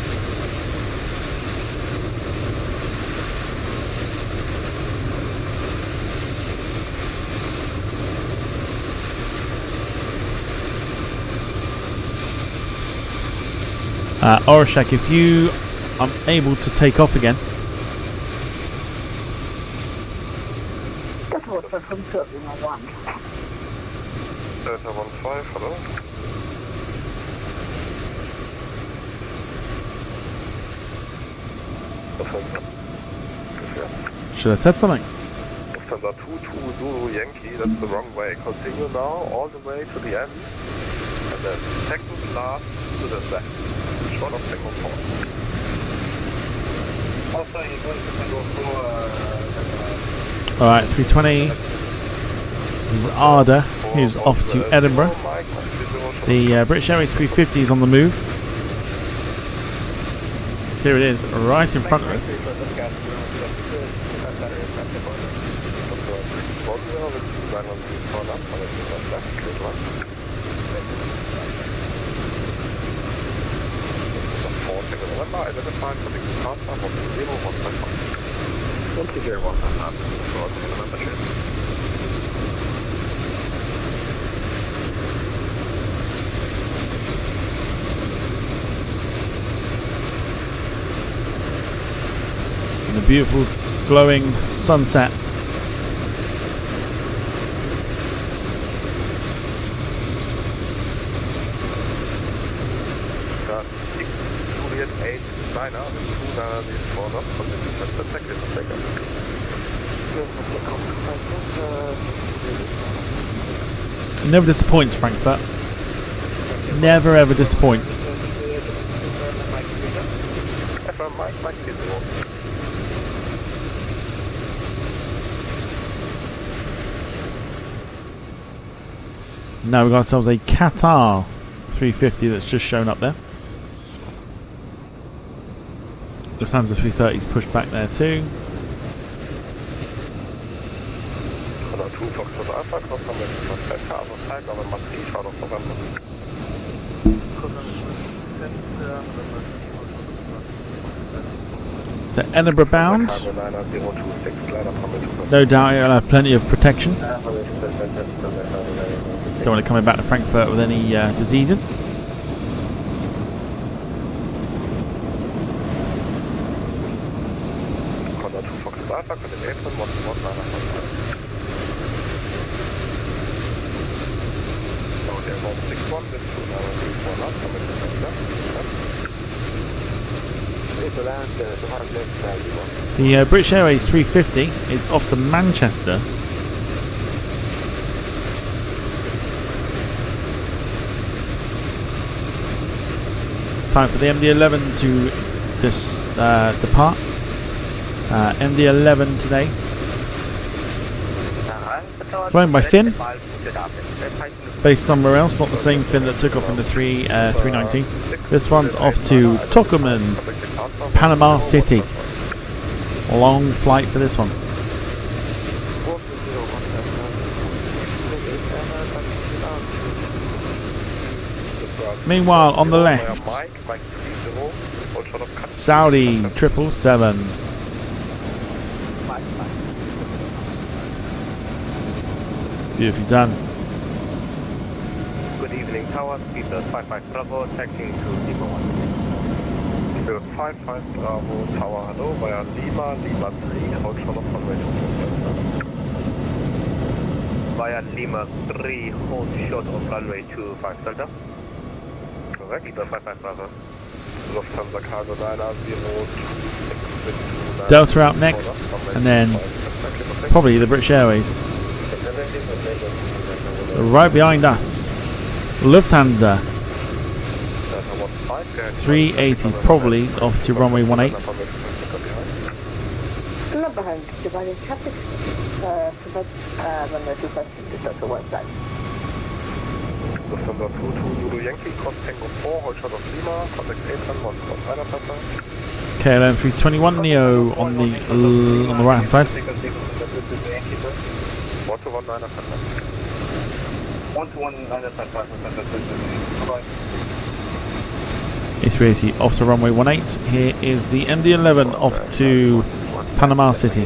Orishak, if you are able to take off again. Das Wort von Terminal 1. Delta 15, hello. Should I said something? Lufthansa 22 Zulu Yankee, that's the wrong way. Continue now all the way to the end. And then second last to the left. Short of Tango 4. Alright, 320. This is Arda, who's off to Edinburgh. The British Airways 350 is on the move. Here it is, right in front of us. And the beautiful glowing sunset. Never disappoints, Frankfurt. Never ever disappoints. Now we've got ourselves a Qatar 350 that's just shown up there. Lufthansa 330's pushed back there too. So Edinburgh bound. No doubt it'll have plenty of protection. Don't want it coming back to Frankfurt with any diseases. The British Airways 350 is off to Manchester. Time for the MD-11 to depart. MD-11 today. Flown by Finn. Based somewhere else, not the same Finn that took off in the 319. This one's off to Tucumán, Panama City. A long flight for this one. Meanwhile, on the left, Saudi 777. Beautifully done. Good evening, Tower, speed 55 Bravo, taxiing to Lima 1. Speed 55 Bravo, Tower, hello, via Lima 3, hold short of runway 25. Via Lima 3, hold short of runway 25 Delta. Correct, Speed 55 Bravo. Lufthansa Cargo 902. Delta out next, and then probably the British Airways. Right behind us. Lufthansa. Delta 15, 380 probably off to runway 18. Not behind, divided traffic, runway 25 to Delta 15. Lufthansa 22 Zulu Yankee, cross Tango 4, hold short of Lima, contact 810, 1 Papa. KLM 321 Neo on the right hand side. 1 to 1 9 Papa. 1 to 1 9 Papa. A380 off to runway 18. Here is the MD-11 off to Panama City.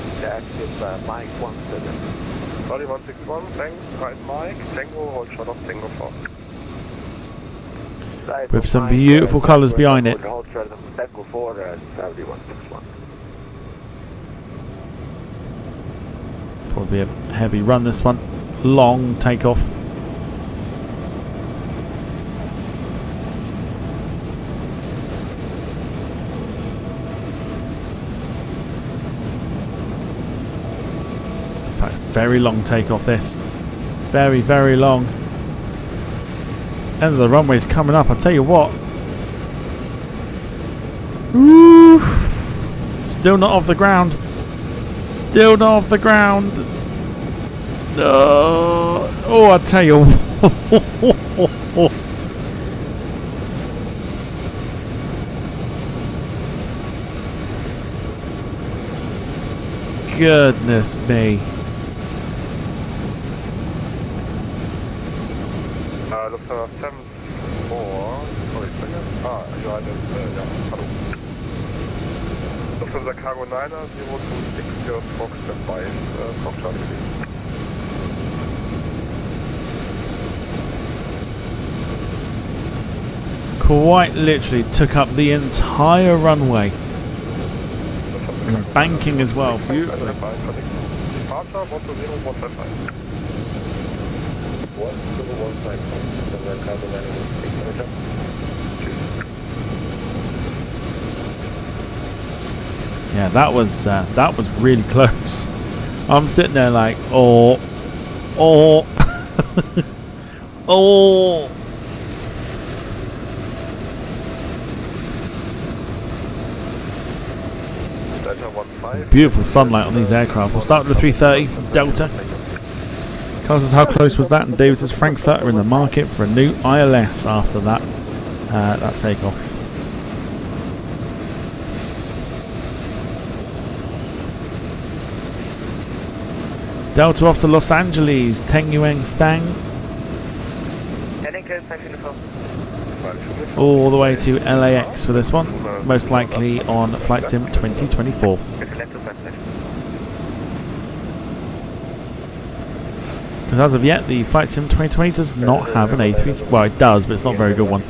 Sorry, 161, thanks, right Mike, Tango, hold short of Tango 4. With some beautiful colours behind it. Hold short of Tango 4, Saudi 161. Probably a heavy run this one. Long takeoff. In fact, very long takeoff this. Very, very long. End of the runway's coming up, I tell you what. Woo! Still not off the ground. Still not off the ground. Oh, I tell you. Goodness me. Lufthansa 74, sorry, second. You are hello. Lufthansa Cargo 9er, 026, your Fox advice, Fox Charlie, please. Quite literally took up the entire runway. And banking as well, beautiful. Departure 120 Yeah, that was really close. I'm sitting there like, oh. Beautiful sunlight on these aircraft. We'll start with the 330 from Delta. Tells us how close was that, and David says Frankfurt are in the market for a new ILS after that takeoff. Delta off to Los Angeles, Teng Yueng Thang. All the way to LAX for this one, most likely on FlightSim 2024. Because as of yet, the FlightSim 2020 does not have an A3. Well, it does, but it's not a very good one.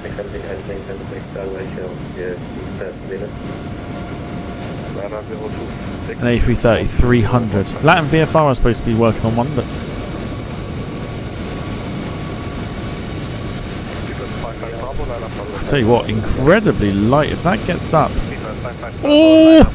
An A330-300. Latin VFR is supposed to be working on one, but I'll tell you what, incredibly light. If that gets up, oh!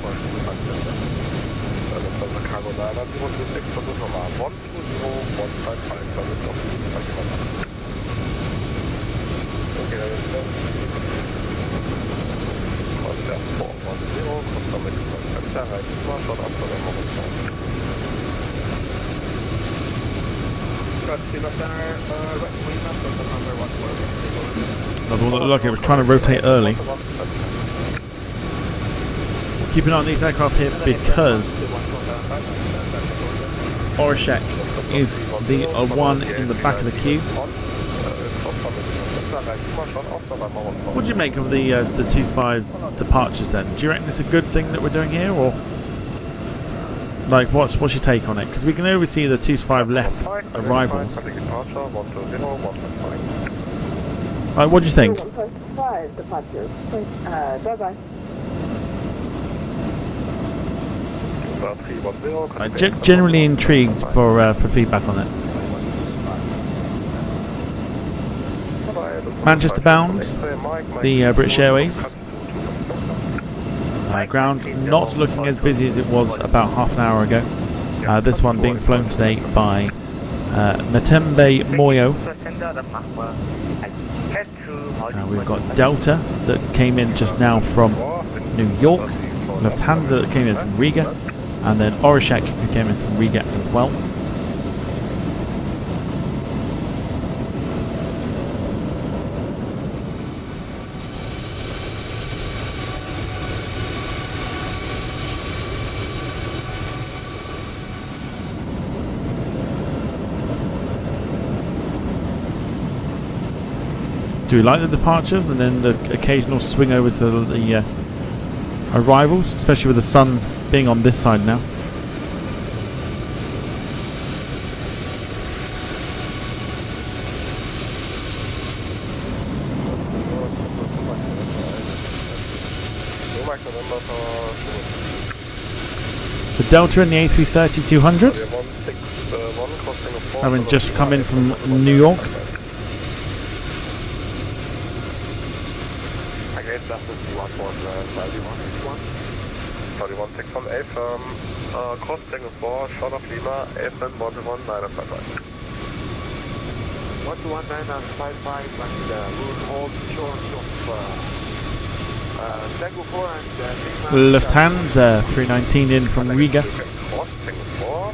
Look, it was trying to rotate early. Keep an eye on these aircraft here because Orishek is the one in the back of the queue. What do you make of the 2-5 departures then? Do you reckon it's a good thing that we're doing here, or like what's your take on it? Because we can only see the 2-5 left arrivals. Right, what do you think? 5 departures. Bye-bye. Generally intrigued for feedback on it. Manchester bound, the British Airways. Ground not looking as busy as it was about half an hour ago. This one being flown today by Natembe Moyo. Head to We've got Delta that came in just now from New York, Lufthansa that came in from Riga, and then Orishek who came in from Riga as well. Do we like the departures and then the occasional swing over to the arrivals, especially with the sun being on this side now? The Delta and the A330-200 having just come in from New York. Sorry, 1618, cross Singapore, short of Lima, AFN 11955. 11955 and we'll hold short of Singapore and Lima. Lufthansa 319 in from Riga. Cross Singapore,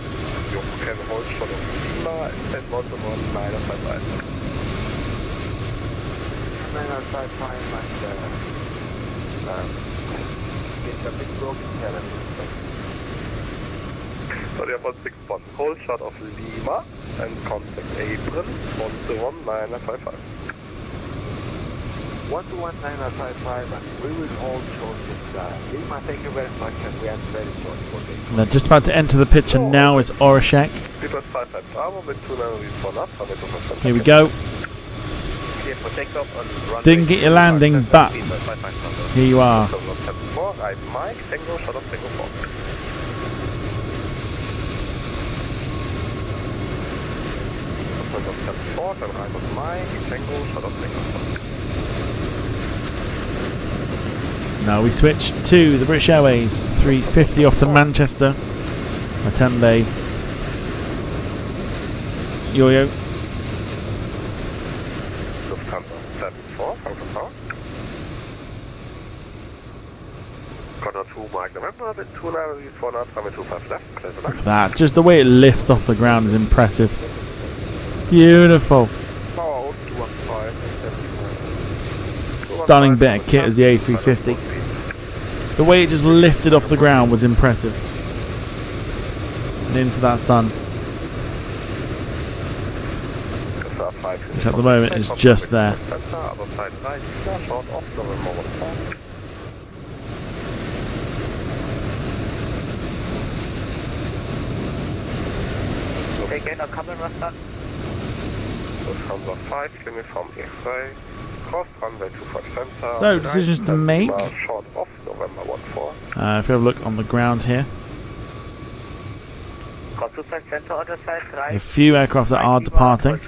you can hold short of Lima, AFN 11955. 955 and it's a bit broken here. Sorry, about 61. Hold short of Lima and contact April 11955. 11955 and we will hold short of Lima. Thank you very much and we are very short for this. They're just about to enter the picture now is Orishek. Here we go. Didn't get your landing, but here you are. Now we switch to the British Airways 350 off to Manchester. A 10-day yo-yo. Look at that, just the way it lifts off the ground is impressive. Beautiful. Stunning bit of kit as the A350. The way it just lifted off the ground was impressive. And into that sun. Which at the moment is just there. Again, a couple of us. Lufthansa 5, uniform X-ray, cross runway 25 center. So, decisions to make. Short off November 14. If we have a look on the ground here. A few aircraft that are departing.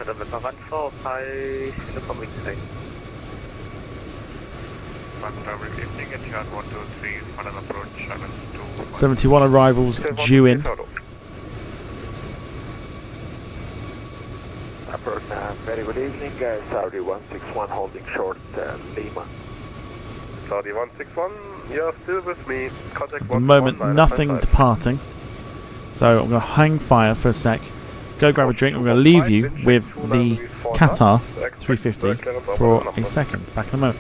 71 arrivals due in. Very good evening, Saudi 161 holding short Lima. Saudi 161, you're still with me. Contact At the moment, nothing departing. So I'm going to hang fire for a sec. Go grab a drink. I'm going to leave you with the Qatar 350 for a second. Back in a moment.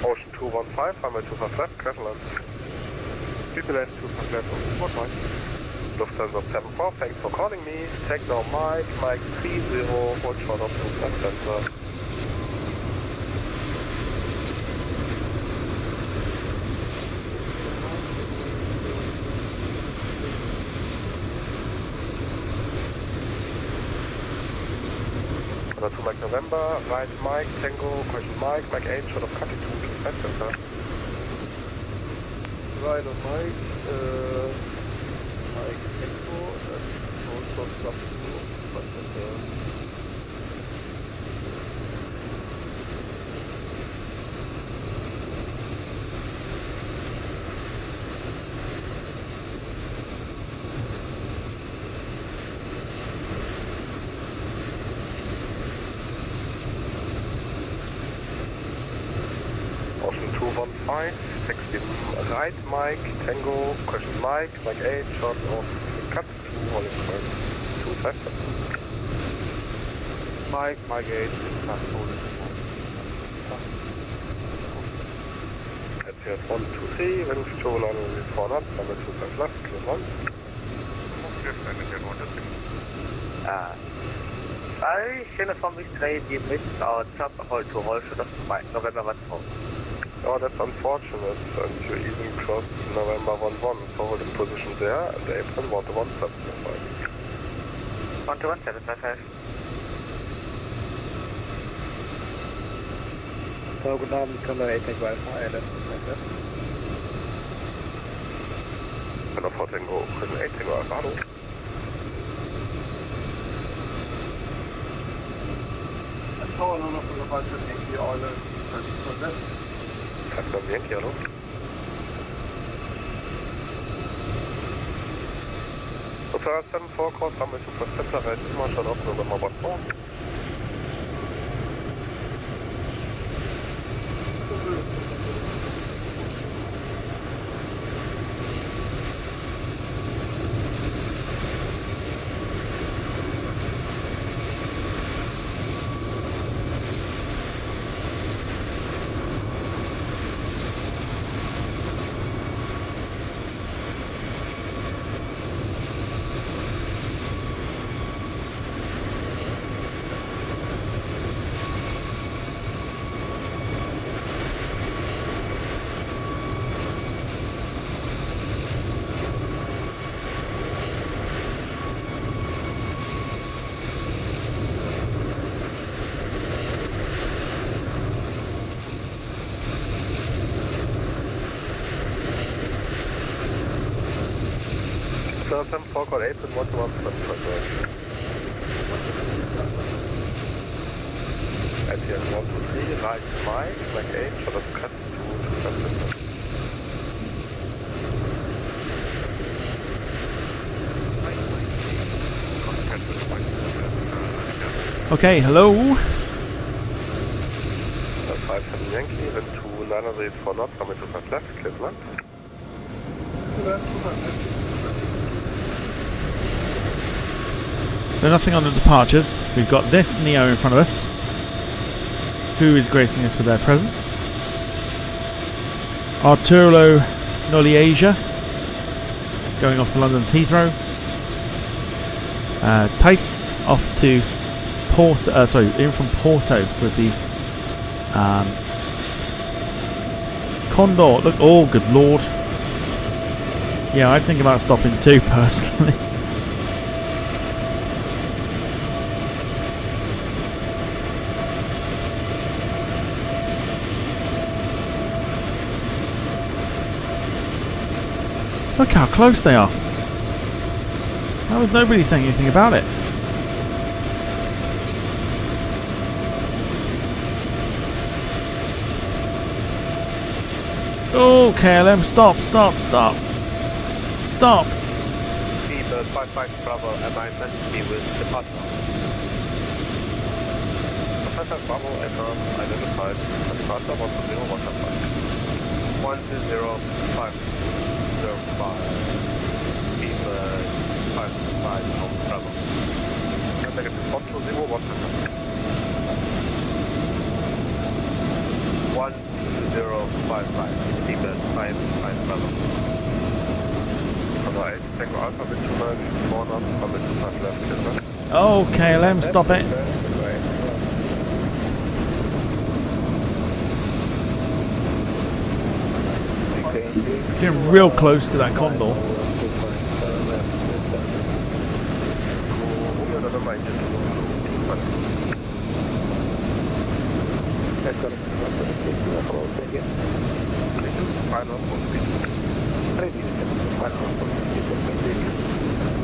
Ocean 215, runway 25 left, clear land. People at 25 left, 45. Lufthansa 74, thanks for calling me. Take now Mike 30, hold short of 25 center. To Mike November, right Mike, Tango, question Mike 8, short of Kaki 2, 25 center. Right on Mike, Mike Tango, and hold short sub 2, 25 center. 5, 16, right Mike, Tango, question Mike, Mike 8, short of cut, 2, holding point, 2, 5, Mike, Mike 8, cut, holding point. At 1, 2, 3, wind show line with 4 knots, number 2, 5 left, clear 1. I can inform me today you missed our top hold to hold short of Mike, November 1 4. Oh, that's unfortunate, and you even crossed November 1-1, so hold in position there, and April 1-1 755. 1-1 755. So, guten Abend, Condor 8 Tango Alpha, ILS. Hello, 4 Tango, 8 Tango Alpha, hallo. Tower noch von der Falsche Yankee Island. Captain Yankee, hallo. So, 7-4, cross, runway 25 center, right, immer schon auf November 1-4. So, 7-4, call 8 and 1-1, 7-5. At the end, 1, 2, 3, right Mike, Mike 8, short of cut, 2, 2, 5, Okay, hello. 5-7 Yankee, then 2, 9 4 knots, coming to 5 left, clear land. There's nothing on the departures. We've got this Neo in front of us, who is gracing us with their presence. Arturo Noliesia going off to London's Heathrow. Tice off to in from Porto with the Condor. Look, oh good lord. Yeah, I'd think about stopping too personally. Look how close they are. How is nobody saying anything about it? Oh, KLM, stop. Stop. Seabird 55 Bravo, alignment be with departure. 55 Bravo, identified, departure 120, 125. 120, 505, Seabird 55 from Bravo. Negative 120, 12055, Seabird 55 Bravo. Alright, Tango Alpha with 294 knots, coming to 5 left, clear. Oh, KLM, stop it. Getting real close to that Condor.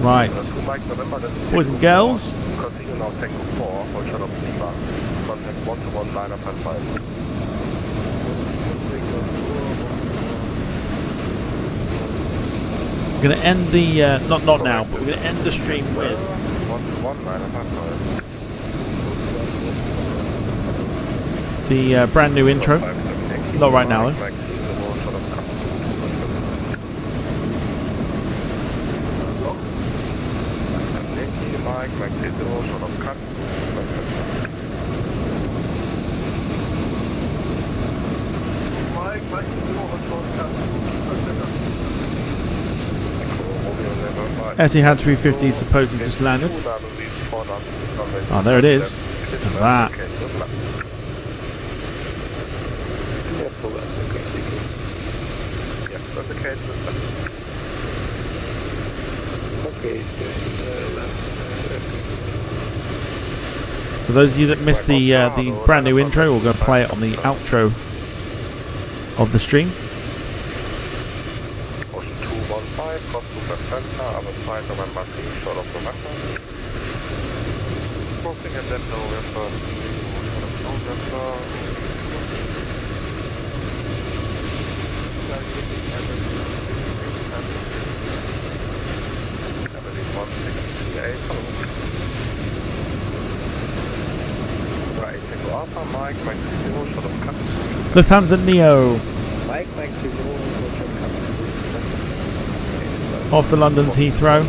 Right. Boys and girls. Continue now, Tango 4, hold short of Lima. Contact 1-1, line up at 5. We're going to end the, not now, but we're going to end the stream with 1-1, line up at 5. the brand new intro. Not right now, though. Mike 30, short of cut. Mike 30, short cut. Etihad 350 supposedly just landed. Oh, there it is. Look at that. For those of you that missed the brand new intro, we're going to play it on the outro of the stream. Ocean 215, cross Super Center, other side November 3, short of November. Crossing at that November 3, November. Lufthansa Neo off to London's Heathrow.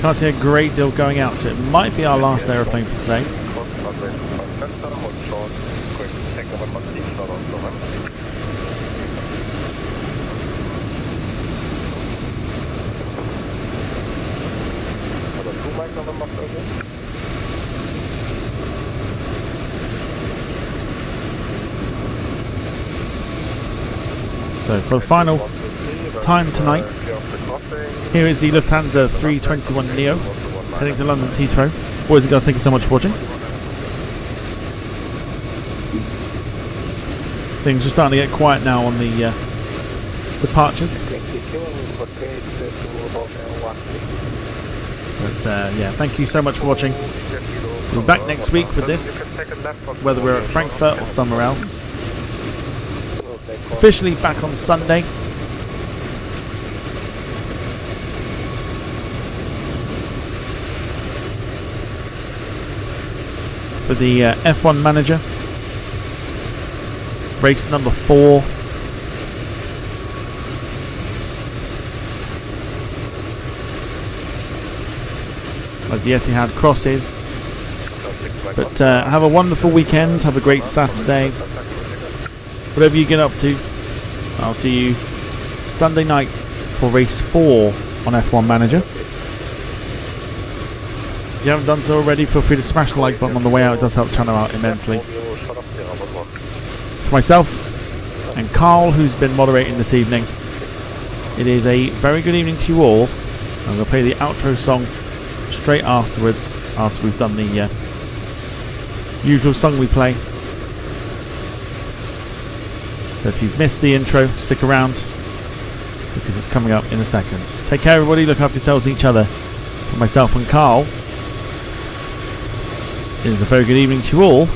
Can't see a great deal going out, so it might be our last aeroplane for today. So for the final time tonight, here is the Lufthansa 321 Neo heading to London's Heathrow. Boys and girls, thank you so much for watching. Things are starting to get quiet now on the departures. But yeah, thank you so much for watching. We'll be back next week with this, whether we're at Frankfurt or somewhere else. Officially back on Sunday. For the F1 manager. Race number 4. As the Etihad crosses. But have a wonderful weekend. Have a great Saturday. Whatever you get up to, I'll see you Sunday night for race 4 on F1 Manager. If you haven't done so already, feel free to smash the like button on the way out. It does help the channel out immensely. For myself and Carl, who's been moderating this evening, it is a very good evening to you all. I'm going to play the outro song straight afterwards, after we've done the usual song we play. So if you've missed the intro, stick around because it's coming up in a second. Take care everybody, look after yourselves and each other. For myself and Carl, it is a very good evening to you all.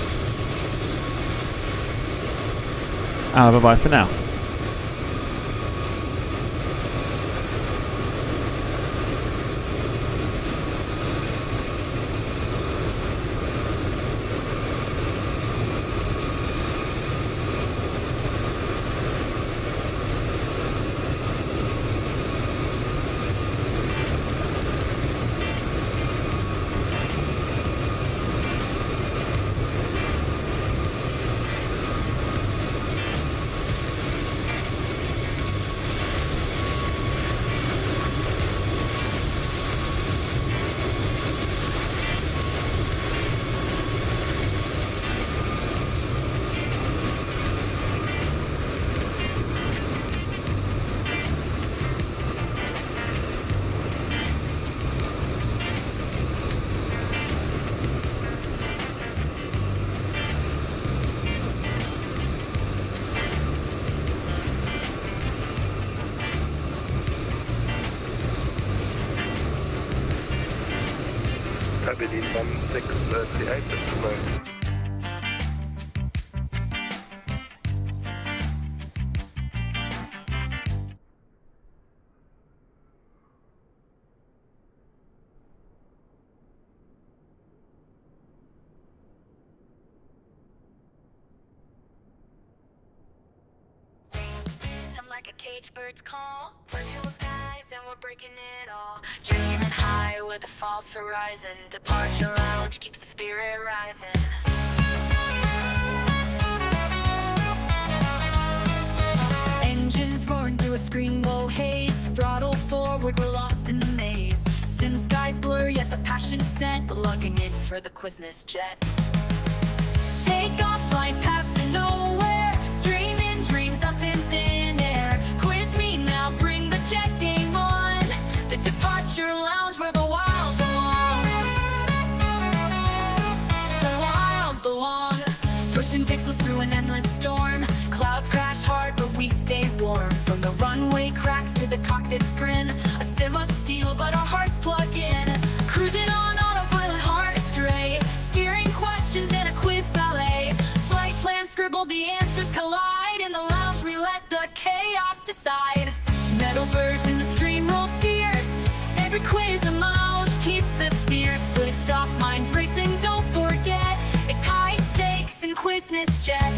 And bye bye for now. Berlin 1638 bis 12. Cage birds call, virtual skies, and we're breaking it all. Dreaming high with a false horizon. Departure lounge keeps the spirit rising. Engines roaring through a screen glow haze. Throttle forward, we're lost in the maze. Sim skies blur, yet the passion set. Lugging in for the Quiznos jet. Take off, flight paths to nowhere. Streaming dreams up in thin air. Quiz me now, bring the jet game on. The departure lounge where the wild belong. The wild belong. Pushing pixels through an endless storm. Clouds crash hard, but we stay warm. From the runway cracks to the cockpit's grin. A sim of steel, but our hearts plug in. Cruising on autopilot, heart astray. Steering questions in a quiz ballet. Flight plan scribbled, the answers collide. In the lounge we let the chaos decide. Metal birds in the stream rolls fierce. Every quiz a lounge keeps the fierce. Lift off, minds racing, don't forget. It's high stakes in Quiznos jet.